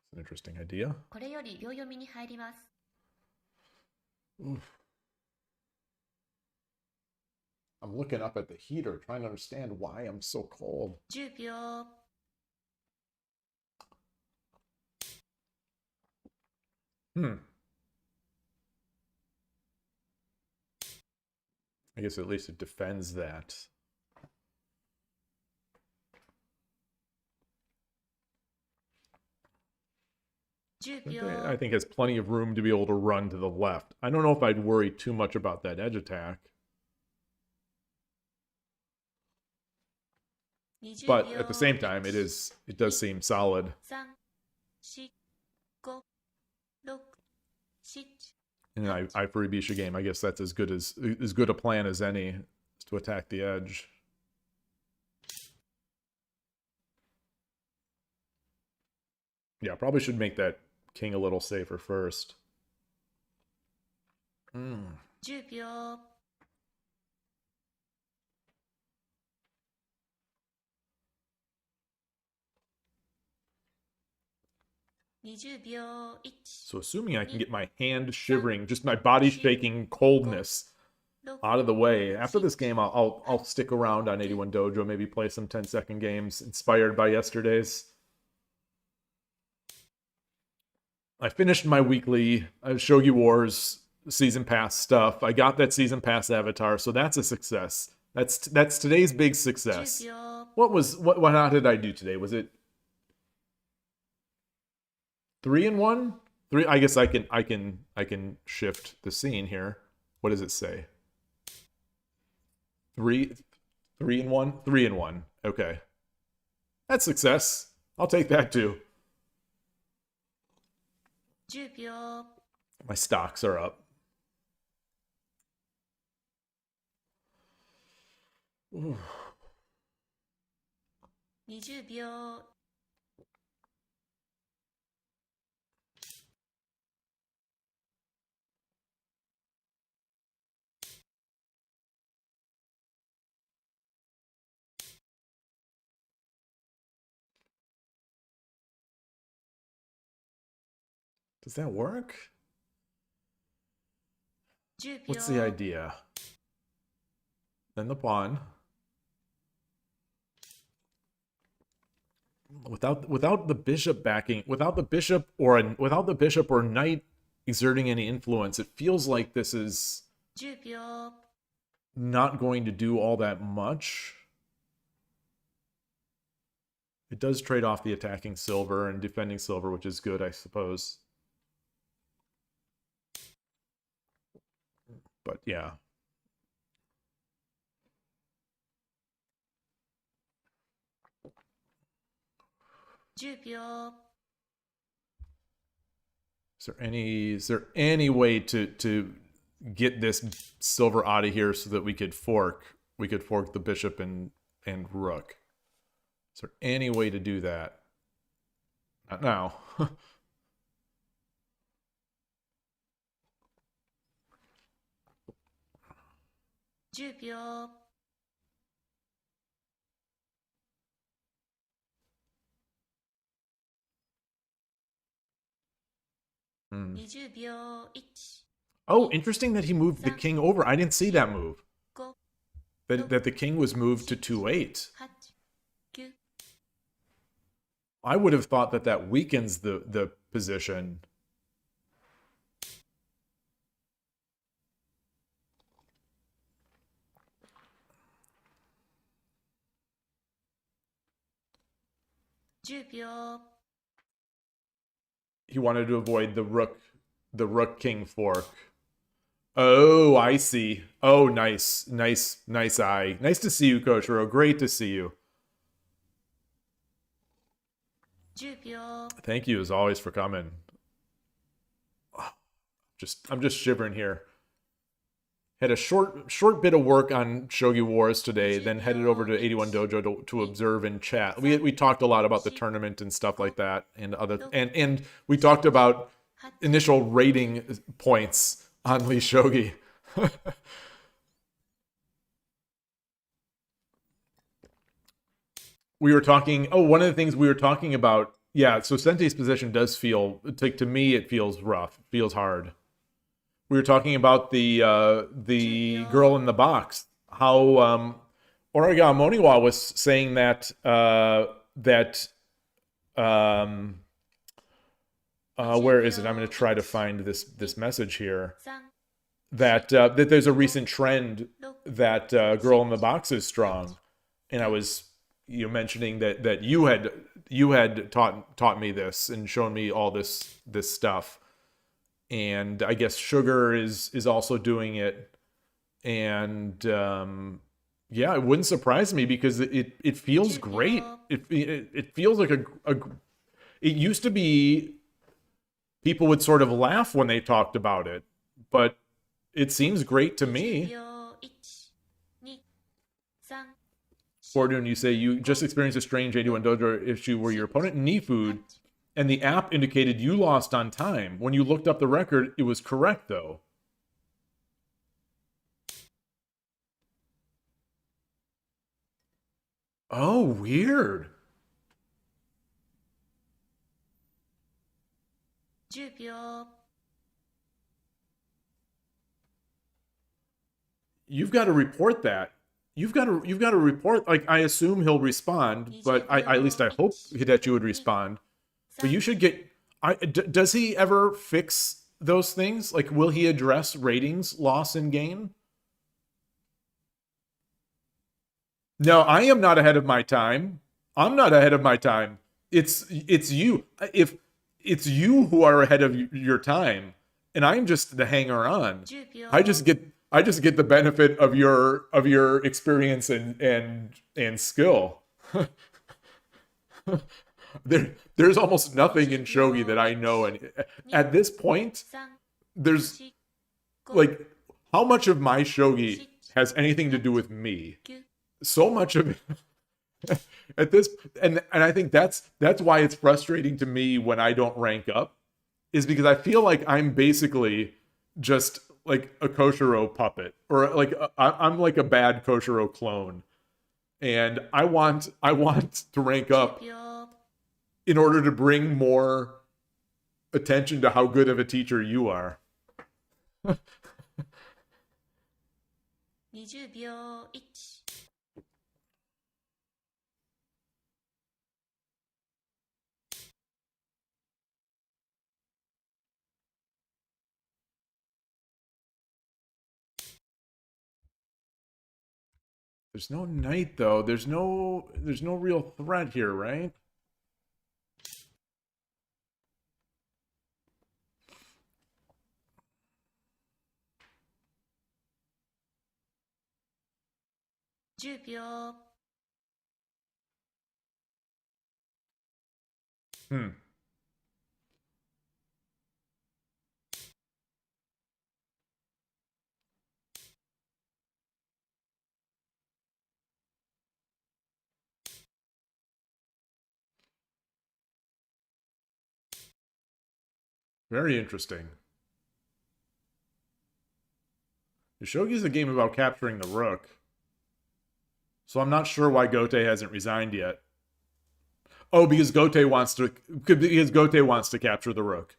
[SPEAKER 1] It's an interesting idea.
[SPEAKER 4] これより秒読みに入ります。
[SPEAKER 1] I'm looking up at the heater, trying to understand why I'm so cold.
[SPEAKER 4] 10秒。
[SPEAKER 1] I guess at least it defends that. I think has plenty of room to be able to run to the left. I don't know if I'd worry too much about that edge attack. But at the same time, it does seem solid.
[SPEAKER 4] 3、4、5、6、7。
[SPEAKER 1] And I for Ibisha game, I guess that's as good a plan as any, is to attack the edge. Yeah, probably should make that king a little safer first.
[SPEAKER 4] 10秒。 20秒。
[SPEAKER 1] So assuming I can get my hand shivering, just my body shaking coldness out of the way. After this game, I'll stick around on 81 Dojo, maybe play some 10-second games inspired by yesterday's. I finished my weekly Shogi Wars season pass stuff. I got that season pass avatar, so that's a success. That's today's big success.
[SPEAKER 4] 10秒。
[SPEAKER 1] How did I do today? Was it 3-1? 3. I guess I can shift the scene here. What does it say? 3-1? 3-1. Okay. That's success. I'll take that too.
[SPEAKER 4] 10秒。
[SPEAKER 1] My stocks are up. Ooh.
[SPEAKER 4] 20秒。
[SPEAKER 1] Does that work?
[SPEAKER 4] 10秒。
[SPEAKER 1] What's the idea? Then the pawn. Without the bishop backing, without the bishop or knight exerting any influence, it feels like this is
[SPEAKER 4] 10秒。
[SPEAKER 1] not going to do all that much. It does trade off the attacking silver and defending silver, which is good, I suppose. But yeah. Is there any way to get this silver out of here so that we could fork the bishop and rook? Is there any way to do that? Not now.
[SPEAKER 4] 10秒 20秒 1
[SPEAKER 1] Oh, interesting that he moved the king over. I didn't see that move.
[SPEAKER 4] 5
[SPEAKER 1] That the king was moved to 2-8.
[SPEAKER 4] 8 9
[SPEAKER 1] I would have thought that that weakens the position. He wanted to avoid the rook king fork. Oh, I see. Oh, nice eye. Nice to see you, Koshiro. Great to see you.
[SPEAKER 4] 10秒
[SPEAKER 1] Thank you as always for coming. I'm just shivering here. Had a short bit of work on Shogi Wars today, then headed over to 81 Dojo to observe and chat. We talked a lot about the tournament and stuff like that, and we talked about initial rating points on Lee Shogi. We were talking. Oh, one of the things we were talking about. Yeah, so Sentei's position does feel, to me, it feels rough. It feels hard. We were talking about the girl in the box. How Origa Moniwa was saying that where is it? I'm going to try to find this message here.
[SPEAKER 4] 3
[SPEAKER 1] That there's a recent trend that girl in the box is strong, and I was mentioning that you had taught me this and shown me all this stuff. And I guess Sugar is also doing it, and yeah, it wouldn't surprise me because it feels great. It feels like it used to be people would sort of laugh when they talked about it, but it seems great to me.
[SPEAKER 4] 秒 1 2 3
[SPEAKER 1] Fortune, you say you just experienced a strange 81 Dojo issue where your opponent kneefood and the app indicated you lost on time. When you looked up the record, it was correct, though. Oh, weird.
[SPEAKER 4] 10秒
[SPEAKER 1] You've got to report that. You've got to report. Like, I assume he'll respond, but at least I hope that you would respond. But you should get. Does he ever fix those things? Like, will he address ratings loss and gain? No, I am not ahead of my time. I'm not ahead of my time. It's you. If it's you who are ahead of your time, and I'm just the hanger on.
[SPEAKER 4] 10秒
[SPEAKER 1] I just get the benefit of your experience and skill. There's almost nothing in Shogi that I know, and at this point,
[SPEAKER 4] 3
[SPEAKER 1] there's
[SPEAKER 4] 4
[SPEAKER 1] like, how much of my Shogi has anything to do with me?
[SPEAKER 4] 9
[SPEAKER 1] So much of it at this, and I think that's why it's frustrating to me when I don't rank up, is because I feel like I'm basically just like a Koshiro puppet, or like I'm like a bad Koshiro clone, and I want to rank up
[SPEAKER 4] 10秒
[SPEAKER 1] in order to bring more attention to how good of a teacher you are.
[SPEAKER 4] 20秒 1
[SPEAKER 1] There's no knight though. There's no real threat here, right?10
[SPEAKER 4] 秒
[SPEAKER 1] Very interesting. Shogi is a game about capturing the rook. So I'm not sure why Gote hasn't resigned yet. Oh, because Gote wants to capture the rook.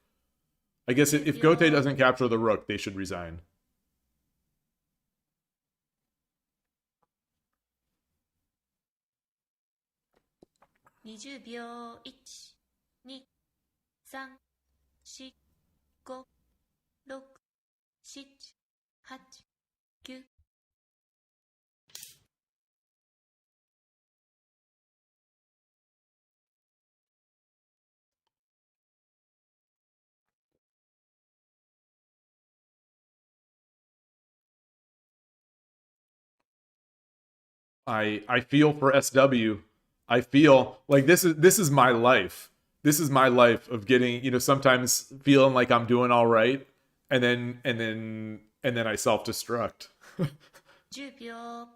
[SPEAKER 1] I guess if Gote doesn't capture the rook, they should resign. I feel for SW. I feel like this is my life. This is my life of getting, sometimes feeling like I'm doing all right, and then I self-destruct.
[SPEAKER 4] 10秒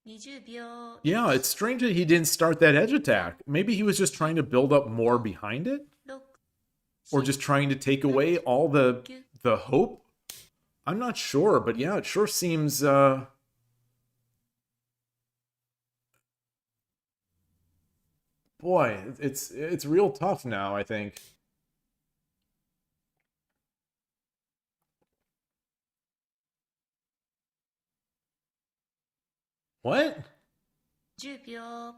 [SPEAKER 4] 20秒
[SPEAKER 1] Yeah, it's strange that he didn't start that edge attack. Maybe he was just trying to build up more behind it,
[SPEAKER 4] 6
[SPEAKER 1] or just trying to take away all the hope. I'm not sure, but yeah, it sure seems boy, it's real tough now, I think. What?
[SPEAKER 4] 10秒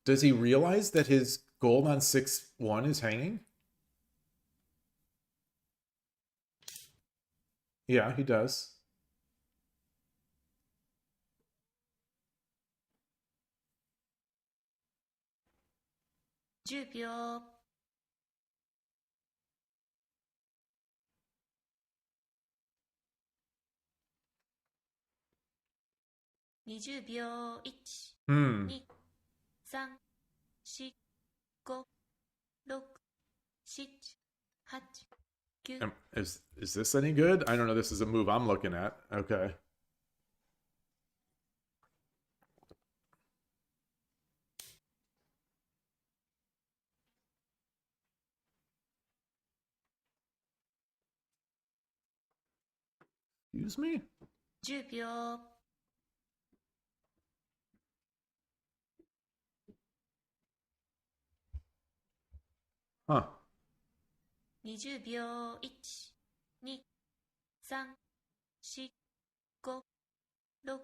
[SPEAKER 1] Does he realize that his gold on 6-1 is hanging? Yeah, he does.10
[SPEAKER 4] 秒 20秒 1
[SPEAKER 1] Hmm.
[SPEAKER 4] 2 3 4 5 6 7 8 9
[SPEAKER 1] Is this any good? I don't know. This is a move I'm looking at. Okay. Excuse me?
[SPEAKER 4] 10秒
[SPEAKER 1] Huh.
[SPEAKER 4] 20秒 1 2 3 4 5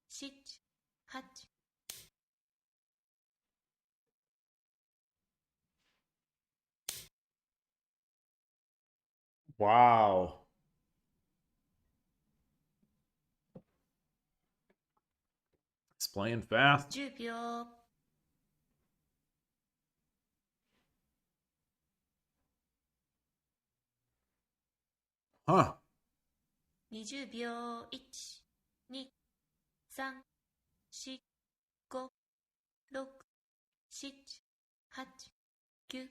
[SPEAKER 4] 6 7 8
[SPEAKER 1] Wow. It's playing fast.
[SPEAKER 4] 10秒
[SPEAKER 1] Huh.
[SPEAKER 4] 20秒 1 2 3 4 5 6 7 8 9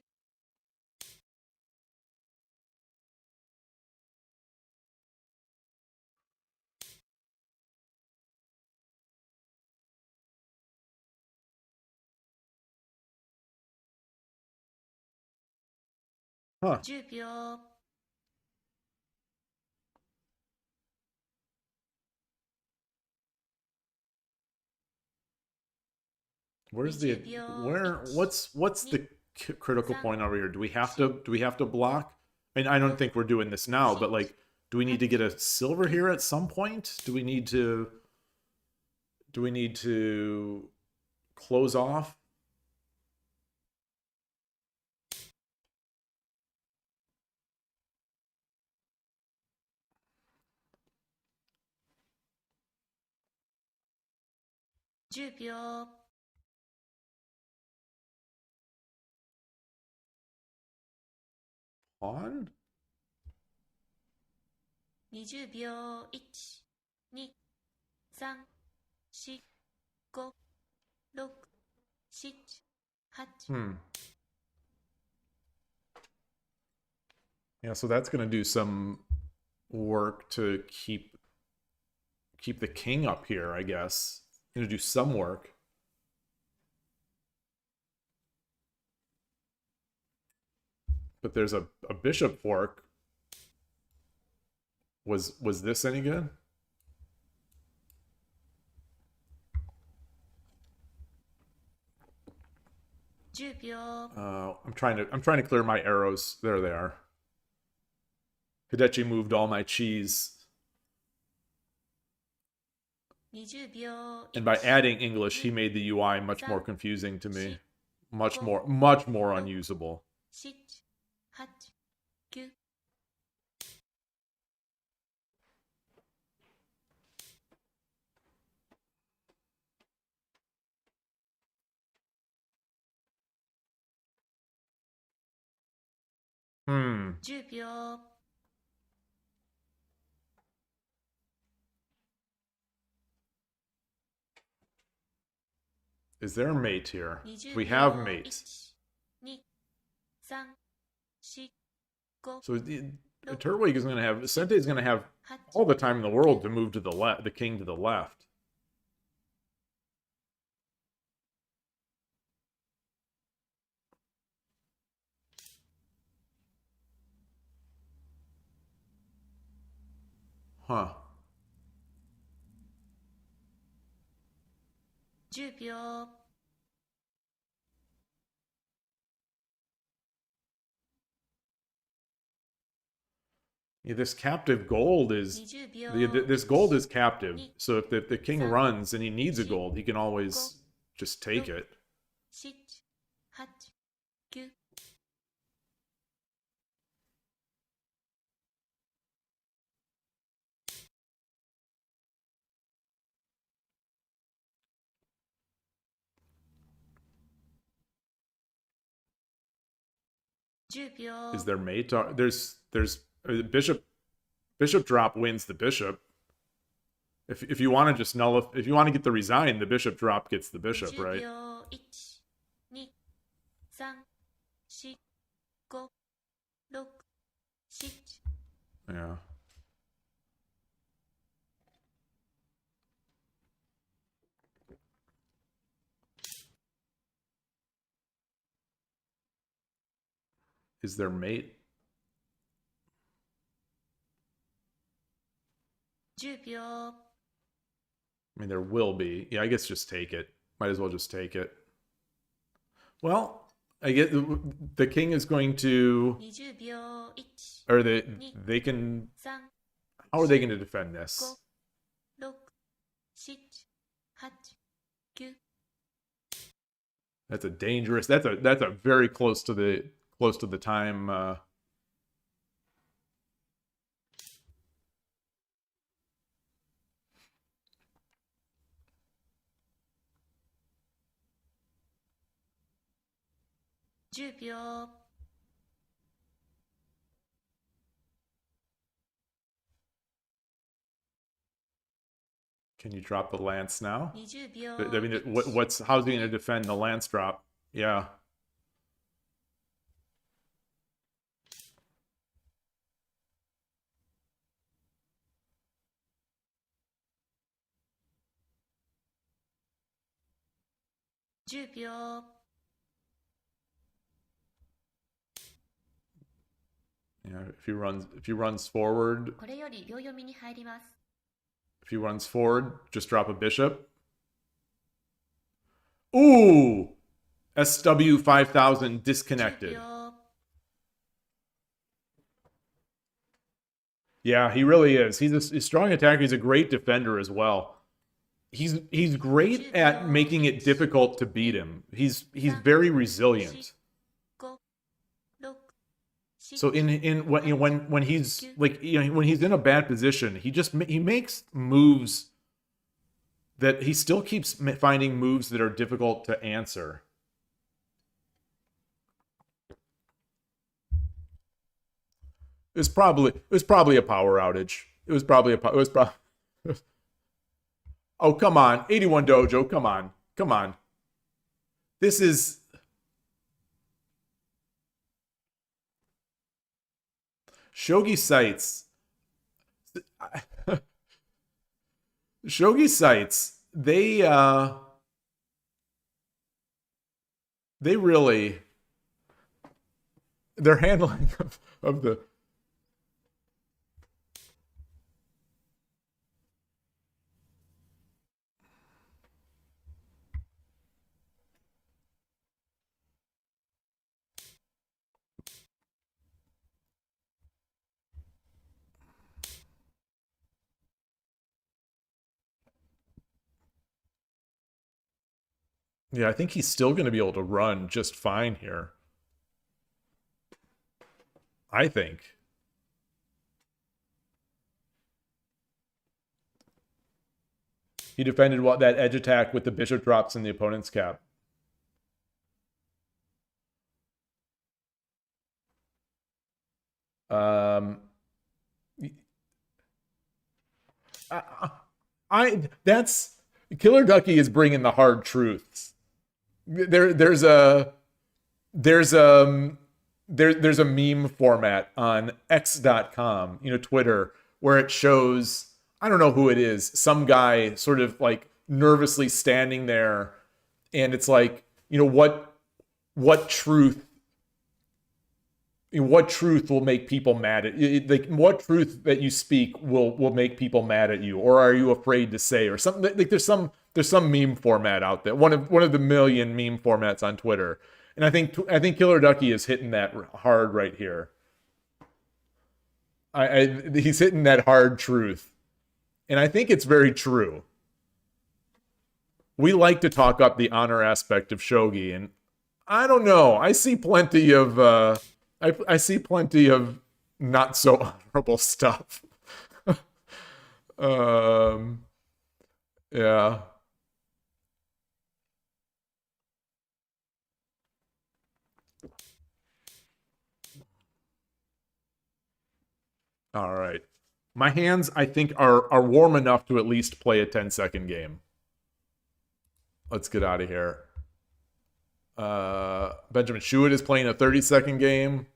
[SPEAKER 1] Huh.
[SPEAKER 4] 10秒
[SPEAKER 1] Where's the what's the critical point over here? Do we have to block? I mean, I don't think we're doing this now, but like, do we need to get a silver here at some point? Do we need to close off?
[SPEAKER 4] $10秒
[SPEAKER 1] On?
[SPEAKER 4] 20秒 1 2 3 4 5 6 7 8
[SPEAKER 1] Yeah, so that's gonna do some work to keep the king up here, I guess. I'm gonna do some work. But there's a bishop fork. Was this any good? I'm trying to clear my arrows. There they are. Hidechi moved all my cheese. And by adding English, he made the UI much more confusing to me. Much more unusable. Is there a mate here? We have mates. So Turtwig is going to have... Sente is going to have all the time in the world to move to the left, the king to the left. Huh. Yeah, this captive gold is... This gold is captive. So if the king runs and he needs a gold, he can always just take it. Is there mate? There's bishop drop wins the bishop. If you want to just if you want to get the resign, the bishop drop gets the bishop, right? Yeah. Is there mate? I mean, there will be. Yeah, I guess just take it. Might as well just take it. Well, I get the king is going to... Or they can... How are they going to defend this? That's a dangerous... That's a very close to the time... Can you drop the lance now? I mean, how's he going to defend the lance drop? Yeah. Yeah, if he runs forward, just drop a bishop. Ooh! SW 5000 disconnected. Yeah, he really is. He's a strong attacker. He's a great defender as well. He's great at making it difficult to beat him. He's very resilient. So when he's when he's in a bad position, he makes moves that he still keeps finding moves that are difficult to answer. It was probably a power outage. Oh, come on. 81 Dojo, come on. Come on. This is... Shogi sites. Shogi sites, they really, their handling of the, yeah, I think he's still going to be able to run just fine here. I think. He defended what that edge attack with the bishop drops in the opponent's cap. That's Killer Ducky is bringing the hard truths. There's a meme format on x.com, Twitter, where it shows, I don't know who it is, some guy sort of like nervously standing there, and it's like, what truth will make people mad at you? Like, what truth that you speak will make people mad at you, or are you afraid to say, or something? Like, there's some meme format out there, one of the million meme formats on Twitter, and I think Killer Ducky is hitting that hard right here. He's hitting that hard truth, and I think it's very true. We like to talk up the honor aspect of shogi, and I don't know. I see plenty of I see plenty of not so honorable stuff. Yeah. All right. My hands, I think, are warm enough to at least play a 10-second game. Let's get out of here. Benjamin Shuit is playing a 30-second game.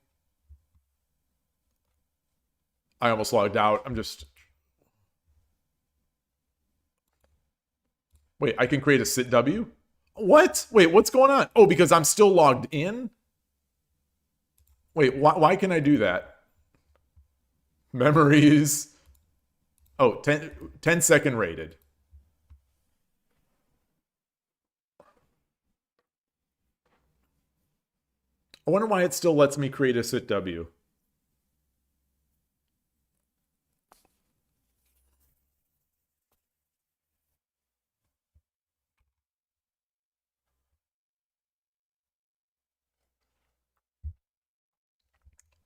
[SPEAKER 1] I almost logged out. I'm just... Wait, I can create a sit W? What? Wait, what's going on? Oh, because I'm still logged in? Wait, why can I do that? Memories. Oh, 10-second rated. I wonder why it still lets me create a sit W.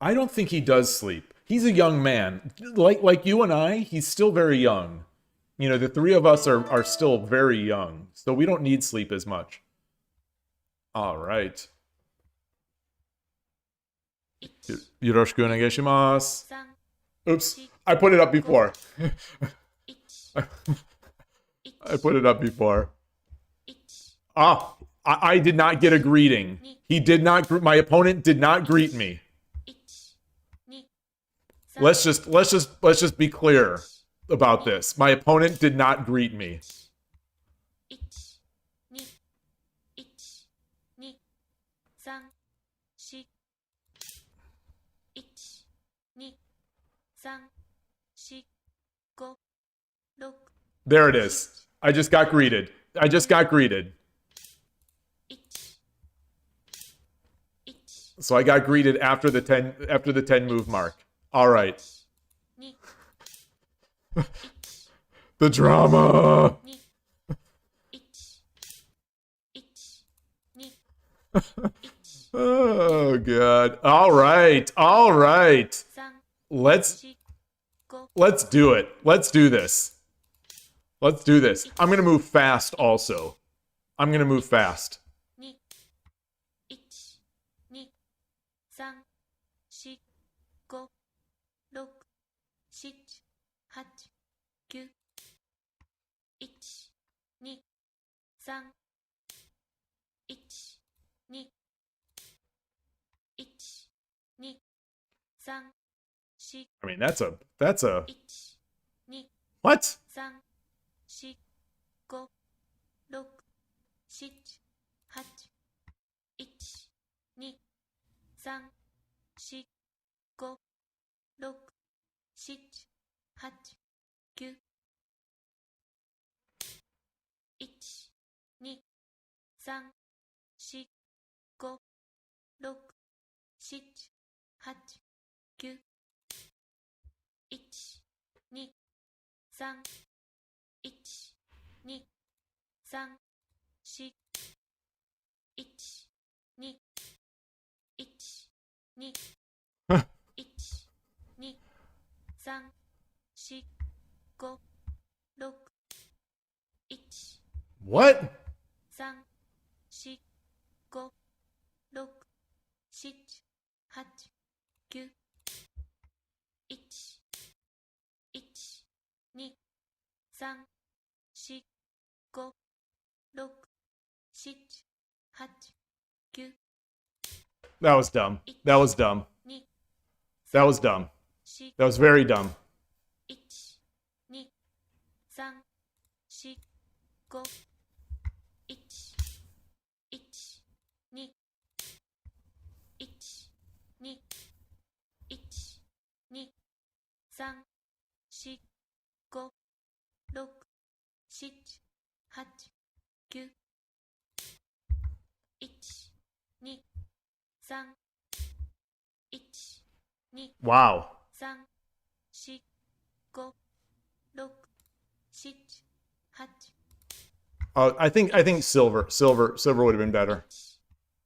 [SPEAKER 1] I don't think he does sleep. He's a young man. Like you and I, he's still very young. The three of us are still very young, so we don't need sleep as much. All right. Yoroshiku onegaishimasu. Oops, I put it up before. I put it up before. Ah, I did not get a greeting. He did not. My opponent did not greet me. Let's just be clear about this. My opponent did not greet me. There it is. I just got greeted. So I got greeted after the 10 move mark. All right. The drama. Oh god. All right. Let's do it. Let's do this. I'm going to move fast also. I'm going to move fast. I mean, that's a What?
[SPEAKER 4] 3、4、5、6、7、8、1、2、3、4、5、6、7、8、9、1、2、3、4、5、6、7、8、9、1、2、3、1、2、3、4、1、2、1、2、Huh. 1、2、3、4、5、6、1、What? 3、4、5、6、7、8、9、1、1、2、3、4、5、6、7、8、9、
[SPEAKER 1] That was dumb. That was dumb.
[SPEAKER 4] 2、
[SPEAKER 1] That was dumb.
[SPEAKER 4] 4、
[SPEAKER 1] That was very dumb.
[SPEAKER 4] 1、2、3、4、5、1、1、2、1、2、1、2、3、4、5、6、7、8、9、1、2、3、1、2、
[SPEAKER 1] Wow.
[SPEAKER 4] 3、4、5、6、7、8、
[SPEAKER 1] I think silver would have been better.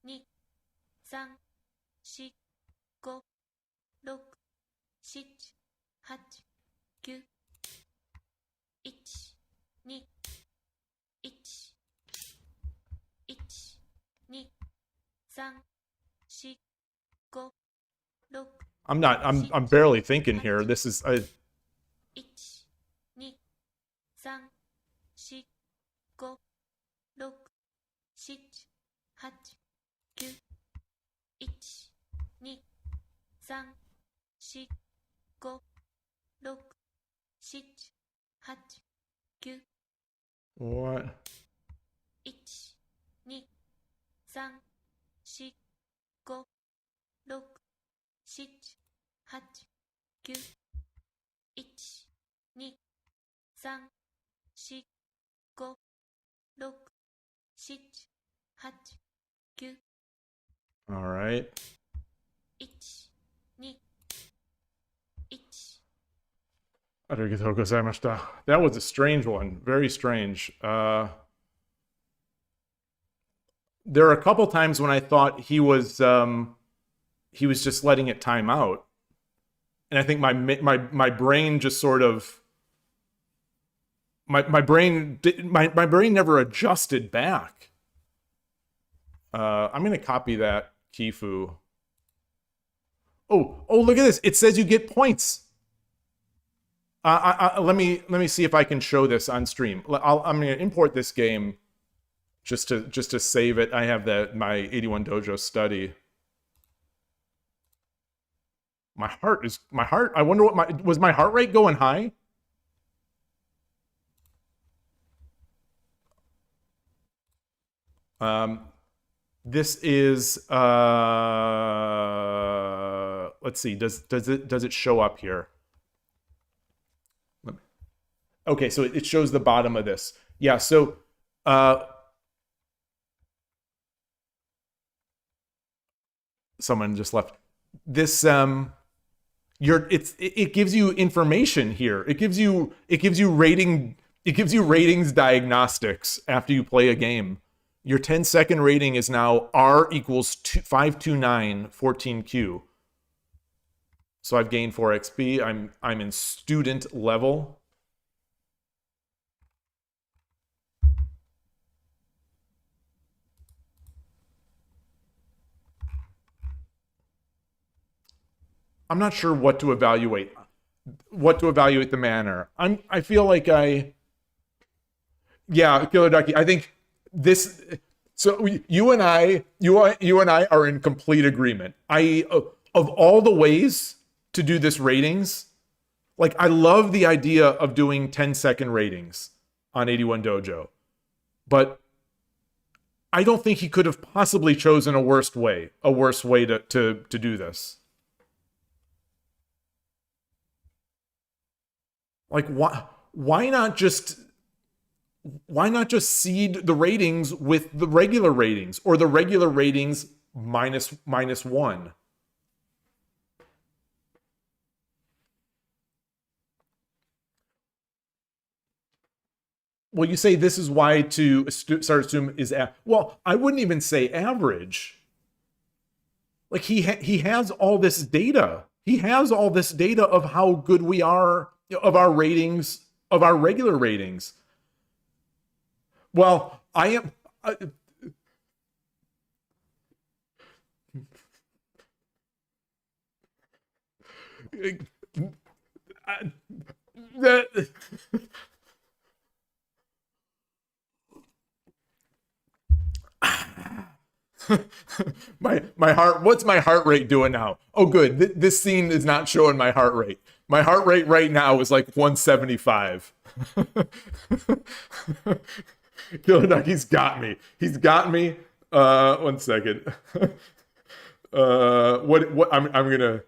[SPEAKER 4] 1、2、3、4、5、6、7、8、9、1、2、1、1、2、3、4、5、6、
[SPEAKER 1] I'm barely thinking here. This is
[SPEAKER 4] 1、2、3、4、5、6、7、8、9、1、2、3、4、5、6、7、8、9、
[SPEAKER 1] what?
[SPEAKER 4] 1、2、3、4、5、6、7、8、9、1、2、3、4、5、6、7、8、9、
[SPEAKER 1] All right.
[SPEAKER 4] 1、2、1、
[SPEAKER 1] Arigatou gozaimashita. That was a strange one. Very strange. There are a couple times when I thought he was just letting it time out, and I think my brain just sort of my brain never adjusted back. I'm gonna copy that Kifu. Oh, look at this! It says you get points. Let me see if I can show this on stream. I'm gonna import this game just to save it. I have my 81 Dojo study. My heart. I wonder what was my heart rate going high? This is let's see. Does it show up here? Okay, so it shows the bottom of this. Yeah, so someone just left. This it gives you information here. It gives you ratings diagnostics after you play a game. Your 10-second rating is now R equals 529 14Q. So I've gained 4 XP. I'm in student level. I'm not sure what to evaluate the manner. I feel like Killer Ducky. I think this. So you and I are in complete agreement. Of all the ways to do this ratings, Like, I love the idea of doing 10-second ratings on 81 Dojo, but I don't think he could have possibly chosen a worse way to do this. Like, why not just seed the ratings with the regular ratings, or the regular ratings minus 1? Well, you say this is why to start assume is well, I wouldn't even say average. Like, he has all this data. He has all this data of how good we are, of our ratings, of our regular ratings. Well, I am. my heart, what's my heart rate doing now? Oh, good. This scene is not showing my heart rate. My heart rate right now is like 175. Killer Duck, he's got me. He's got me. 1 second. What I'm gonna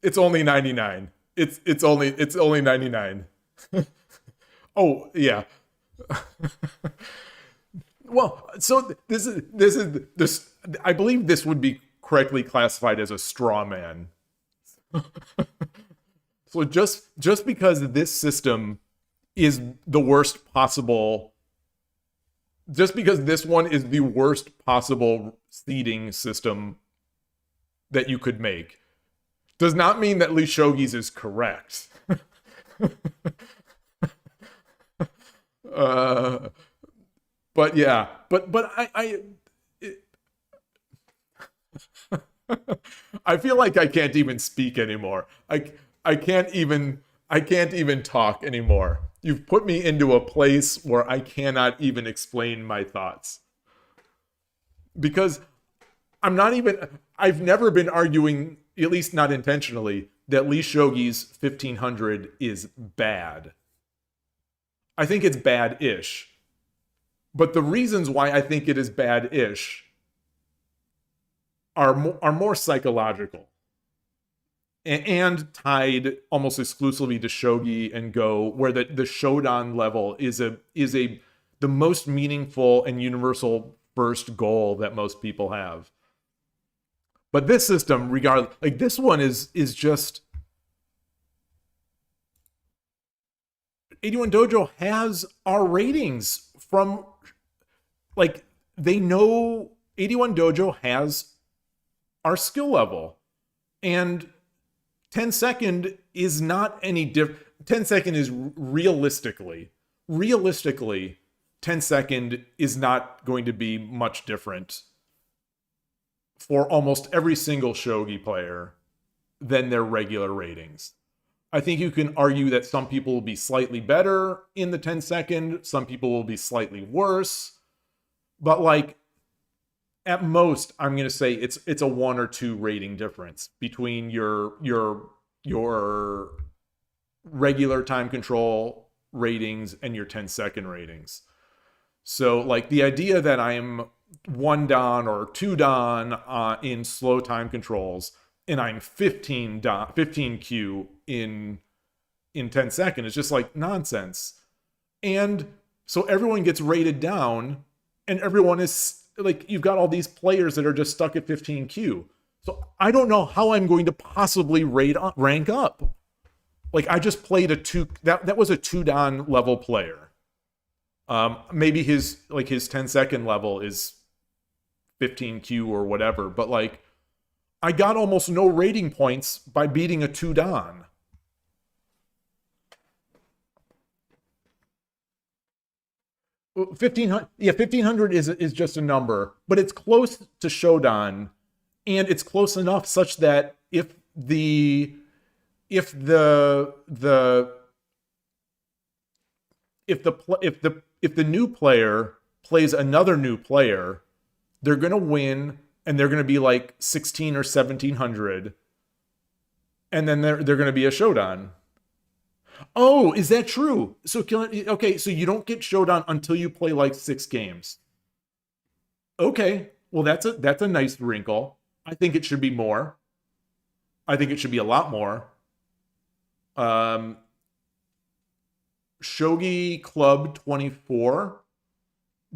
[SPEAKER 1] it's only 99. It's only 99. Oh, yeah. Well, so this I believe this would be correctly classified as a straw man. So just because this system is the worst possible, just because this one is the worst possible seeding system that you could make, does not mean that Lee Shogi's is correct. But yeah, but I feel like I can't even speak anymore. I can't even talk anymore. You've put me into a place where I cannot even explain my thoughts. Because I've never been arguing, at least not intentionally, that Lee Shogi's 1500 is bad. I think it's bad-ish. But the reasons why I think it is bad-ish are more psychological and tied almost exclusively to Shogi and Go, where the Shodan level is the most meaningful and universal first goal that most people have. But this system, regardless, like this one is just 81 Dojo has our ratings from, like, they know 81 Dojo has our skill level, and 10 second is not any different. 10 second is realistically 10 second is not going to be much different for almost every single Shogi player than their regular ratings. I think you can argue that some people will be slightly better in the 10 second, some people will be slightly worse, but like at most, I'm going to say it's a 1 or 2 rating difference between your regular time control ratings and your 10 second ratings. So like the idea that I'm 1 dan or 2 dan in slow time controls, and I'm 15 Q in 10 second is just like nonsense. And so everyone gets rated down, and everyone is like, you've got all these players that are just stuck at 15 Q. So I don't know how I'm going to possibly rank up. Like, I just played that was a 2 dan level player. Maybe his 10 second level is 15 Q or whatever, but like I got almost no rating points by beating a 2 dan. $1,500 is just a number, but it's close to Shodan, and it's close enough such that if the new player plays another new player, they're gonna win, and they're gonna be like 16 or 1700, and then they're going to be a Shodan. Oh, is that true? So okay, so you don't get Shodan until you play like 6 games. Okay, well that's a nice wrinkle. I think it should be more. I think it should be a lot more. Shogi Club 24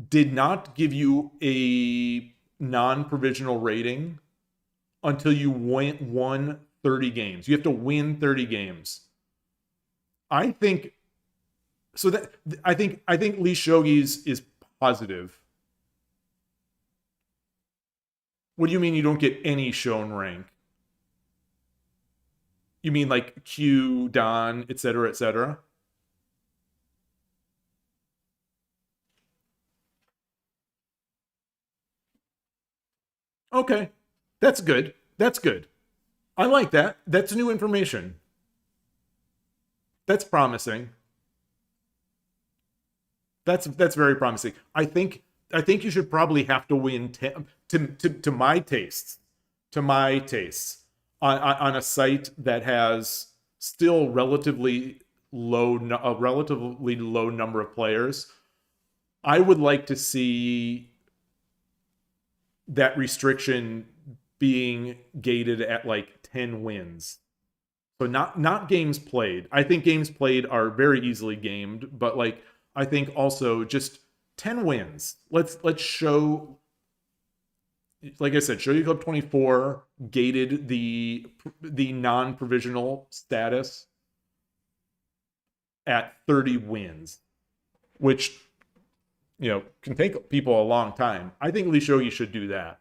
[SPEAKER 1] did not give you a non-provisional rating until you won 30 games. You have to win 30 games. I think so that I think Lee Shogi's is positive. What do you mean you don't get any shown rank? You mean like Q, Dan, etc., etc.? Okay. That's good. That's good. I like that. That's new information. That's promising. That's very promising. I think you should probably have to win 10 to my tastes. To my tastes. On a site that has still relatively a relatively low number of players, I would like to see that restriction being gated at like 10 wins. So not games played. I think games played are very easily gamed, but like I think also just 10 wins. Let's show, like I said, Shogi Club 24 gated the non-provisional status at 30 wins, which, you know, can take people a long time. I think Lee Shogi should do that.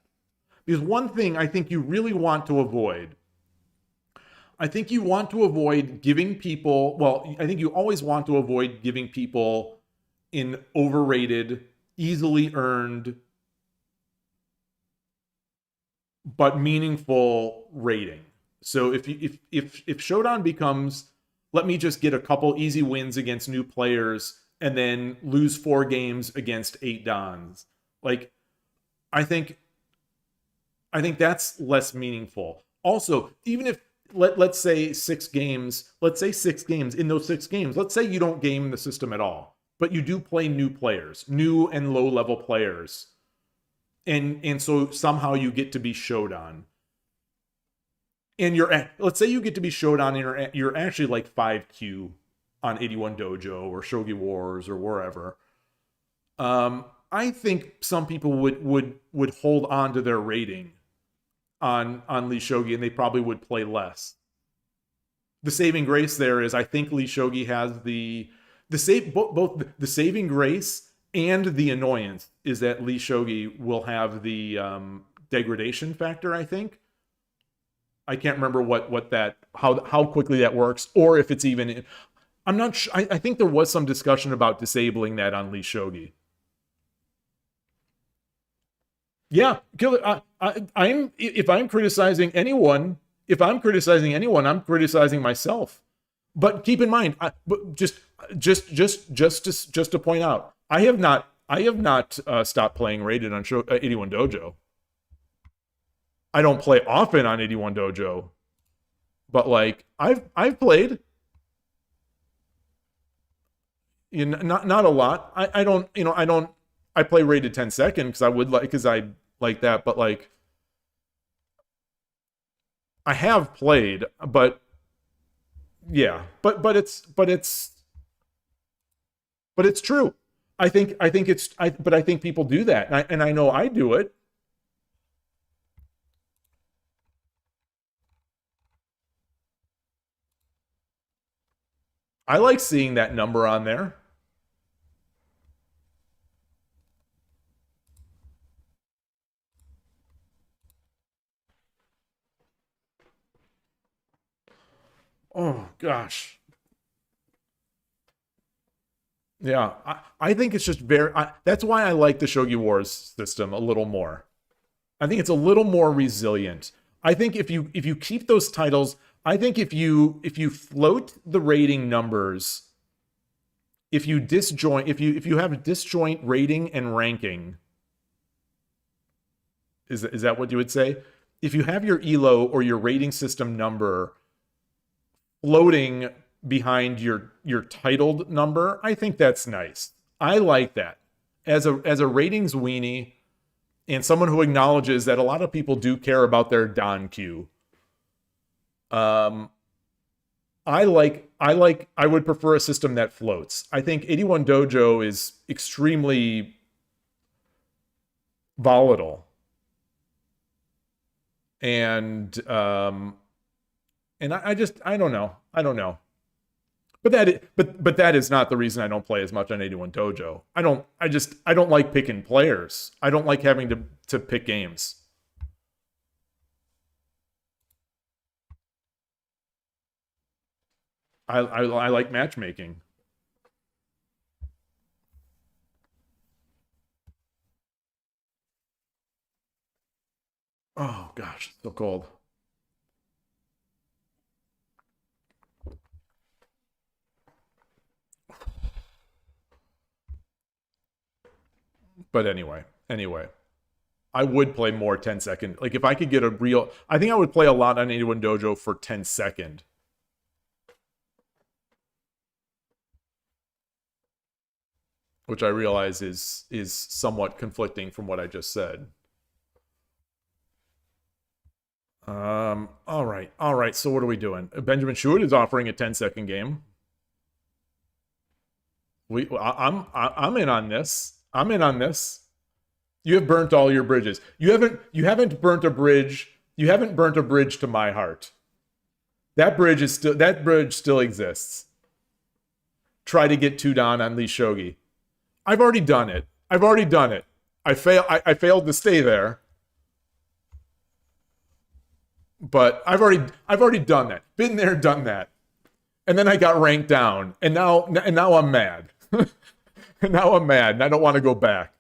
[SPEAKER 1] Because one thing I think you really want to avoid, I think you want to avoid giving people, well, I think you always want to avoid giving people an overrated, easily earned, but meaningful rating. So if Shodan becomes, let me just get a couple easy wins against new players and then lose 4 games against 8 Dons, like I think that's less meaningful. Also, even if let's say 6 games, in those 6 games, let's say you don't game the system at all, but you do play new players, new and low level players. And so somehow you get to be Shodan. And let's say you get to be Shodan and you're actually like 5Q on 81 Dojo or Shogi Wars or wherever. I think some people would hold on to their rating on Lee Shogi, and they probably would play less. The saving grace there is I think Lee Shogi has both the saving grace and the annoyance is that Lee Shogi will have the degradation factor, I think. I can't remember how quickly that works, or if it's even, I'm not sure. I think there was some discussion about disabling that on Lee Shogi. Yeah, if I'm criticizing anyone, I'm criticizing myself. But keep in mind, just to point out, I have not stopped playing rated on 81 Dojo. I don't play often on 81 Dojo, but like I've played. Not a lot. I play rated 10 second because I like that, but like I have played, but yeah, but it's true. I think people do that, and I know I do it. I like seeing that number on there. Oh, gosh. Yeah, I think it's just that's why I like the Shogi Wars system a little more. I think it's a little more resilient. I think if you keep those titles, I think if you float the rating numbers, if you have a disjoint rating and ranking, is that what you would say? If you have your ELO or your rating system number floating behind your titled number, I think that's nice. I like that. As a ratings weenie and someone who acknowledges that a lot of people do care about their Don Q. I would prefer a system that floats. I think 81 Dojo is extremely volatile. And I don't know. But that is not the reason I don't play as much on 81 Dojo. I don't like picking players. I don't like having to pick games. I like matchmaking. Oh gosh, it's so cold. But anyway, I would play more 10-second. Like if I could get a real, I think I would play a lot on 81 Dojo for 10-second. Which I realize is somewhat conflicting from what I just said. All right. So what are we doing? Benjamin Schuett is offering a 10-second game. I'm in on this. You have burnt all your bridges. You haven't burnt a bridge. You haven't burnt a bridge to my heart. That bridge still exists. Try to get 2 Dan on Lee Shogi. I've already done it. I failed to stay there. But I've already done that. Been there, done that. And then I got ranked down. And now I'm mad. And now I'm mad and I don't want to go back.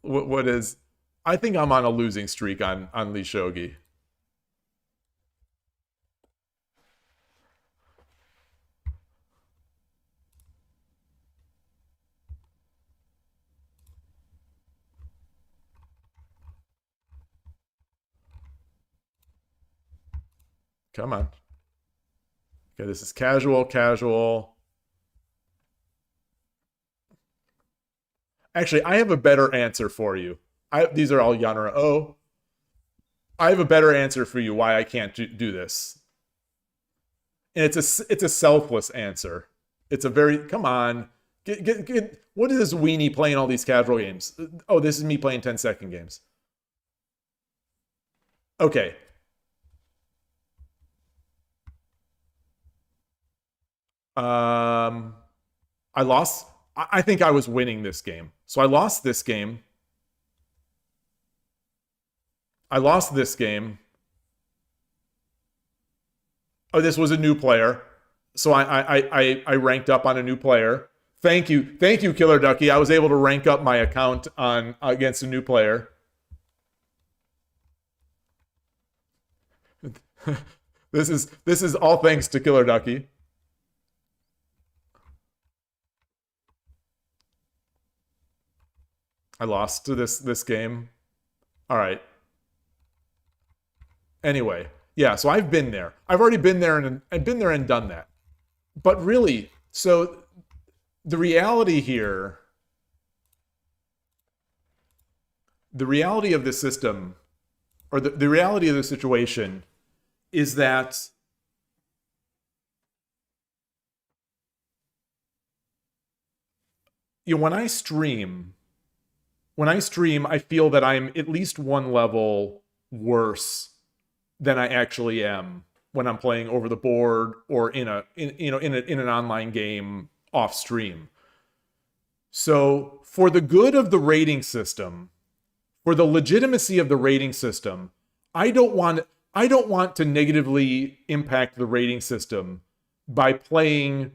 [SPEAKER 1] What is, I think I'm on a losing streak on Lee Shogi. Come on. Okay, this is casual. Actually, I have a better answer for you. These are all Yanara. Oh, I have a better answer for you why I can't do this. And it's a selfless answer. It's a very, come on. What is this weenie playing all these casual games? Oh, this is me playing 10-second games. Okay. I lost. I think I was winning this game. So I lost this game. Oh, this was a new player. So I ranked up on a new player. Thank you, Killer Ducky. I was able to rank up my account against a new player. This is all thanks to Killer Ducky. I lost to this game. All right. Anyway, yeah, so I've been there. I've already been there and done that. But really, so the reality here, the reality of the system, or the reality of the situation is that when I stream, I feel that I'm at least one level worse than I actually am when I'm playing over the board or in an online game off stream. So for the good of the rating system, for the legitimacy of the rating system, I don't want to negatively impact the rating system by playing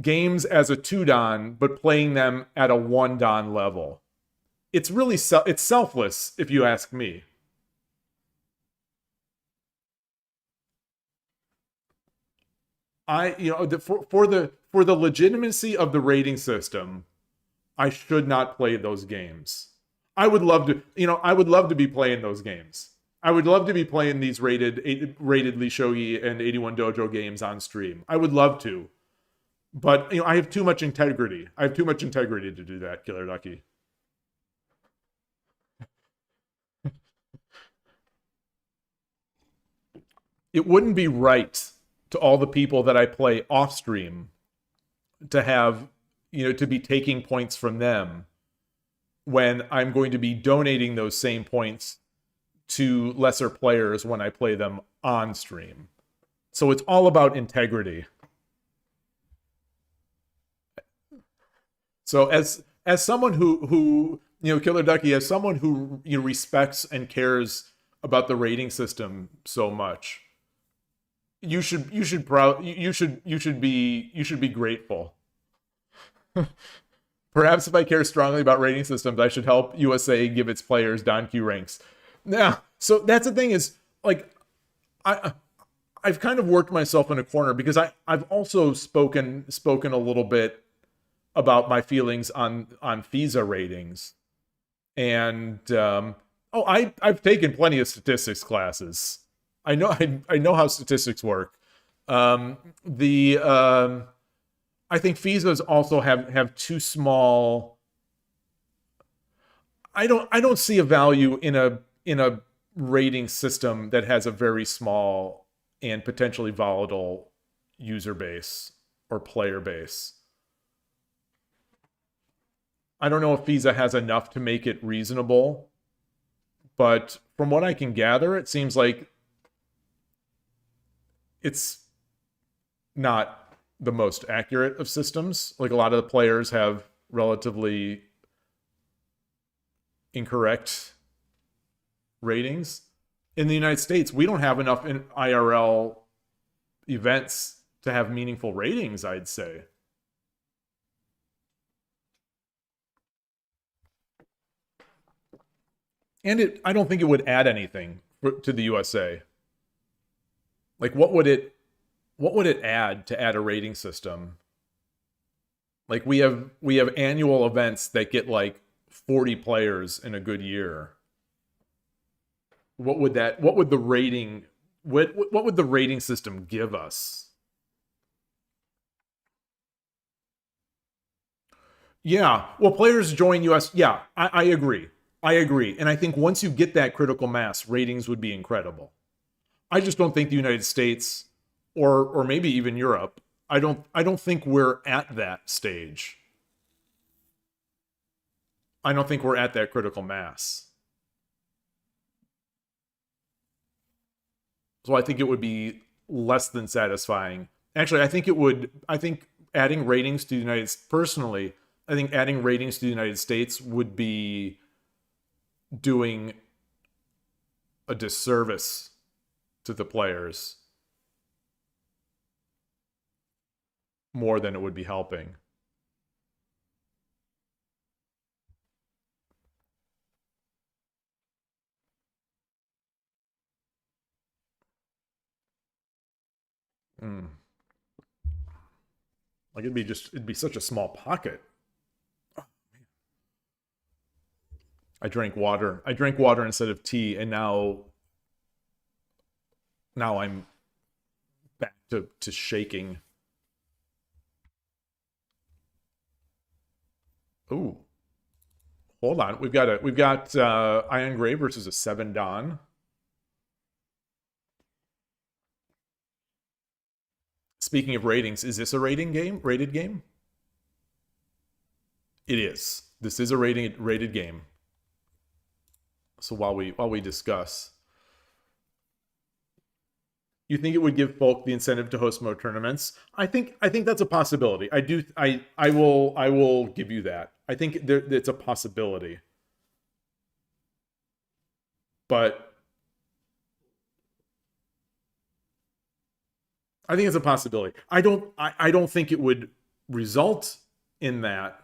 [SPEAKER 1] games as a 2-dan, but playing them at a 1-dan level. It's really it's selfless, if you ask me. for the legitimacy of the rating system, I should not play those games. I would love to be playing those games. I would love to be playing these ratedly Shogi and 81 Dojo games on stream. I would love to. But, I have too much integrity. I have too much integrity to do that, Killer Ducky. It wouldn't be right to all the people that I play off stream to have, to be taking points from them when I'm going to be donating those same points to lesser players when I play them on stream. So it's all about integrity. So as someone who Killer Ducky, as someone who respects and cares about the rating system so much, you should be grateful. Perhaps if I care strongly about rating systems, I should help USA give its players Don-Q ranks. Now, so that's the thing is, like, I've kind of worked myself in a corner because I've also spoken a little bit about my feelings on FISA ratings. And I've taken plenty of statistics classes. I know how statistics work. I think FISAs also have too small. I don't see a value in a rating system that has a very small and potentially volatile user base or player base. I don't know if FISA has enough to make it reasonable, but from what I can gather, it seems like it's not the most accurate of systems. Like, a lot of the players have relatively incorrect ratings. In the United States, we don't have enough IRL events to have meaningful ratings, I'd say. And I don't think it would add anything to the USA. Like, what would it add to add a rating system? Like, we have annual events that get like 40 players in a good year. What would the rating system give us? Yeah, well, players join US. Yeah, I agree. And I think once you get that critical mass, ratings would be incredible. I just don't think the United States or maybe even Europe, I don't think we're at that stage. I don't think we're at that critical mass. So I think it would be less than satisfying. Actually, I think adding ratings to the United States, personally, I think adding ratings to the United States would be doing a disservice to the players more than it would be helping. Like, it'd be such a small pocket. I drank water instead of tea, and now I'm back to shaking. Ooh. Hold on. We've got Iron Gray versus a 7 Dawn. Speaking of ratings, is this a rated game? It is. This is a rated game. So while we discuss, you think it would give folk the incentive to host more tournaments? I think that's a possibility. I will give you that. I think it's a possibility. But I think it's a possibility. I don't think it would result in that.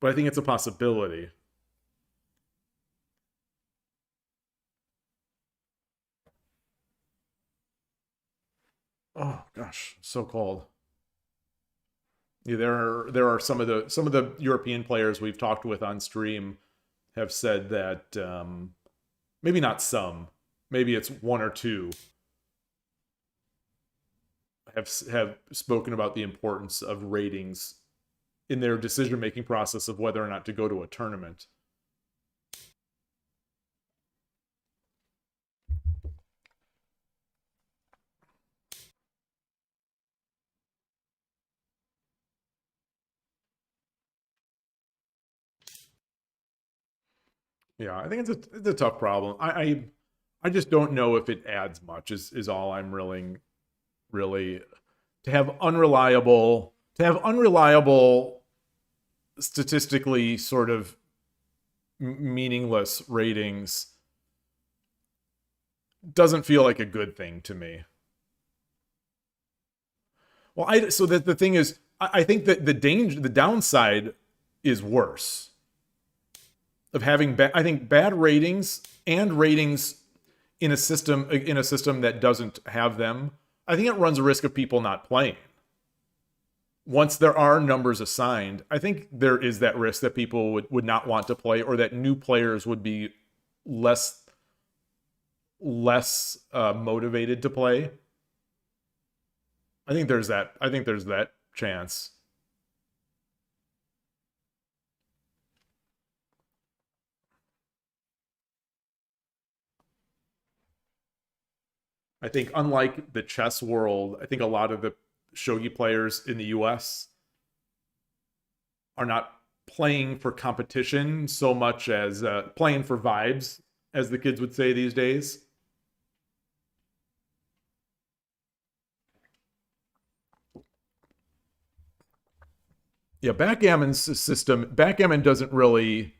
[SPEAKER 1] But I think it's a possibility. Oh gosh, so cold. Yeah, there are some of the European players we've talked with on stream have said that maybe not some, maybe it's one or two have spoken about the importance of ratings in their decision making process of whether or not to go to a tournament. Yeah, I think it's a tough problem. I just don't know if it adds much. Is all I'm really to have unreliable statistically sort of meaningless ratings doesn't feel like a good thing to me. Well, so that the thing is, I think that the downside is worse of having I think bad ratings and ratings in a system that doesn't have them. I think it runs a risk of people not playing. Once there are numbers assigned, I think there is that risk that people would not want to play, or that new players would be less motivated to play. I think there's that chance. I think unlike the chess world, I think a lot of the shogi players in the US are not playing for competition so much as playing for vibes, as the kids would say these days. Yeah, backgammon doesn't really.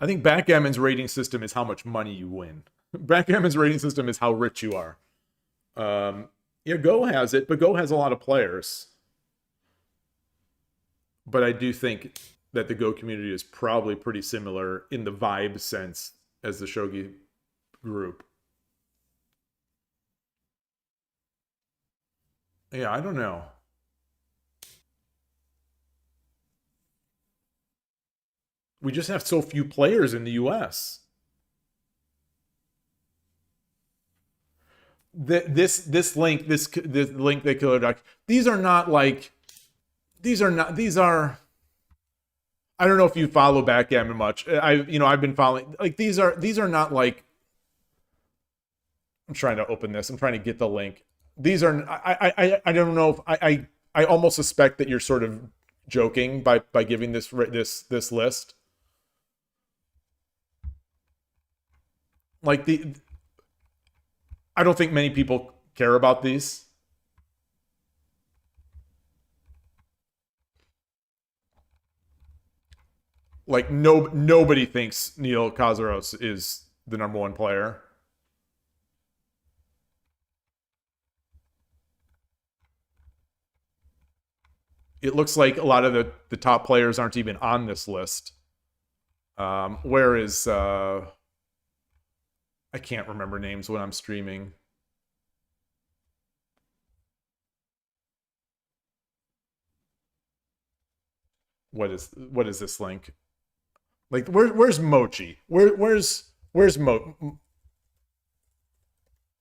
[SPEAKER 1] I think backgammon's rating system is how much money you win. Backgammon's rating system is how rich you are. Yeah, Go has it, but Go has a lot of players. But I do think that the Go community is probably pretty similar in the vibe sense as the Shogi group. Yeah, I don't know. We just have so few players in the US. This link that Killer Doc, these are I don't know if you follow backgammon much. I've been following, like, these are not like, I'm trying to open this. I'm trying to get the link. These are I don't know if I almost suspect that you're sort of joking by giving this list. Like, I don't think many people care about these. Like, nobody thinks Neil Kazaros is the #1 player. It looks like a lot of the top players aren't even on this list. Where is I can't remember names when I'm streaming. What is this link? Like, where's Mochi? Where's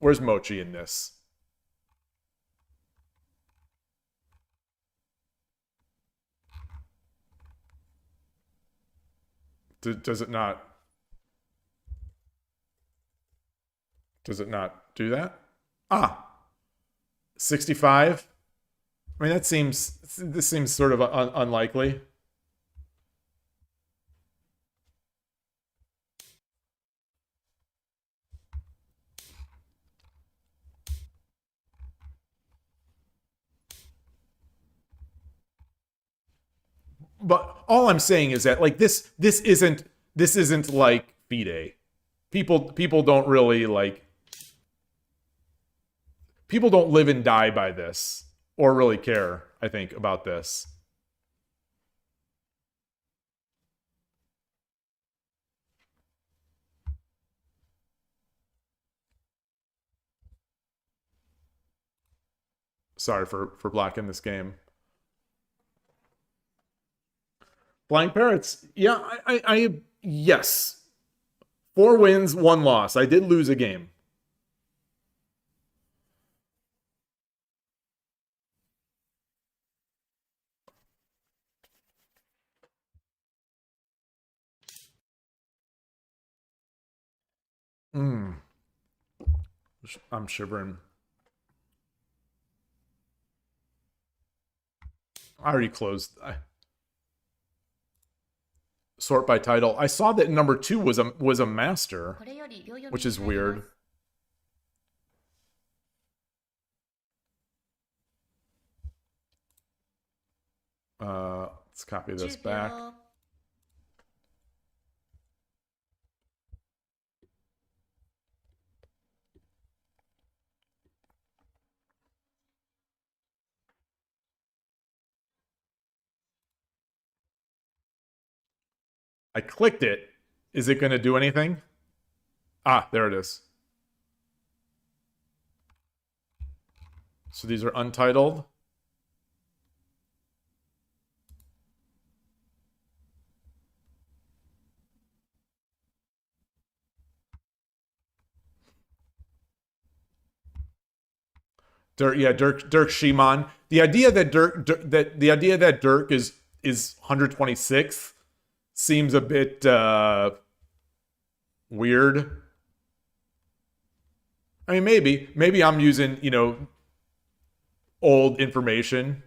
[SPEAKER 1] Mochi in this? Does it not? Does it not do that? 65. I mean, this seems sort of unlikely. But all I'm saying is that, like, this isn't like FIDE. People don't really, like, people don't live and die by this or really care, I think, about this. Sorry for blocking this game. Flying Parrots. Yeah, I yes. 4 wins, 1 loss. I did lose a game. I'm shivering. I already closed. Sort by title. I saw that number 2 was a master,
[SPEAKER 4] これより秒読み
[SPEAKER 1] which
[SPEAKER 4] に
[SPEAKER 1] is
[SPEAKER 4] 入ります
[SPEAKER 1] weird. Let's copy this
[SPEAKER 4] 10
[SPEAKER 1] back.
[SPEAKER 4] 秒
[SPEAKER 1] I clicked it. Is it going to do anything? Ah, there it is. So these are untitled. Dirk Shimon. The idea that Dirk is 126th seems a bit weird. I mean, maybe I'm using, old information.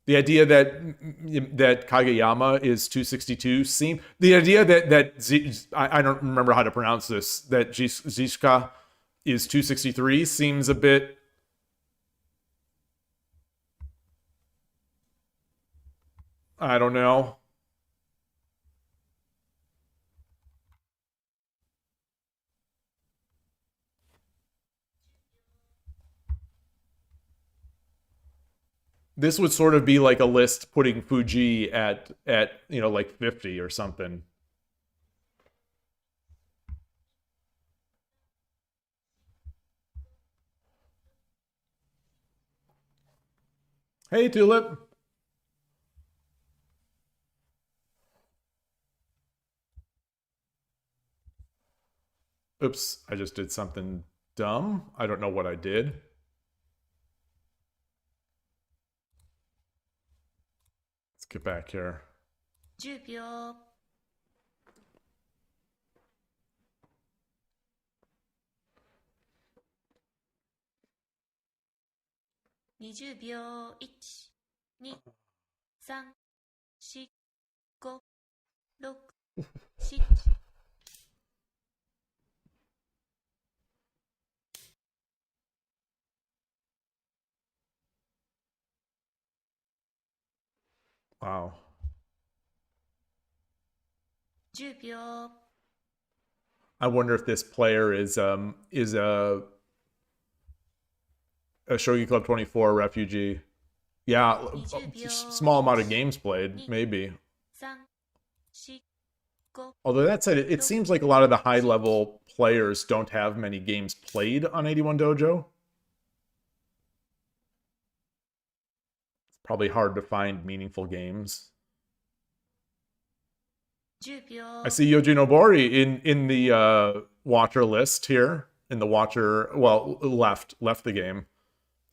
[SPEAKER 1] The idea that Kageyama is 262 seem the idea I don't remember how to pronounce this, that Zishka is 263 seems a bit I don't know. This would sort of be like a list putting Fuji at like 50 or something. Hey, Tulip. Oops, I just did something dumb. I don't know what I did. Let's get back here.
[SPEAKER 4] 10秒 20秒 1、2、3、4、5、6、7
[SPEAKER 1] Wow.
[SPEAKER 4] 10秒
[SPEAKER 1] I wonder if this player is a Shogi Club 24 refugee. Yeah, small amount of games played, maybe.
[SPEAKER 4] 3、4、5
[SPEAKER 1] Although that said, it seems like a lot of the high-level players don't have many games played on 81 Dojo. It's probably hard to find meaningful games.
[SPEAKER 4] 10秒
[SPEAKER 1] I see Yoji Nobori in the watcher list here. In the watcher, well, left the game.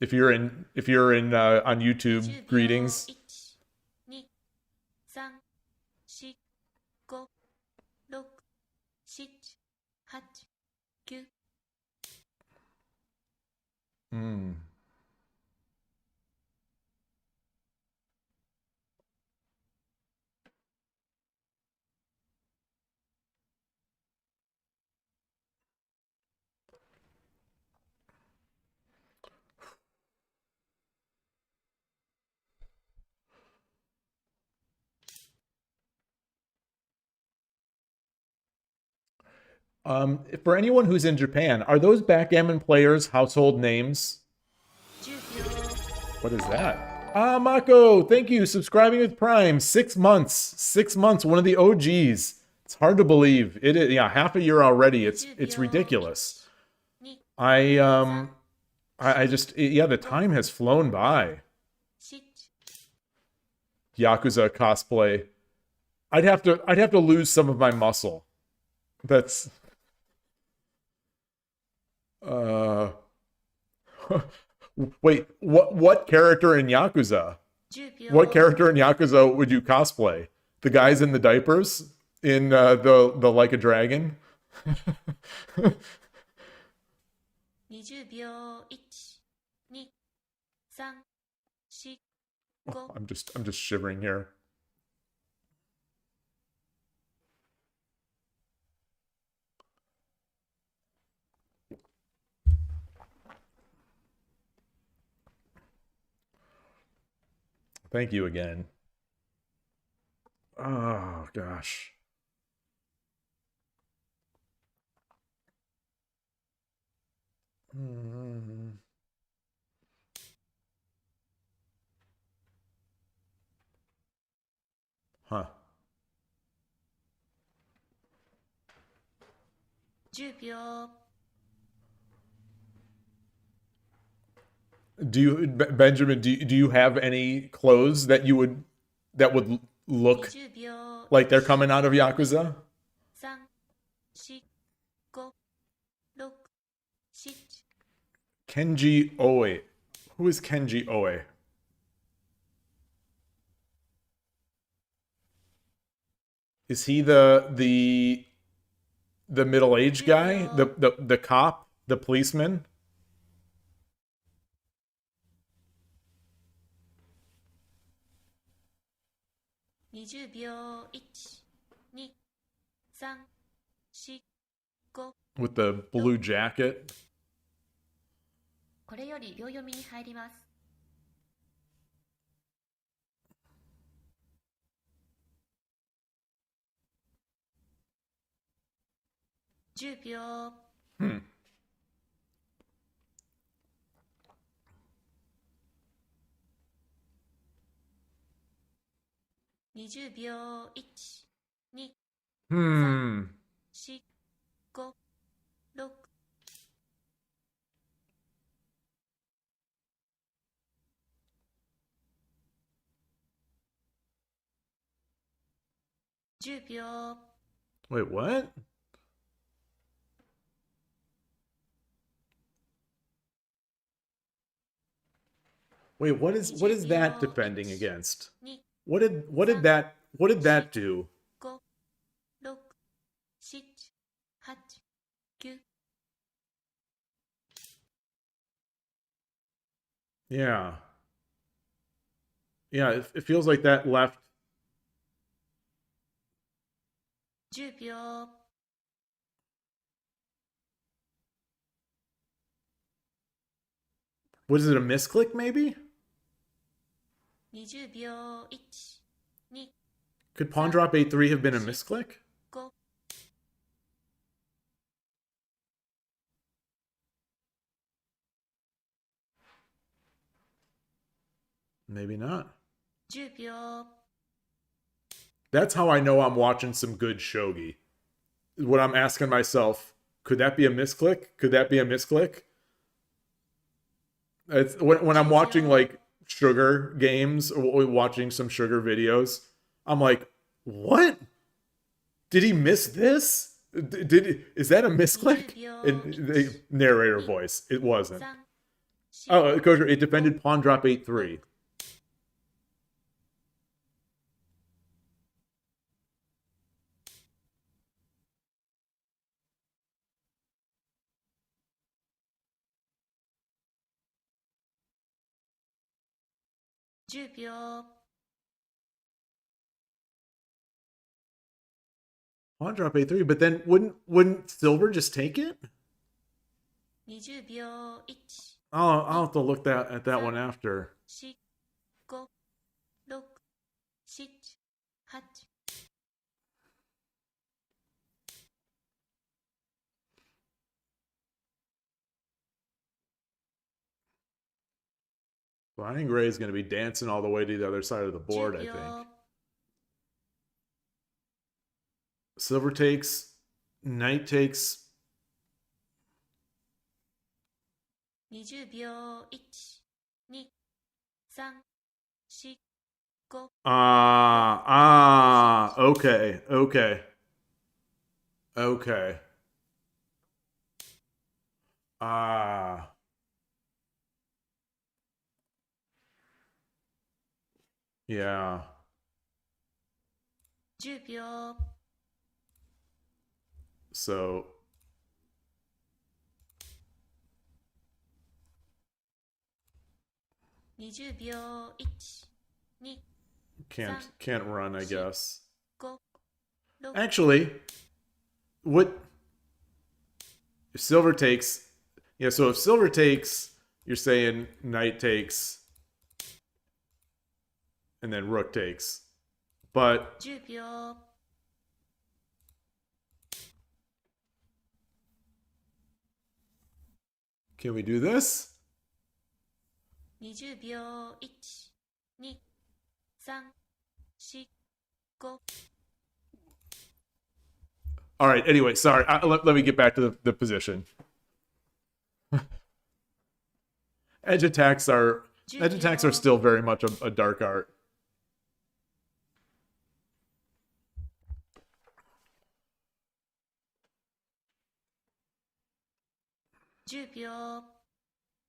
[SPEAKER 1] If you're in on YouTube, greetings.
[SPEAKER 4] 1、2、3、4、5、6、7、8、9
[SPEAKER 1] For anyone who's in Japan, are those backgammon players household names?
[SPEAKER 4] 10秒
[SPEAKER 1] What is that? Ah, Mako, thank you. Subscribing with Prime. 6 months. 6 months. One of the OGs. It's hard to believe. It is, yeah, half a year already. It's ridiculous. I I just, yeah, the time has flown by.
[SPEAKER 4] 7
[SPEAKER 1] Yakuza cosplay. I'd have to lose some of my muscle. That's wait, what character in Yakuza?
[SPEAKER 4] 10
[SPEAKER 1] What
[SPEAKER 4] 秒
[SPEAKER 1] character in Yakuza would you cosplay? The guys in the diapers in the Like a Dragon?
[SPEAKER 4] 20秒 1 2 3 4 5
[SPEAKER 1] I'm just shivering here. Thank you again. Oh gosh. Huh.
[SPEAKER 4] 10秒
[SPEAKER 1] Do you, Benjamin? Do you have any clothes that would look
[SPEAKER 4] 20秒
[SPEAKER 1] like they're coming out of Yakuza?
[SPEAKER 4] 3 4 5 6 7
[SPEAKER 1] Kenji Oe. Who is Kenji Oe? Is he the middle-aged guy? The cop? The policeman?
[SPEAKER 4] 20秒 1 2 3 4 5
[SPEAKER 1] With the blue jacket?
[SPEAKER 4] これより秒読みに入ります。10秒 20秒 1 2
[SPEAKER 1] Hmm.
[SPEAKER 4] 4 5 6 10秒
[SPEAKER 1] Wait, what? Wait, what is that defending against?
[SPEAKER 4] 2
[SPEAKER 1] What did that do?
[SPEAKER 4] 5 6 7 8 9
[SPEAKER 1] Yeah. Yeah, it feels like that left.
[SPEAKER 4] 10秒
[SPEAKER 1] Was it a misclick maybe?
[SPEAKER 4] 20秒 1 2
[SPEAKER 1] Could pawn drop a3 have been a misclick?
[SPEAKER 4] 5
[SPEAKER 1] Maybe not.
[SPEAKER 4] 10秒
[SPEAKER 1] That's how I know I'm watching some good shogi. What I'm asking myself, could that be a misclick? Could that be a misclick? It's when I'm watching like sugar games or watching some sugar videos, I'm like, what? Did he miss this? Is that a misclick? The narrator voice. It wasn't.
[SPEAKER 4] 3
[SPEAKER 1] Oh, Kosher, it defended pawn drop 8-3.10
[SPEAKER 4] 秒
[SPEAKER 1] Pawn drop a3, but then wouldn't silver just take it?
[SPEAKER 4] 20秒 1
[SPEAKER 1] I'll have to look at that one after.
[SPEAKER 4] 4 5 6 7 8
[SPEAKER 1] Flying Gray is going to be dancing all the way to the other side of the board, I
[SPEAKER 4] 10
[SPEAKER 1] think.
[SPEAKER 4] 秒
[SPEAKER 1] Silver takes, knight takes.
[SPEAKER 4] 20秒。1、2、3、4、5。
[SPEAKER 1] Okay, okay. Okay. Yeah.
[SPEAKER 4] 10秒。
[SPEAKER 1] So
[SPEAKER 4] 20秒。1、2、
[SPEAKER 1] can't run, I guess.
[SPEAKER 4] 5、6。
[SPEAKER 1] Actually, what if silver takes? Yeah, so if silver takes, you're saying knight takes, and then rook takes. But
[SPEAKER 4] 10秒。
[SPEAKER 1] can we do this?
[SPEAKER 4] 20秒。1、2、3、4、5。
[SPEAKER 1] All right. Anyway, sorry. Let me get back to the position. Edge attacks are still very much a dark art.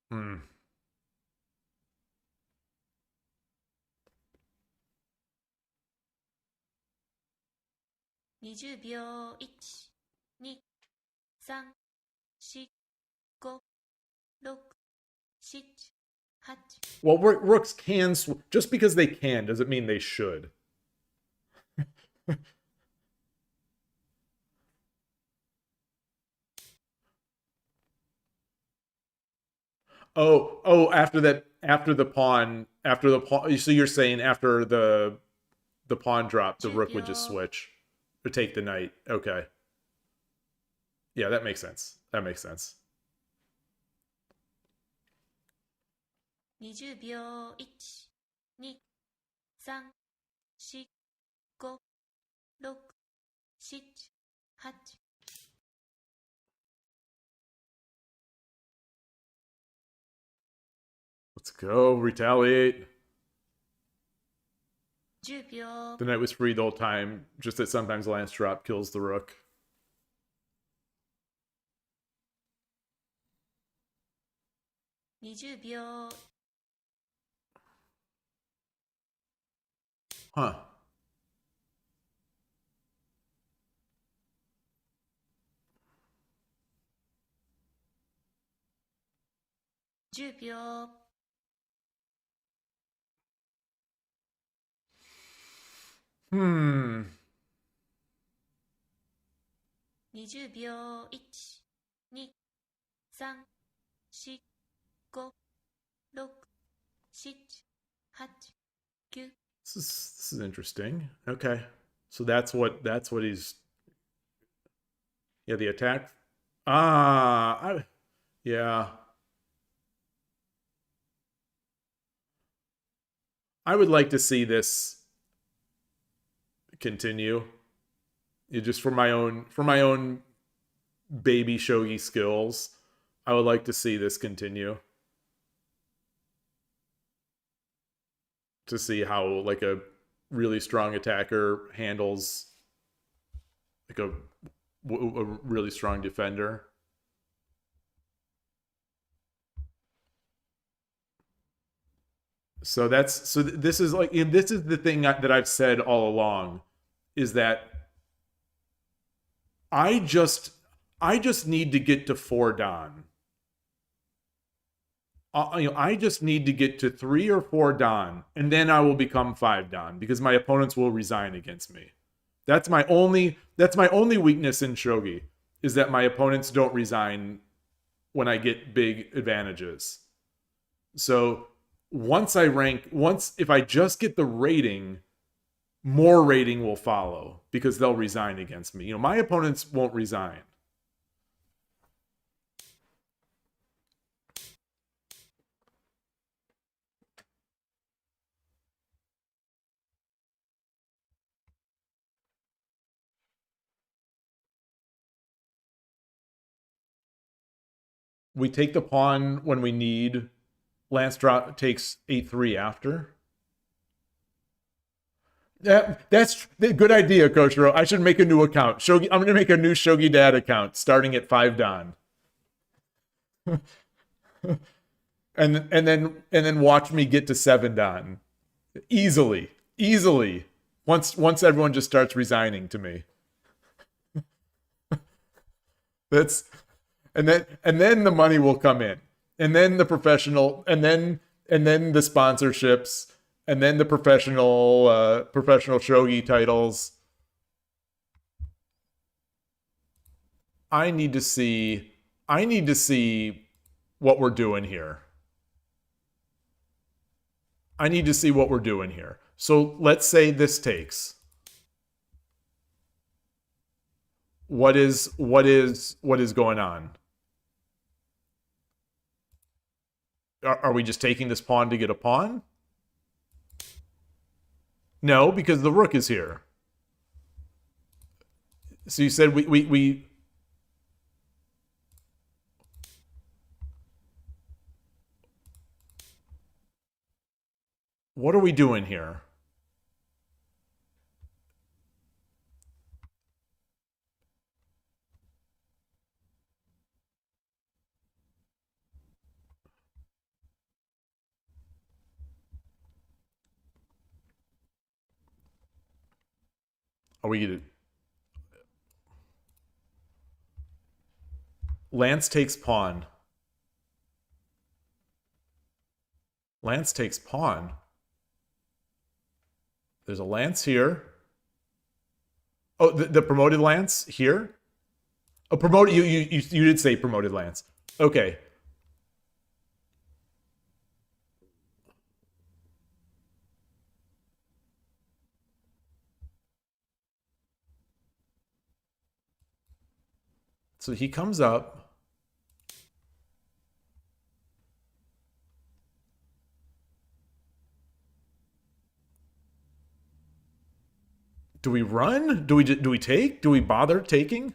[SPEAKER 1] Hmm.
[SPEAKER 4] 20秒。1、2、3、4、5、6、7、8。
[SPEAKER 1] Well, rooks can just because they can doesn't mean they should. After the pawn. So you're saying after the pawn drop, the rook would just switch or take the knight. Okay. Yeah, that makes sense.
[SPEAKER 4] 20秒。1、2、3、4、5、6、7、8。
[SPEAKER 1] Let's go. Retaliate.
[SPEAKER 4] 10秒。
[SPEAKER 1] The knight was free the whole time, just that sometimes lance drop kills the rook.
[SPEAKER 4] 20秒。
[SPEAKER 1] Huh.10
[SPEAKER 4] 秒。
[SPEAKER 1] Hmm.
[SPEAKER 4] 20秒。1、2、3、4、5、6、7、8、9。
[SPEAKER 1] This is interesting. Okay. So that's what he's. Yeah, the attack. Yeah. I would like to see this continue. Just for my own baby shogi skills, I would like to see this continue. To see how like a really strong attacker handles like a really strong defender. So this is the thing that I've said all along, is that I just need to get to 4 Dan. I just need to get to 3 or 4 Dan, and then I will become 5 Dan because my opponents will resign against me. That's my only weakness in shogi, is that my opponents don't resign when I get big advantages. So if I just get the rating, more rating will follow because they'll resign against me. My opponents won't resign. We take the pawn when we need. Lance drop takes 8-3 after. That's a good idea, Koshiro. I should make a new account. I'm going to make a new Shogi Dad account starting at 5 Dan. and then watch me get to 7 Dan. Easily. Once everyone just starts resigning to me. And then the money will come in. And then the professional, and then the sponsorships, and then the professional shogi titles. I need to see what we're doing here. So let's say this takes. What is going on? Are we just taking this pawn to get a pawn? No, because the rook is here. So you said we what are we doing here? Are we gonna... Lance takes pawn. Lance takes pawn. There's a lance here. Oh, the promoted lance here? Oh, promoted. You did say promoted lance. Okay. So he comes up. Do we run? Do we take? Do we bother taking?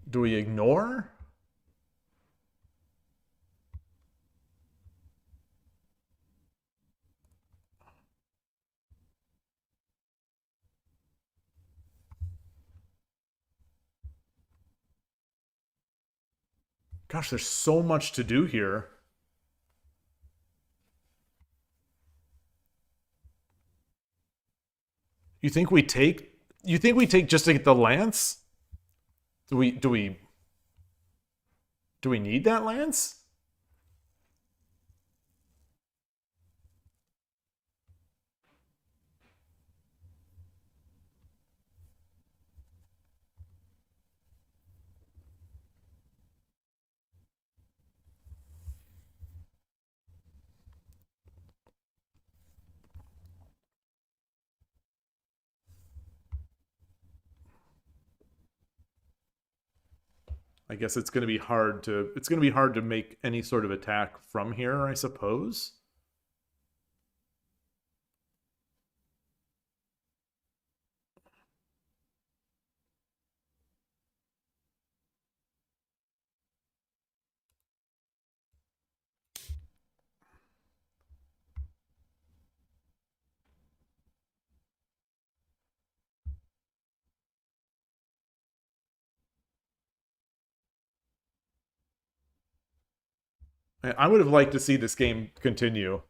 [SPEAKER 1] Do we ignore? Gosh, there's so much to do here. You think we take just to get the lance? Do we need that lance? I guess it's going to be hard to make any sort of attack from here, I suppose. I would have liked to see this game continue.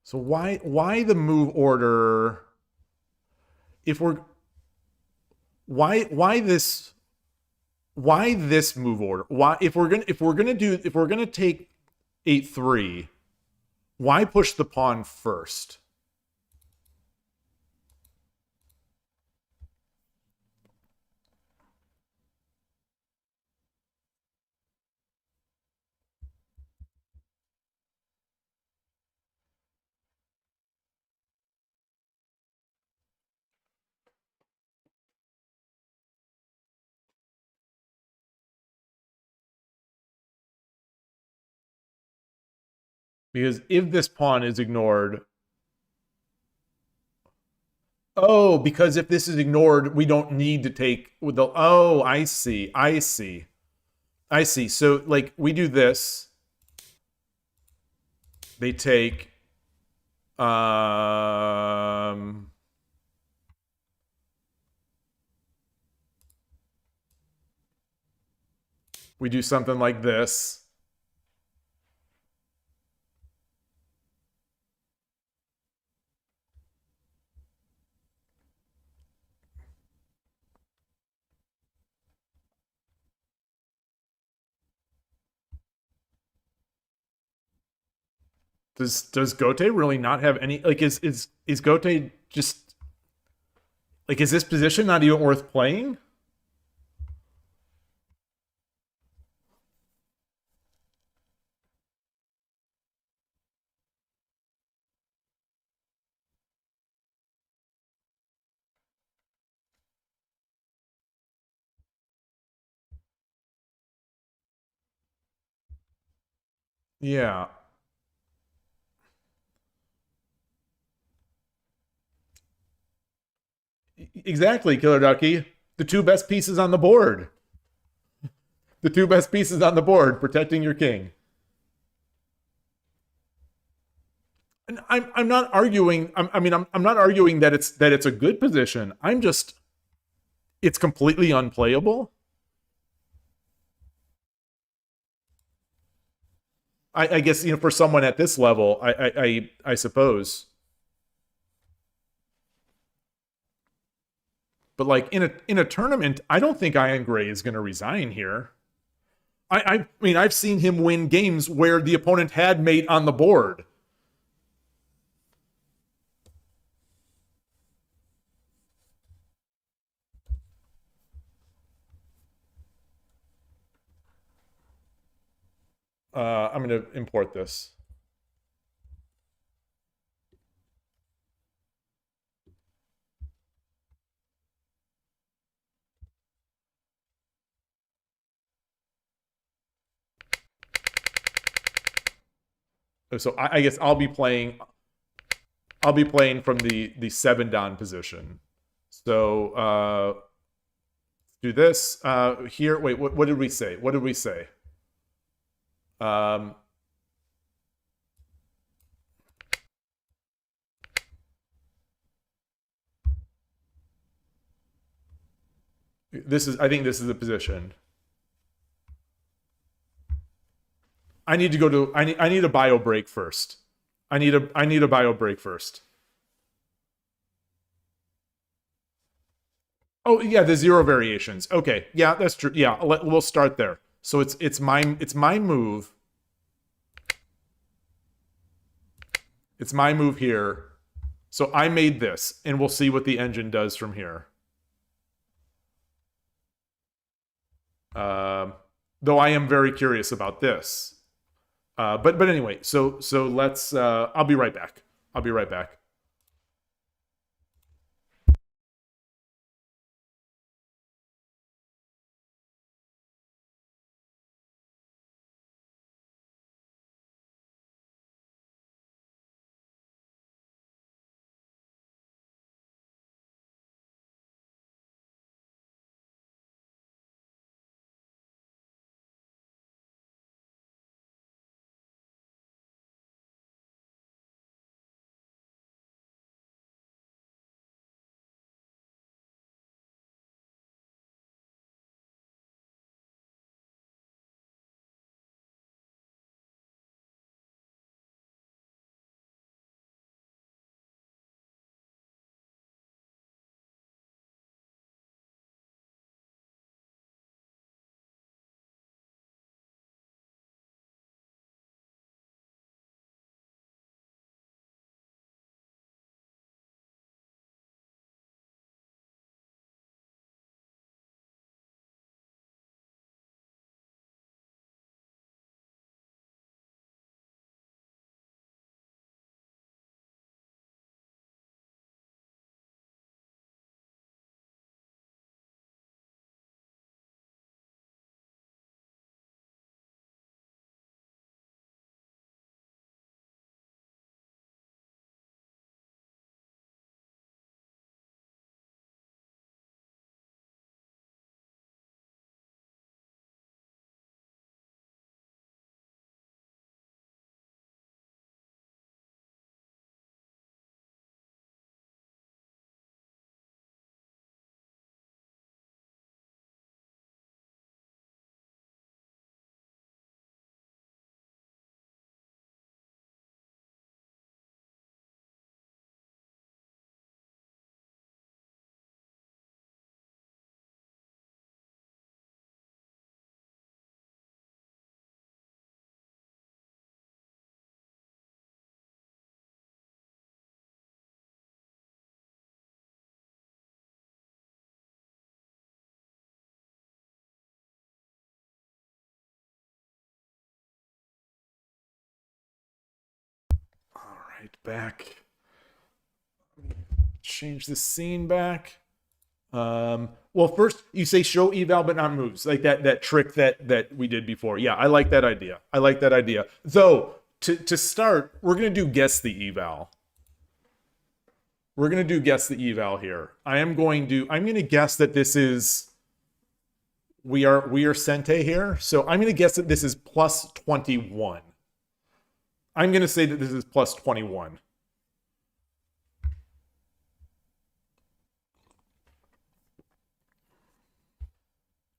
[SPEAKER 1] So why the move order? If we're why this move order? Why if we're gonna take 8-3, why push the pawn first? Because if this pawn is ignored... Oh, because if this is ignored, we don't need to take with the... Oh, I see. I see. I see. So, like, we do this. They take... We do something like this. Does Gote really not have any, like, is Gote just, like, is this position not even worth playing? Yeah. Exactly, Killer Ducky. The two best pieces on the board. The two best pieces on the board, protecting your king. And I'm not arguing. I'm not arguing that it's a good position. I'm just, it's completely unplayable. I guess, you know, for someone at this level, I suppose. But like in a tournament, I don't think Iron Gray is going to resign here. I mean, I've seen him win games where the opponent had mate on the board. I'm going to import this. So I guess I'll be playing from the 7-dan position. So do this here. Wait, what did we say? What did we say? I think this is the position. I need to go to, I need a bio break first. I need a bio break first. Oh yeah, the 0 variations. Okay, yeah, that's true. Yeah, we'll start there. So it's my move. It's my move here. So I made this, and we'll see what the engine does from here. Though I am very curious about this. But anyway, so let's. I'll be right back. I'll be right back. back. Change the scene back. Well, first you say show eval but not moves, like that trick that we did before. Yeah, I like that idea. I like that idea. Though to start, we're gonna do guess the eval. We're gonna do guess the eval here. I'm gonna guess that this is we are Sente here, so I'm gonna guess that this is plus 21. I'm gonna say that this is plus 21.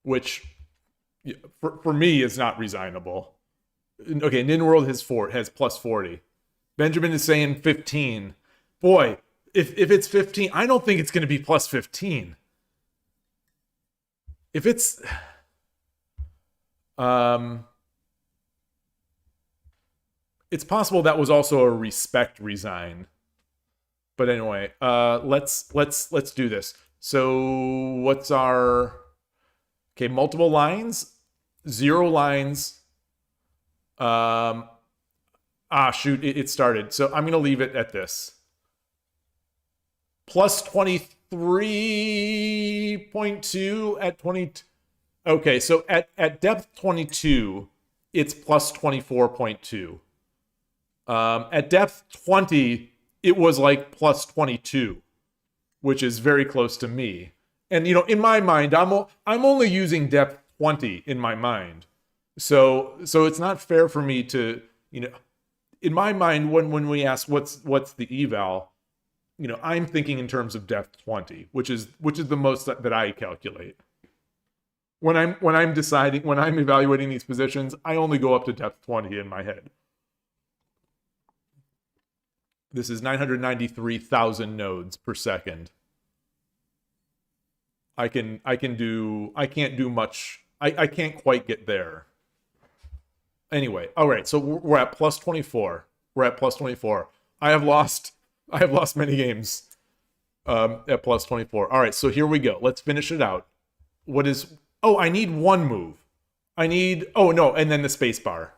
[SPEAKER 1] Which, for me, is not resignable. Okay, NinWorld has plus 40. Benjamin is saying 15. Boy, if it's 15, I don't think it's going to be plus 15. If it's... it's possible that was also a respect resign. But anyway, let's do this. So what's our... Okay, multiple lines, 0 lines. Shoot, it started. So I'm going to leave it at this. Plus 23.2 at 20. Okay, so at depth 22, it's plus 24.2. At depth 20, it was like plus 22, which is very close to me. And, you know, in my mind, I'm only using depth 20 in my mind. So it's not fair for me to, you know, in my mind, when we ask what's the eval, you know, I'm thinking in terms of depth 20, which is the most that I calculate. When I'm evaluating these positions, I only go up to depth 20 in my head. This is 993,000 nodes per second. I can't do much. I can't quite get there. Anyway, all right. So we're at plus 24. We're at plus 24. I have lost many games at plus 24. All right. So here we go. Let's finish it out. What is? Oh, I need one move. I need. Oh no, and then the space bar.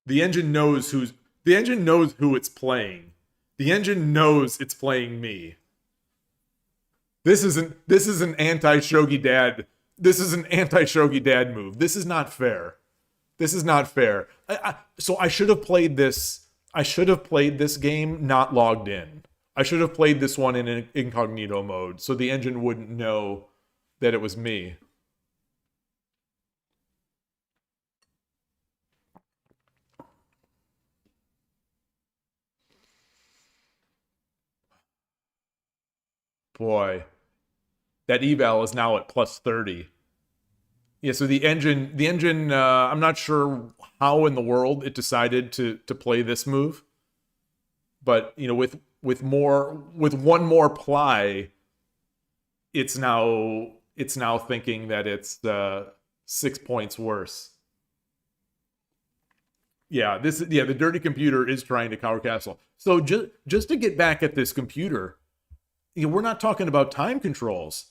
[SPEAKER 1] The engine knows who it's playing. The engine knows it's playing me. This is an anti-Shogi Dad. This is an anti-Shogi Dad move. This is not fair. This is not fair. So I should have played this. I should have played this game not logged in. I should have played this one in an incognito mode so the engine wouldn't know that it was me. Boy, that eval is now at plus 30. Yeah, so the engine, I'm not sure how in the world it decided to play this move, but you know, with one more ply, it's now thinking that it's 6 points worse. Yeah, the dirty computer is trying to cower castle. So just to get back at this computer. You know, we're not talking about time controls.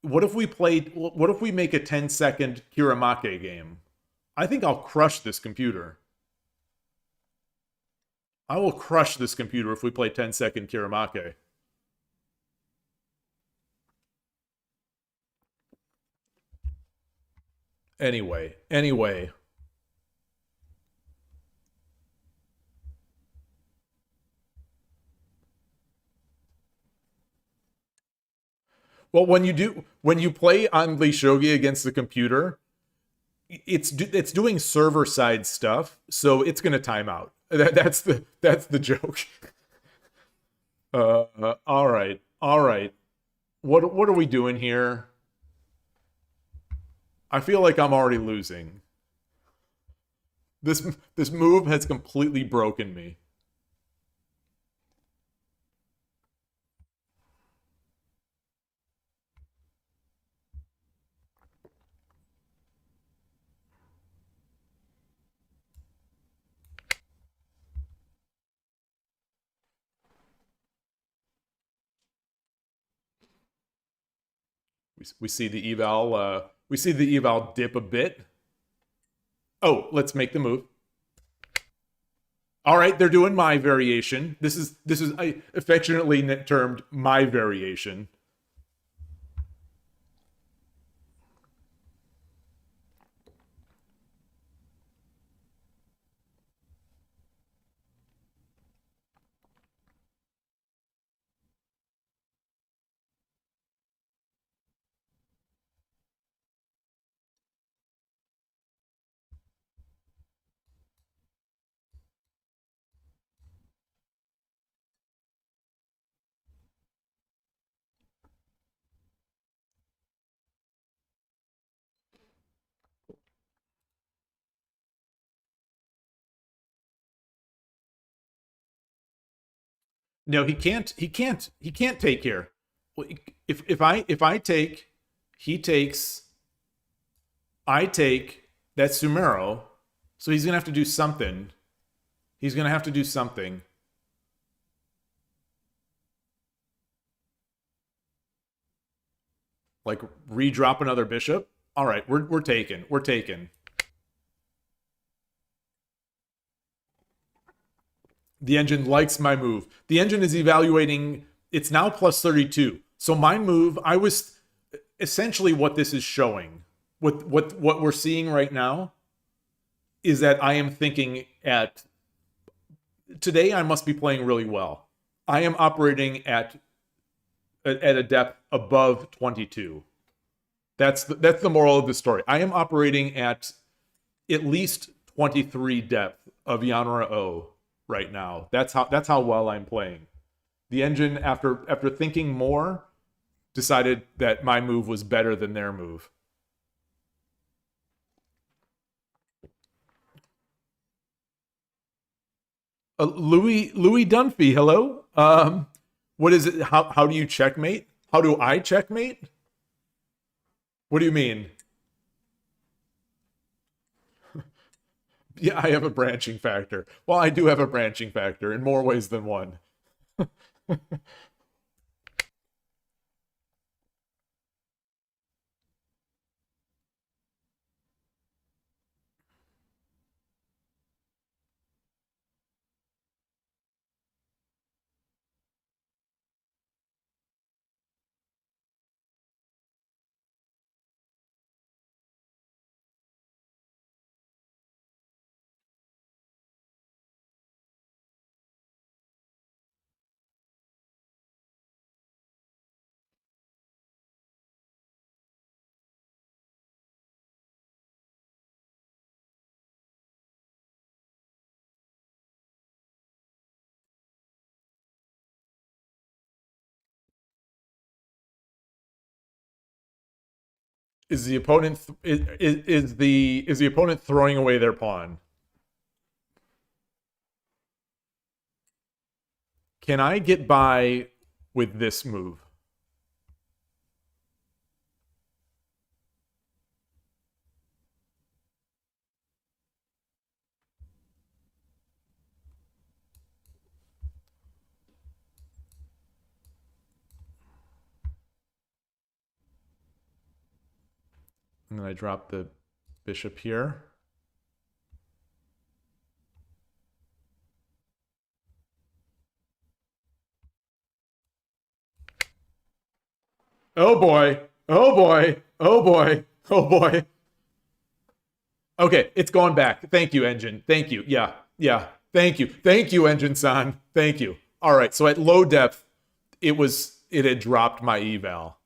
[SPEAKER 1] What if we make a 10-second Kiramake game? I think I'll crush this computer. I will crush this computer if we play 10-second Kiramake. Anyway. Well, when you play on the Shogi against the computer, it's doing server side stuff, so it's gonna time out. That's the joke. All right. What are we doing here? I feel like I'm already losing. This move has completely broken me. We see the eval. We see the eval dip a bit. Oh, let's make the move. All right, they're doing my variation. This is affectionately termed my variation. No, he can't. He can't take here. If I take, he takes. I take. That's Sumero. So he's gonna have to do something. He's gonna have to do something. Like redrop another bishop. All right, we're taking. We're taking. The engine likes my move. The engine is evaluating, it's now plus 32. So my move, I was essentially what this is showing. What we're seeing right now is that I am thinking today I must be playing really well. I am operating at a depth above 22. That's the moral of the story. I am operating at least 23 depth of Yanra O right now. That's how well I'm playing. The engine, after thinking more, decided that my move was better than their move. Louis Dunphy, hello. What is it? How do you checkmate? How do I checkmate? What do you mean? Yeah, I have a branching factor. Well, I do have a branching factor in more ways than one. Is the opponent is the opponent throwing away their pawn? Can I get by with this move? And then I drop the bishop here. Oh boy. Oh boy. Oh boy. Oh boy. Okay, it's going back. Thank you, engine. Thank you. Yeah. Yeah. Thank you. Thank you, engine-san. Thank you. All right, so at low depth, it had dropped my eval.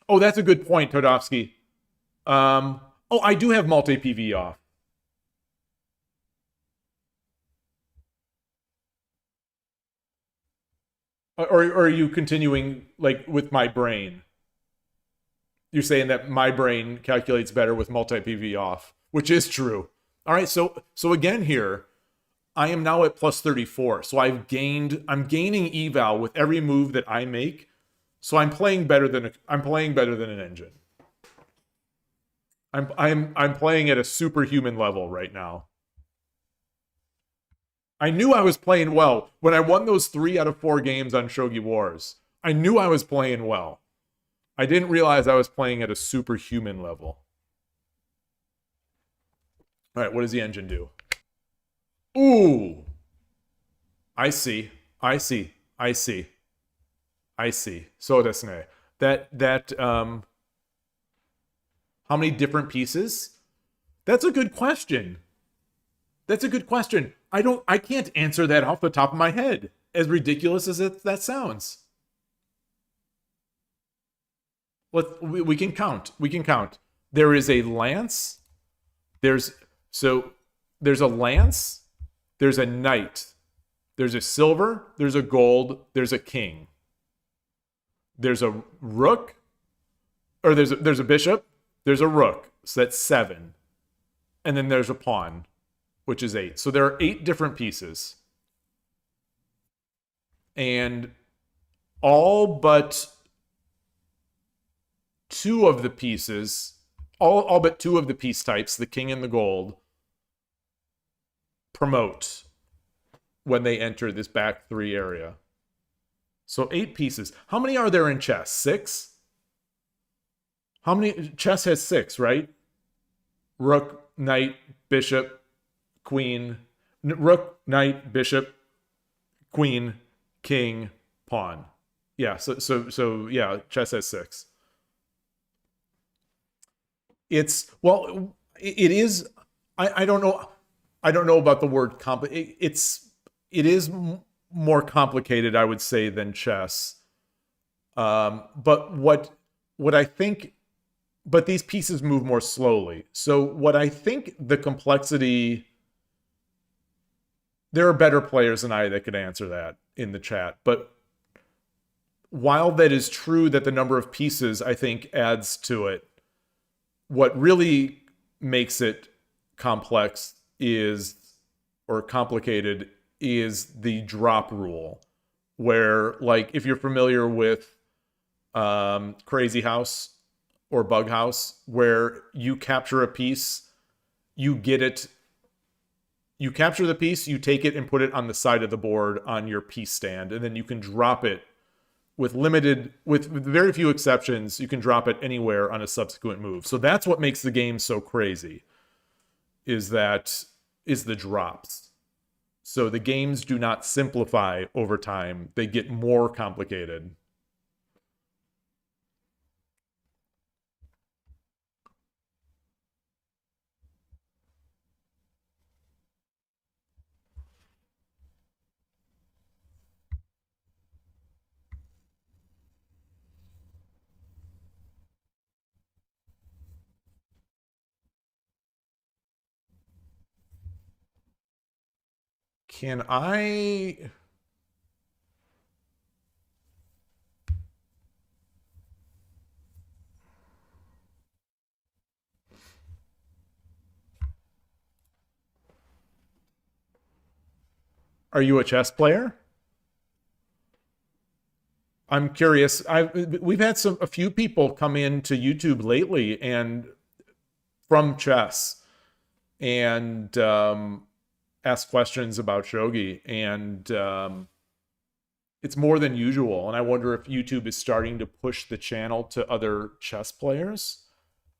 [SPEAKER 1] Oh, that's a good point, Todovsky. Oh, I do have multi-PV off. Or are you continuing like with my brain? You're saying that my brain calculates better with multi-PV off, which is true. All right, so again here, I am now at plus 34. So I'm gaining eval with every move that I make. So I'm playing better than an engine. I'm playing at a superhuman level right now. I knew I was playing well when I won those 3 out of 4 games on Shogi Wars. I knew I was playing well. I didn't realize I was playing at a superhuman level. All right, what does the engine do? Ooh. I see. I see. I see. I see. So desu ne. How many different pieces? That's a good question. That's a good question. I can't answer that off the top of my head, as ridiculous as that sounds. We can count. We can count. There is a lance. There's a lance. There's a knight. There's a silver. There's a gold. There's a king. There's a rook. Or there's a bishop. There's a rook. So that's 7. And then there's a pawn, which is 8. So there are 8 different pieces. And all but 2 of the pieces, all but 2 of the piece types, the king and the gold, promote when they enter this back 3 area. So 8 pieces. How many are there in chess? 6? How many? Chess has 6, right? Rook, knight, bishop, queen. Rook, knight, bishop, queen, king, pawn. Yeah, so yeah, chess has 6. It is, I don't know about the word it is more complicated, I would say, than chess. But what I think, but these pieces move more slowly. So what I think the complexity, there are better players than I that could answer that in the chat. But while that is true that the number of pieces, I think, adds to it, what really makes it complex or complicated is the drop rule, where, like, if you're familiar with Crazy House or Bug House, where you capture a piece, you get it, you capture the piece, you take it and put it on the side of the board on your piece stand, and then you can drop it with very few exceptions, you can drop it anywhere on a subsequent move. So that's what makes the game so crazy, is the drops. So the games do not simplify over time. They get more complicated. Can I... Are you a chess player? I'm curious. We've had a few people come into YouTube lately and from chess and ask questions about shogi, and it's more than usual. And I wonder if YouTube is starting to push the channel to other chess players.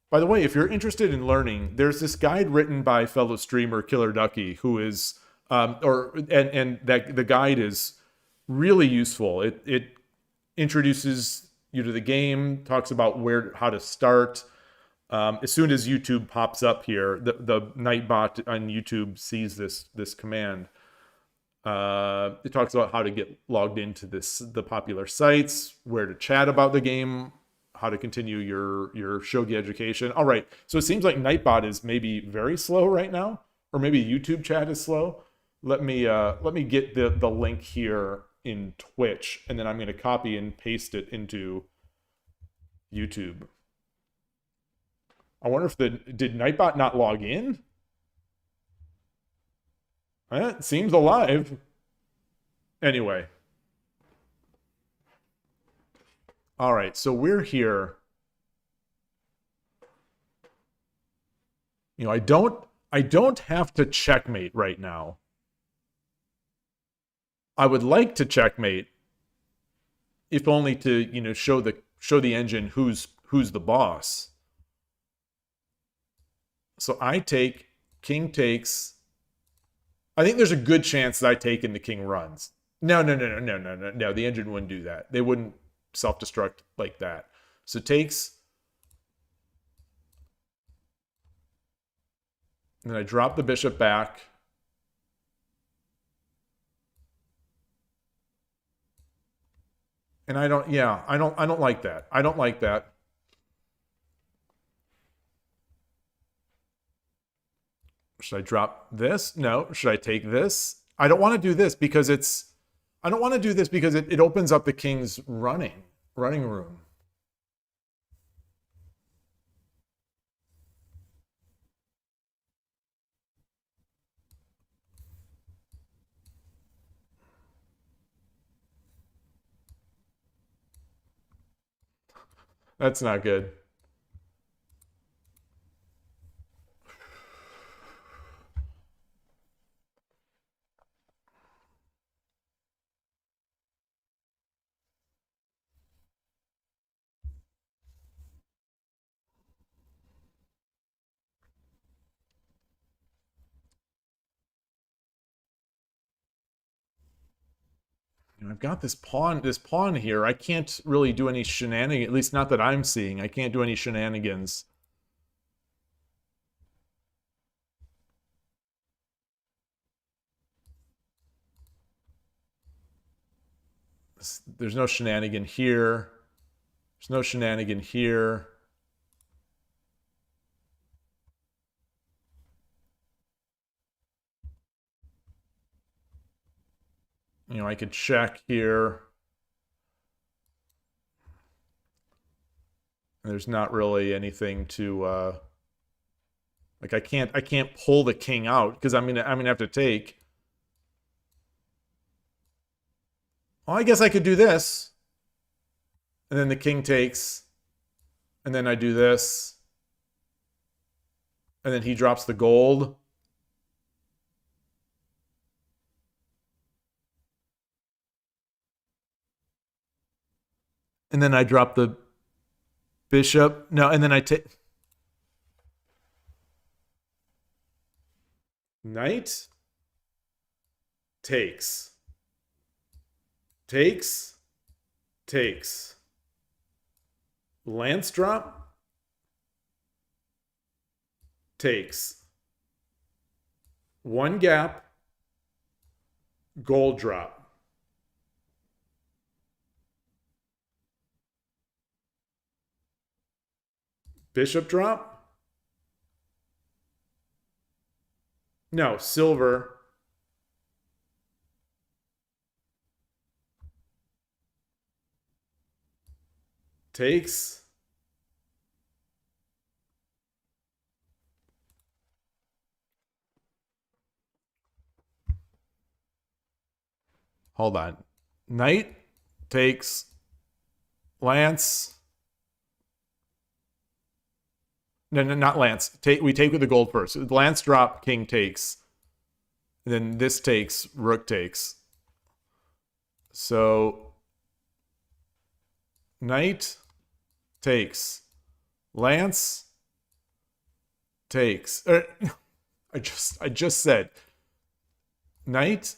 [SPEAKER 1] By the way, if you're interested in learning, there's this guide written by fellow streamer Killer Ducky, who is the guide is really useful. It introduces you to the game, talks about how to start. As soon as YouTube pops up here, the Nightbot on YouTube sees this command. It talks about how to get logged into the popular sites, where to chat about the game, how to continue your shogi education. All right, so it seems like Nightbot is maybe very slow right now, or maybe YouTube chat is slow. Let me get the link here in Twitch, and then I'm going to copy and paste it into YouTube. I wonder if did Nightbot not log in? It seems alive. Anyway. All right, so we're here. You know, I don't have to checkmate right now. I would like to checkmate, if only to, show show the engine who's the boss. So I take, king takes. I think there's a good chance that I take and the king runs. No. The engine wouldn't do that. They wouldn't self-destruct like that. So takes. And then I drop the bishop back. And I don't like that. I don't like that. Should I drop this? No. Should I take this? I don't want to do this because it opens up the king's running room. That's not good. I've got this pawn here. I can't really do any shenanigans, at least not that I'm seeing. I can't do any shenanigans. There's no shenanigan here. There's no shenanigan here. You know, I could check here. There's not really anything to like I can't pull the king out because I'm gonna have to take. Well, I guess I could do this. And then the king takes. And then I do this. And then he drops the gold. And then I drop the bishop. No, and then I take. Knight takes. Takes. Takes. Lance drop. Takes. One gap. Gold drop. Bishop drop? No, silver. Takes. Hold on. Knight takes. Lance. No, not Lance. We take with the gold first. Lance drop, king takes. And then this takes, rook takes. So knight takes. Lance takes. I just said knight,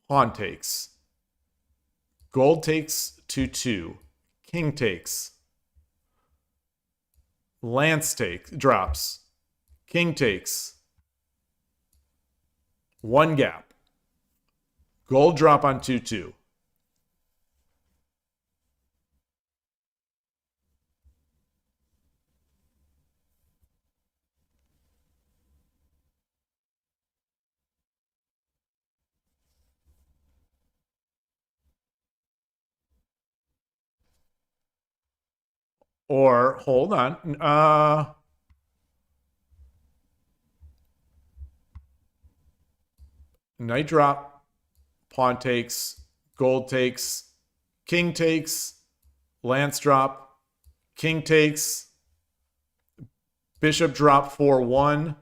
[SPEAKER 1] pawn takes. Gold takes 2-2. King takes. Lance takes, drops. King takes. One gap. Gold drop on 2-2. Or, hold on. Knight drop, pawn takes, gold takes, king takes, lance drop, king takes, bishop drop 4-1.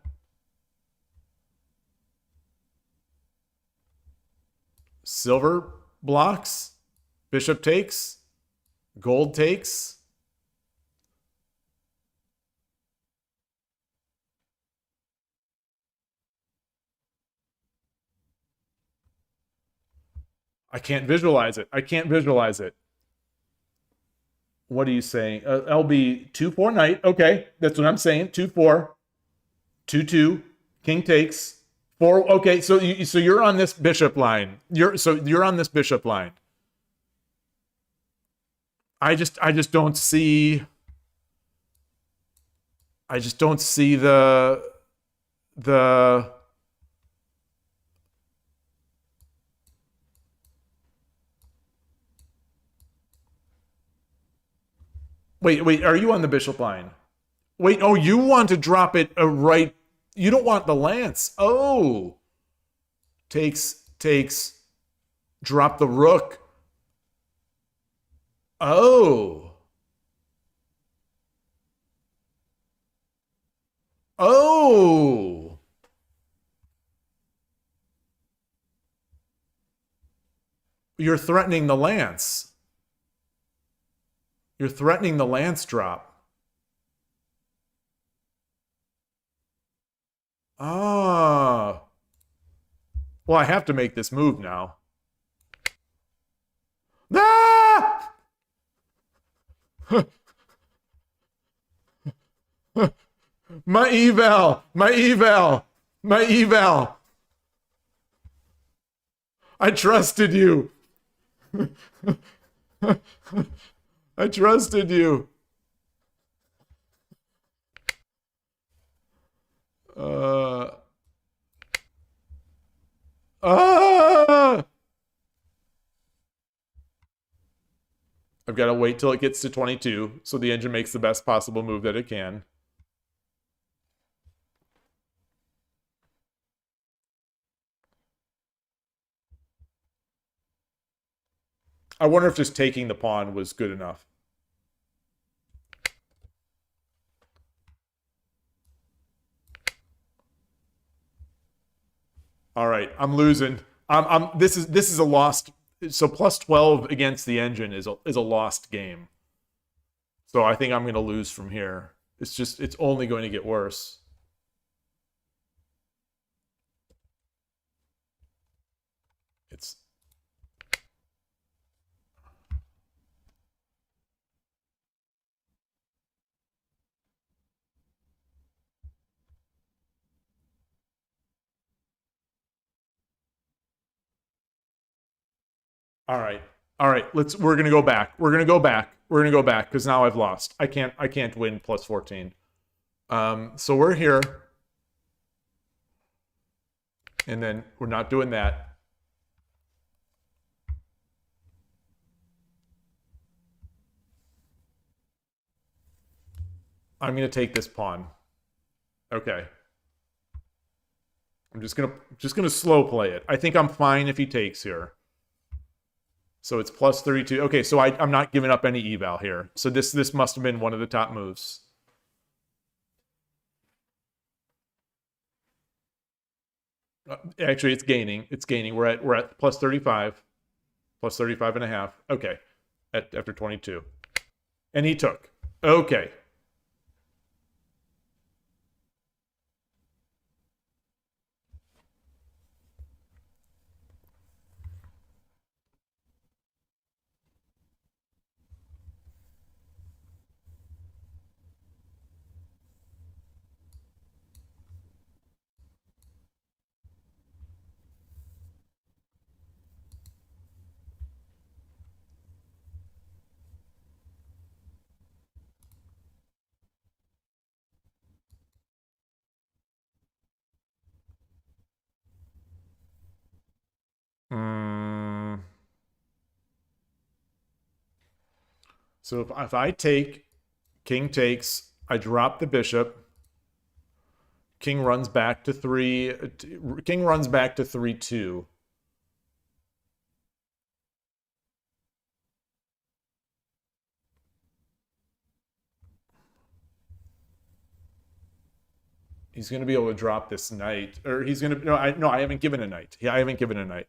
[SPEAKER 1] Silver blocks, bishop takes, Gold takes. I can't visualize it. I can't visualize it. What are you saying? LB 2-4 knight. Okay, that's what I'm saying. 2-4, 2-2. King takes 4. Okay, so you're on this bishop line. You're on this bishop line. I just don't see. I just don't see the. Wait, are you on the bishop line? Wait, oh, you want to drop it right. You don't want the lance. Oh. Takes. Drop the rook. Oh. Oh. You're threatening the lance. You're threatening the lance drop. Ah. Well, I have to make this move now. Ah! My eval. I trusted you. I trusted you. I've got to wait till it gets to 22 so the engine makes the best possible move that it can. I wonder if just taking the pawn was good enough. All right, I'm losing. This is a lost. So plus 12 against the engine is a lost game. So I think I'm going to lose from here. It's only going to get worse. It's All right. We're going to go back. We're going to go back because now I've lost. I can't win plus 14. So we're here. And then we're not doing that. I'm going to take this pawn. Okay. I'm just going to slow play it. I think I'm fine if he takes here. So it's plus 32. Okay, so I'm not giving up any eval here. So this must have been one of the top moves. Actually, it's gaining. It's gaining. We're at plus 35. Plus 35 and a half. Okay. After 22. And he took. Okay. So if I take, king takes, I drop the bishop, king runs back to 3, king runs back to 3-2. He's going to be able to drop this knight, or he's going to, no, I haven't given a knight. Yeah, I haven't given a knight.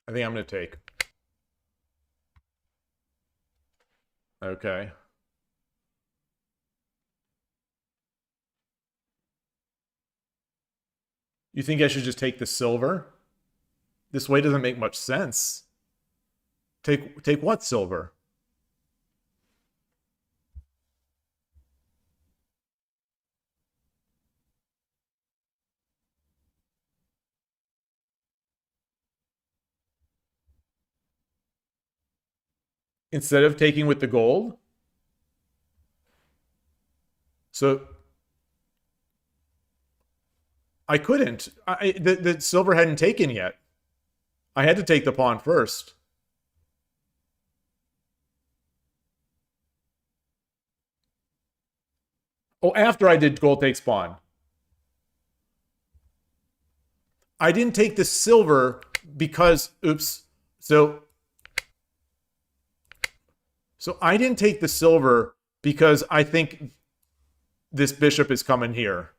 [SPEAKER 1] I think I'm going to take. Okay. You think I should just take the silver? This way doesn't make much sense. Take what silver? Instead of taking with the gold? So I couldn't. The silver hadn't taken yet. I had to take the pawn first. Oh, after I did gold takes pawn. I didn't take the silver because, oops. So I didn't take the silver because I think this bishop is coming here.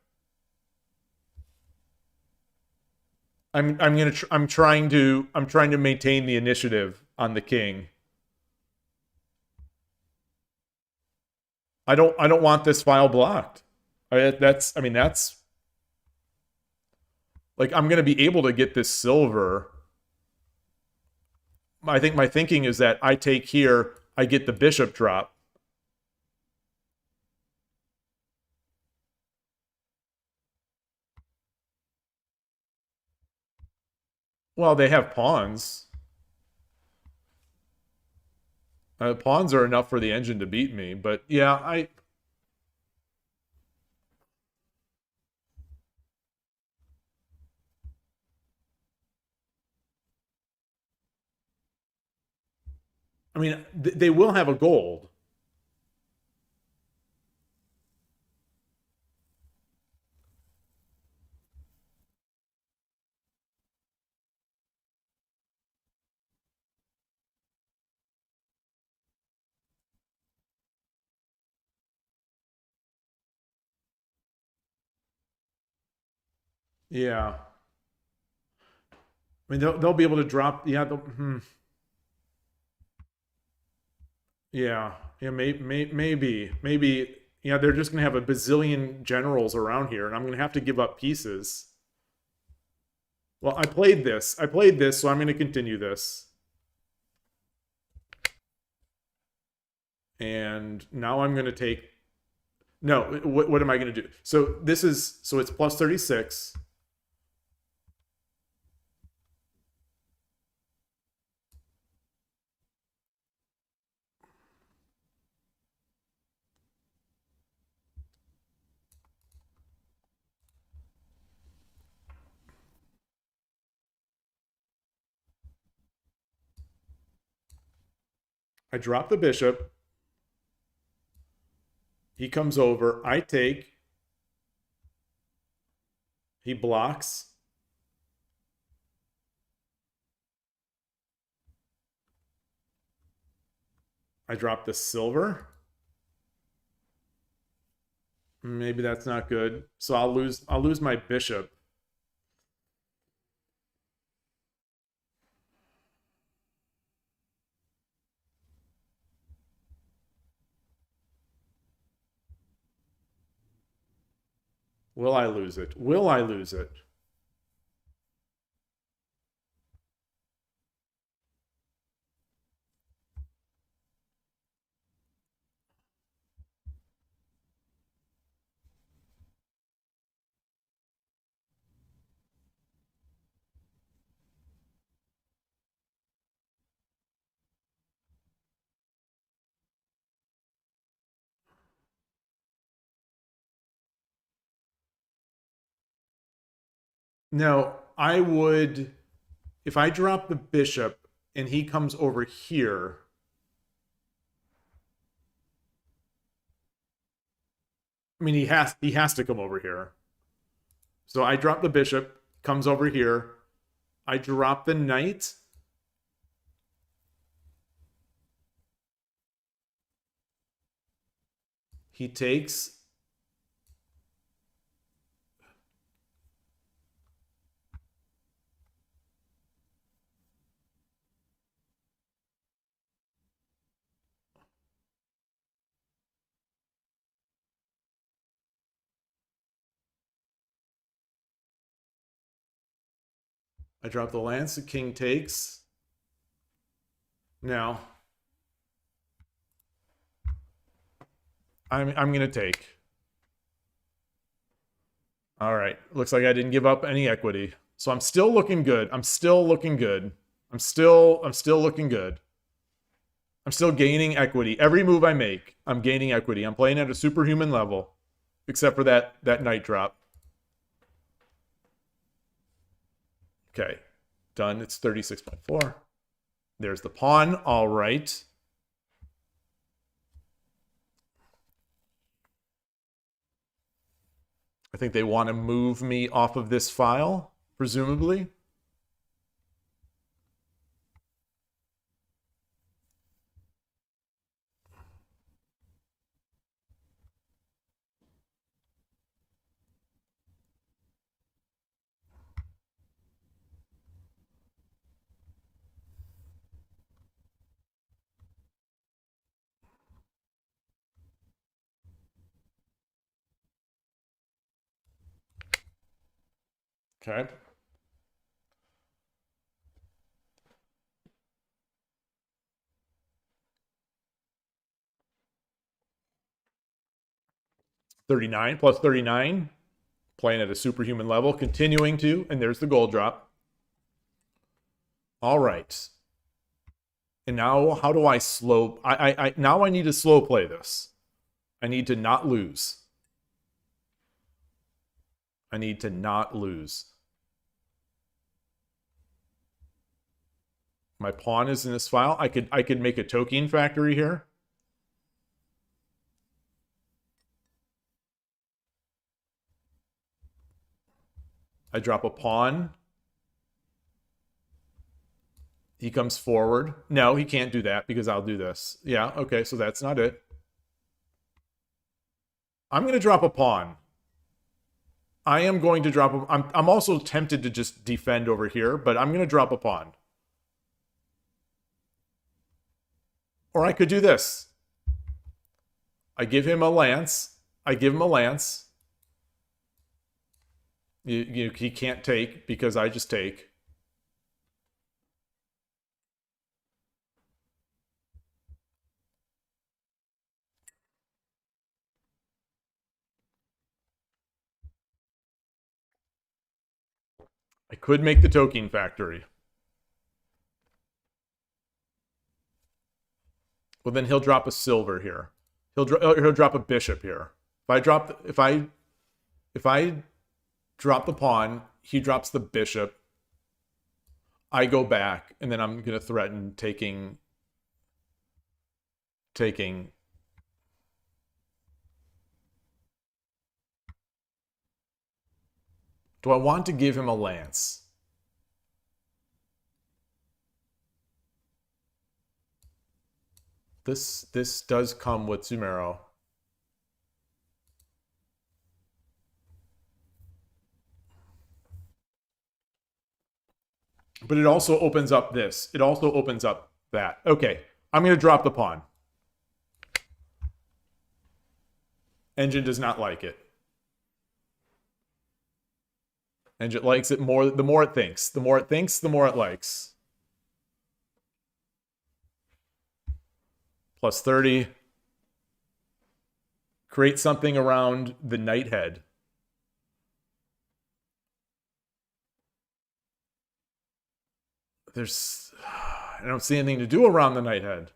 [SPEAKER 1] I'm trying to maintain the initiative on the king. I don't want this file blocked. That's like, I'm gonna be able to get this silver. I think my thinking is that I take here, I get the bishop drop. Well, they have pawns. Pawns are enough for the engine to beat me, but yeah, I mean, they will have a gold. Yeah. I mean, they'll be able to drop. Yeah. Yeah. Yeah. Maybe. Yeah. They're just gonna have a bazillion generals around here, and I'm gonna have to give up pieces. Well, I played this, so I'm gonna continue this. And now I'm gonna take. No. What am I gonna do? So it's plus 36. I drop the bishop. He comes over. I take. He blocks. I drop the silver. Maybe that's not good. So I'll lose my bishop. Will I lose it? Will I lose it? No, I would, if I drop the bishop and he comes over here. I mean, he has to come over here. So I drop the bishop, comes over here. I drop the knight. He takes. I drop the lance, the king takes. Now, I'm going to take. All right. Looks like I didn't give up any equity. So I'm still looking good. I'm still looking good. I'm still looking good. I'm still gaining equity. Every move I make, I'm gaining equity. I'm playing at a superhuman level, except for that knight drop. Okay. Done. It's 36.4. There's the pawn. All right. I think they want to move me off of this file, presumably. Okay. $39 plus 39, playing at a superhuman level, continuing to, and there's the gold drop. All right. And now, how do I slow? Now I need to slow play this. I need to not lose. I need to not lose. My pawn is in this file. I could make a token factory here. I drop a pawn. He comes forward. No, he can't do that because I'll do this. Yeah, okay, so that's not it. I'm going to drop a pawn. I am going to drop a... I'm also tempted to just defend over here, but I'm going to drop a pawn. Or I could do this. I give him a lance. I give him a lance. He can't take because I just take. I could make the token factory. Well, then he'll drop a silver here. He'll drop a bishop here. If I drop the pawn, he drops the bishop. I go back, and then I'm going to threaten taking. Do I want to give him a lance? This does come with Zumero. But it also opens up this. It also opens up that. Okay, I'm going to drop the pawn. Engine does not like it. Engine likes it more. The more it thinks. The more it thinks, the more it likes. Plus 30. Create something around the knight head. I don't see anything to do around the knight head.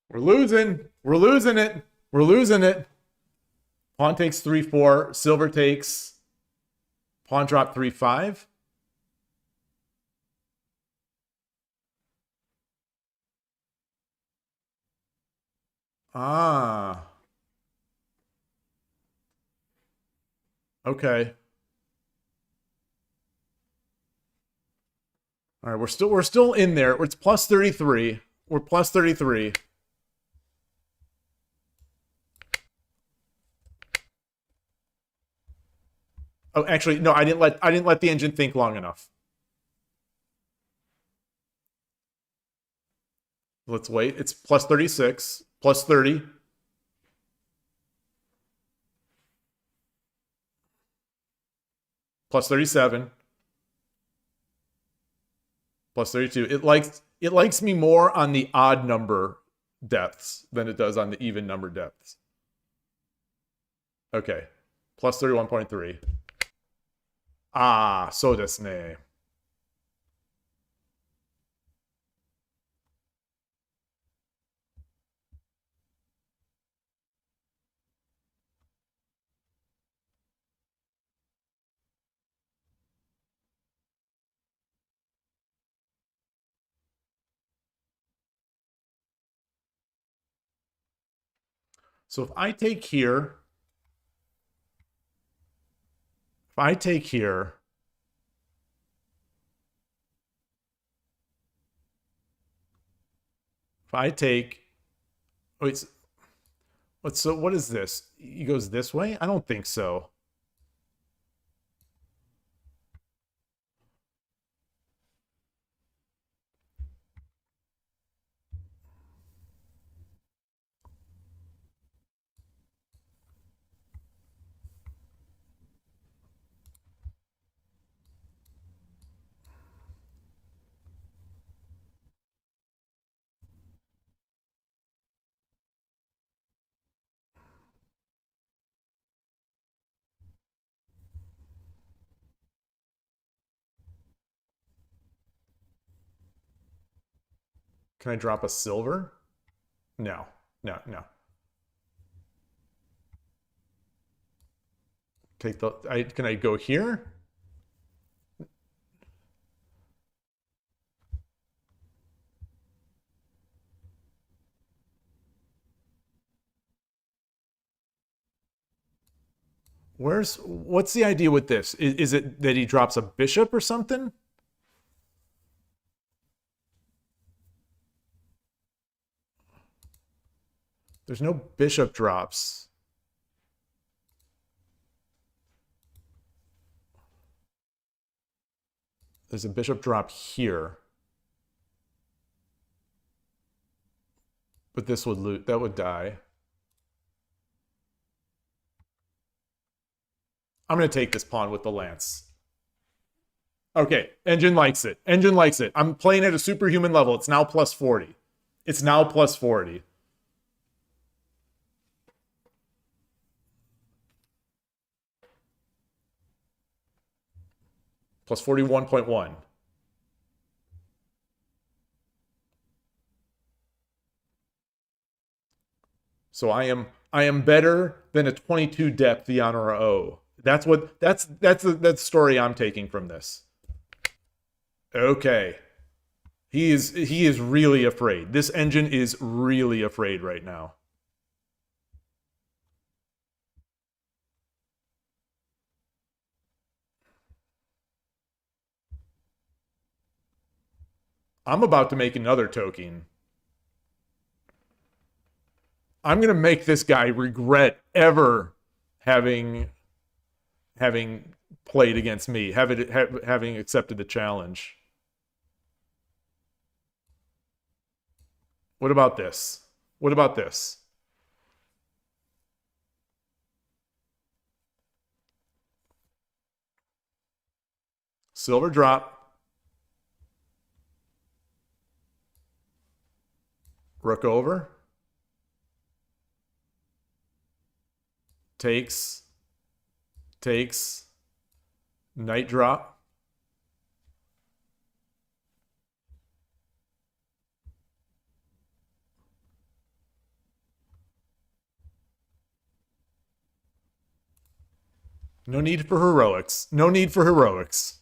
[SPEAKER 1] We're losing. We're losing it. We're losing it. Pawn takes 3-4. Silver takes Pawn drop 3-5. Ah. Okay. All right, we're still in there. It's plus 33. We're plus 33. Oh, actually, no, I didn't let the engine think long enough. Let's wait. It's plus 36, plus 30. Plus 37. Plus 32. It likes me more on the odd number depths than it does on the even number depths. Okay. Plus 31.3. Ah, so desu ne. So if I take here, if I take here, if I take, wait, what is this? He goes this way? I don't think so. Can I drop a silver? No, no, no. Take the, can I go here? What's the idea with this? Is it that he drops a bishop or something? There's no bishop drops. There's a bishop drop here. But this would loot, that would die. I'm going to take this pawn with the lance. Okay, engine likes it. Engine likes it. I'm playing at a superhuman level. It's now plus 40. It's now plus 40. Plus 41.1. So I am better than a 22 depth Yanora O. That's the story I'm taking from this. Okay. He is really afraid. This engine is really afraid right now. I'm about to make another token. I'm going to make this guy regret ever having played against me, having accepted the challenge. What about this? What about this? Silver drop. Rook over. Takes. Knight drop. No need for heroics. No need for heroics.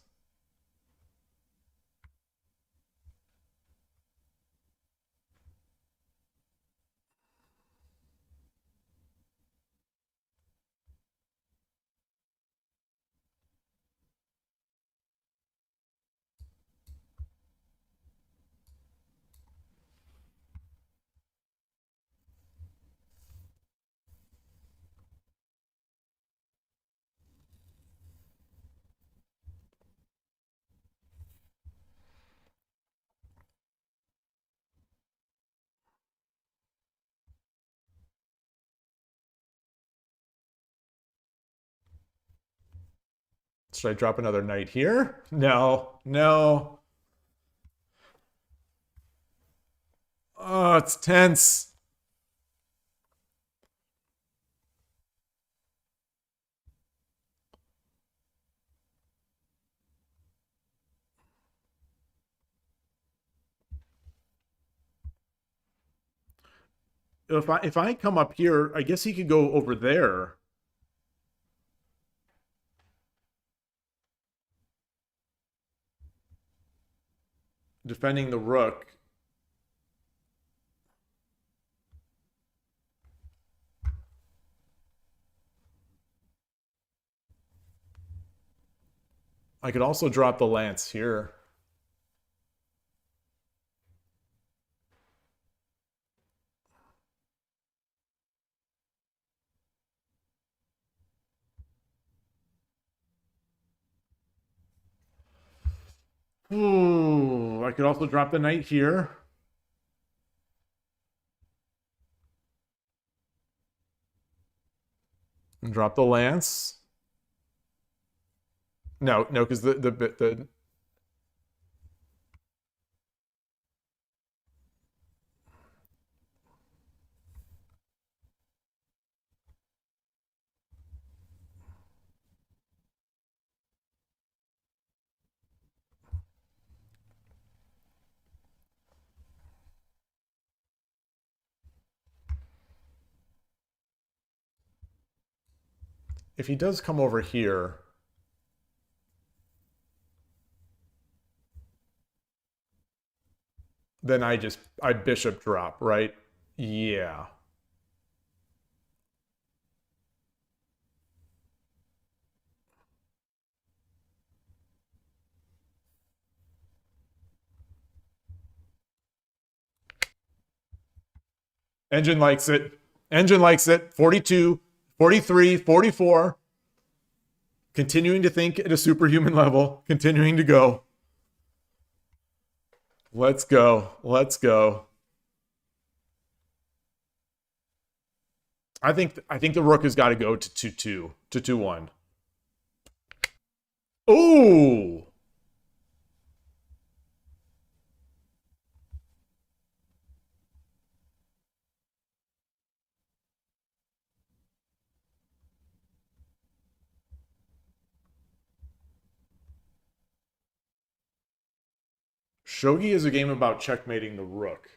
[SPEAKER 1] Should I drop another knight here? No, no. Oh, it's tense. If I come up here, I guess he could go over there. Defending the rook. I could also drop the lance here. Ooh, I could also drop the knight here. And drop the lance. No, no, because the if he does come over here, then I bishop drop, right? Yeah. Engine likes it. Engine likes it. 42, 43, 44. Continuing to think at a superhuman level. Continuing to go. Let's go. Let's go. I think the rook has got to go to 2-2, to 2-1. Ooh! Shogi is a game about checkmating the rook.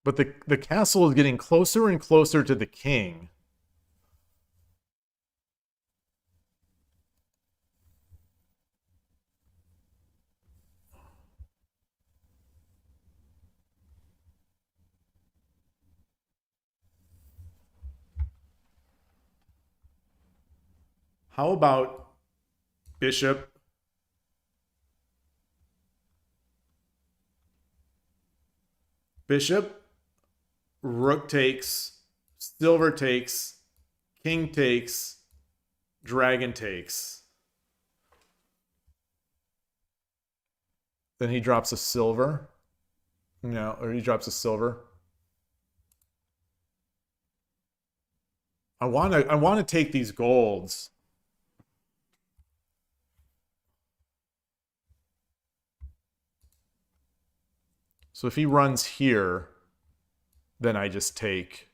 [SPEAKER 1] But the castle is getting closer and closer to the king. How about bishop? Bishop, rook takes, silver takes, king takes, dragon takes. Then he drops a silver. No, or he drops a silver. I want to take these golds. So if he runs here, then I just take.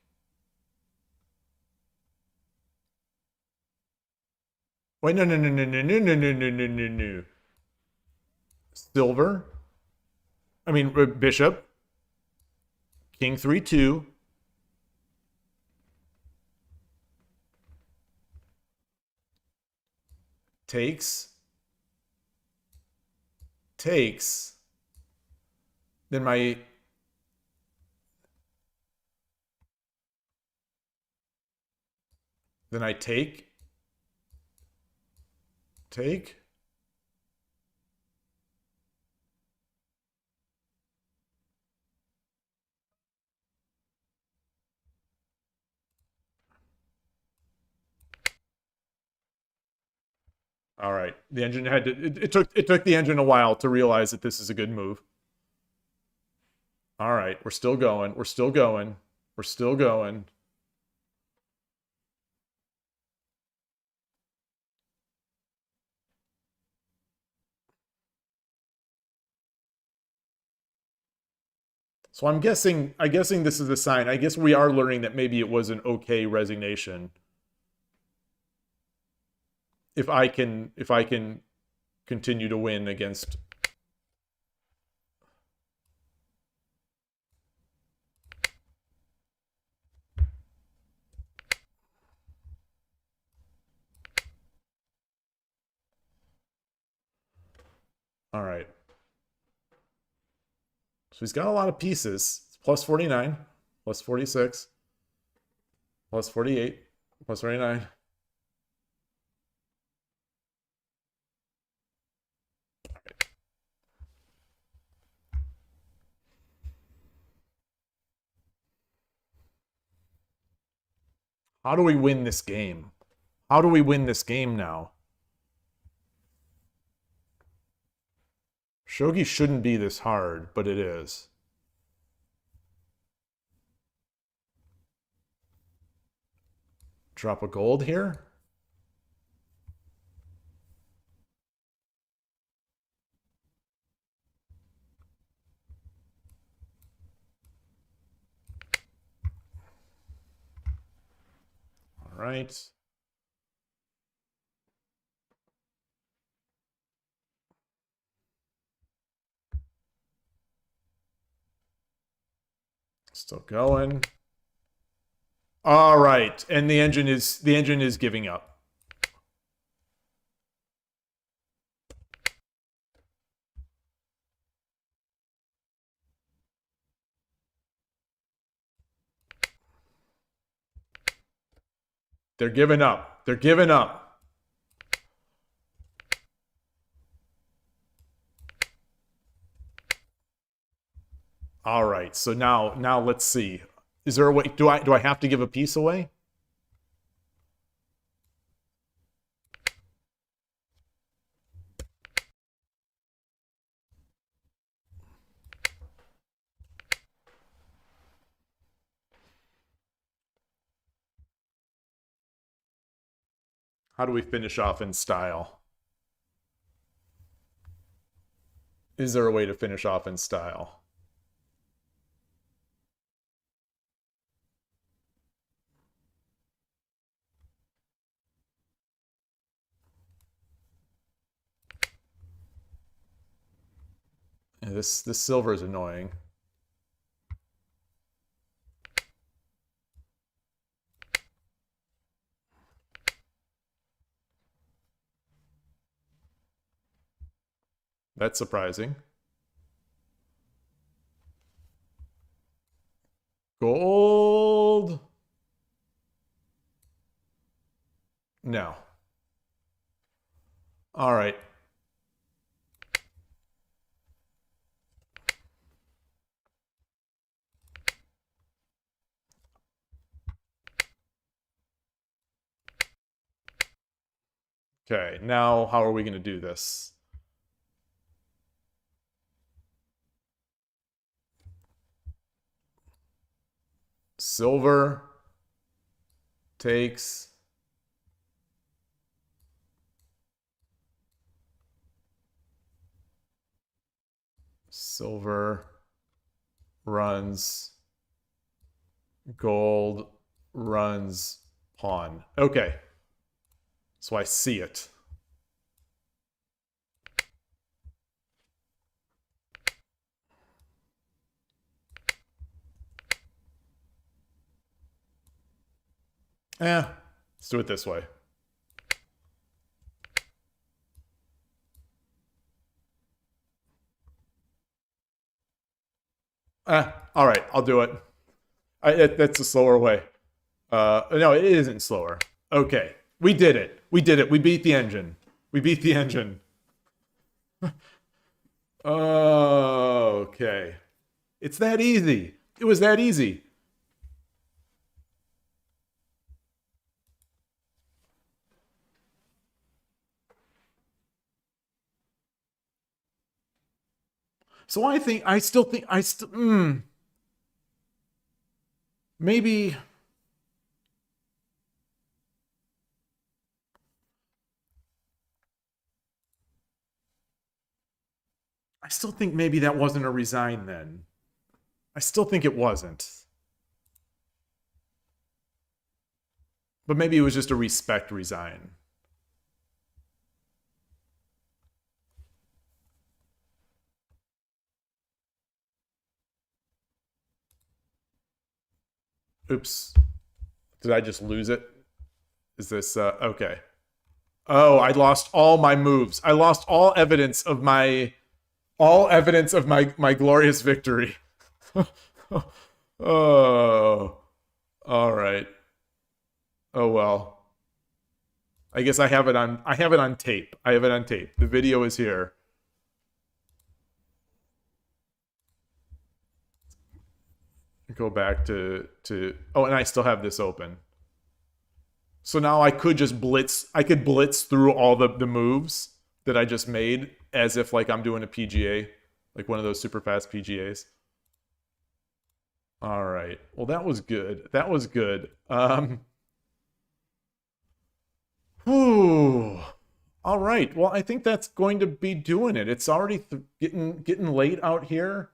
[SPEAKER 1] Wait, no, no, no, no, no, no, no, no, no, no, no, no. Silver. I mean, bishop. King 3-2. Takes. Takes. Then my... Then I take. Take. All right. The engine had to it took the engine a while to realize that this is a good move. All right, we're still going. We're still going. We're still going. So I'm guessing this is a sign. I guess we are learning that maybe it was an okay resignation. If I can continue to win against All right. So he's got a lot of pieces. It's plus 49, plus 46, plus 48, plus 49. How do we win this game? How do we win this game now? Shogi shouldn't be this hard, but it is. Drop a gold here. All right. Still going. All right, and the engine is giving up. They're giving up. They're giving up. All right, so now let's see. Is there a way? Do I have to give a piece away? How do we finish off in style? Is there a way to finish off in style? Yeah, this silver is annoying. That's surprising. Gold. No. All right. Okay, now how are we going to do this? Silver takes. Silver runs. Gold runs pawn. Okay. so I see it. Let's do it this way. All right, I'll do it. That's a slower way. No, it isn't slower. Okay, we did it. We did it. We beat the engine. We beat the engine. Okay. It's that easy. It was that easy. So I still think, maybe, I still think maybe that wasn't a resign then. I still think it wasn't. But maybe it was just a respect resign. Oops. Did I just lose it? Is this, okay. Oh, I lost all my moves. I lost all evidence of my glorious victory. Oh. All right. Oh well. I guess I have it on tape. I have it on tape. The video is here. Go back to oh, and I still have this open. So now I could just blitz through all the moves that I just made as if like I'm doing a PGA, like one of those super fast PGAs. All right. Well, that was good. That was good. Whew. All right. Well, I think that's going to be doing it. It's already getting late out here.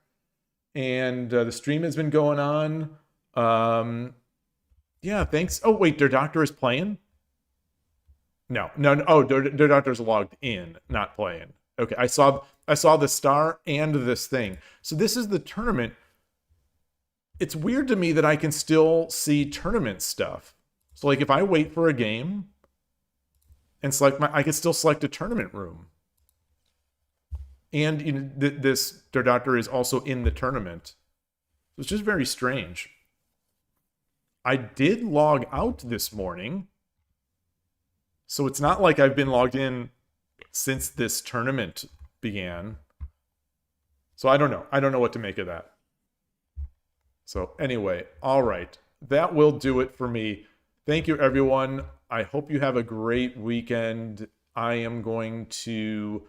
[SPEAKER 1] And the stream has been going on. Yeah, thanks. Oh, wait, their doctor is playing? No. Oh, their doctor's logged in, not playing. Okay, I saw the star and this thing. So this is the tournament. It's weird to me that I can still see tournament stuff. So like if I wait for a game and select I can still select a tournament room. And you know, their doctor is also in the tournament. It's just very strange. I did log out this morning. So it's not like I've been logged in since this tournament began. So I don't know. I don't know what to make of that. So anyway, all right. That will do it for me. Thank you, everyone. I hope you have a great weekend. I am going to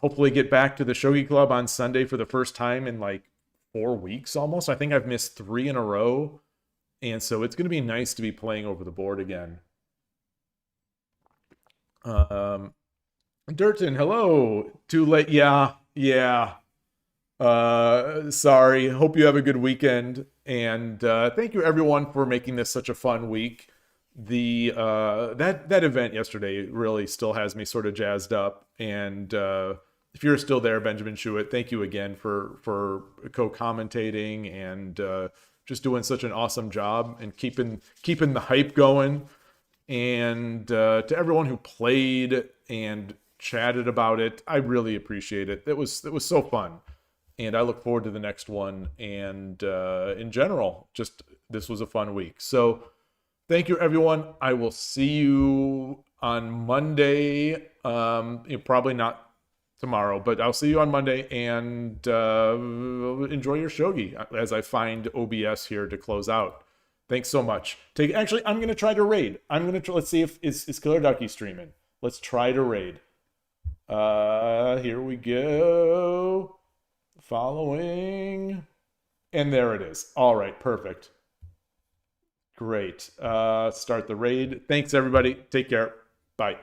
[SPEAKER 1] hopefully get back to the Shogi Club on Sunday for the first time in like 4 weeks almost. I think I've missed 3 in a row. And so it's going to be nice to be playing over the board again. Durton, hello. Too late. Yeah. Sorry. Hope you have a good weekend. And thank you everyone for making this such a fun week. The that event yesterday really still has me sort of jazzed up. And if you're still there, Benjamin Shuett, thank you again for co-commentating and just doing such an awesome job and keeping the hype going. And to everyone who played and chatted about it, I really appreciate it. It was so fun. And I look forward to the next one. And in general, just this was a fun week. So thank you, everyone. I will see you on Monday. Probably not tomorrow, but I'll see you on Monday. And enjoy your shogi as I find OBS here to close out. Thanks so much. Actually, I'm going to try to raid. Let's see if is Killer Ducky streaming. Let's try to raid. Here we go. Following. And there it is. All right, perfect. Great. Start the raid. Thanks, everybody. Take care. Bye.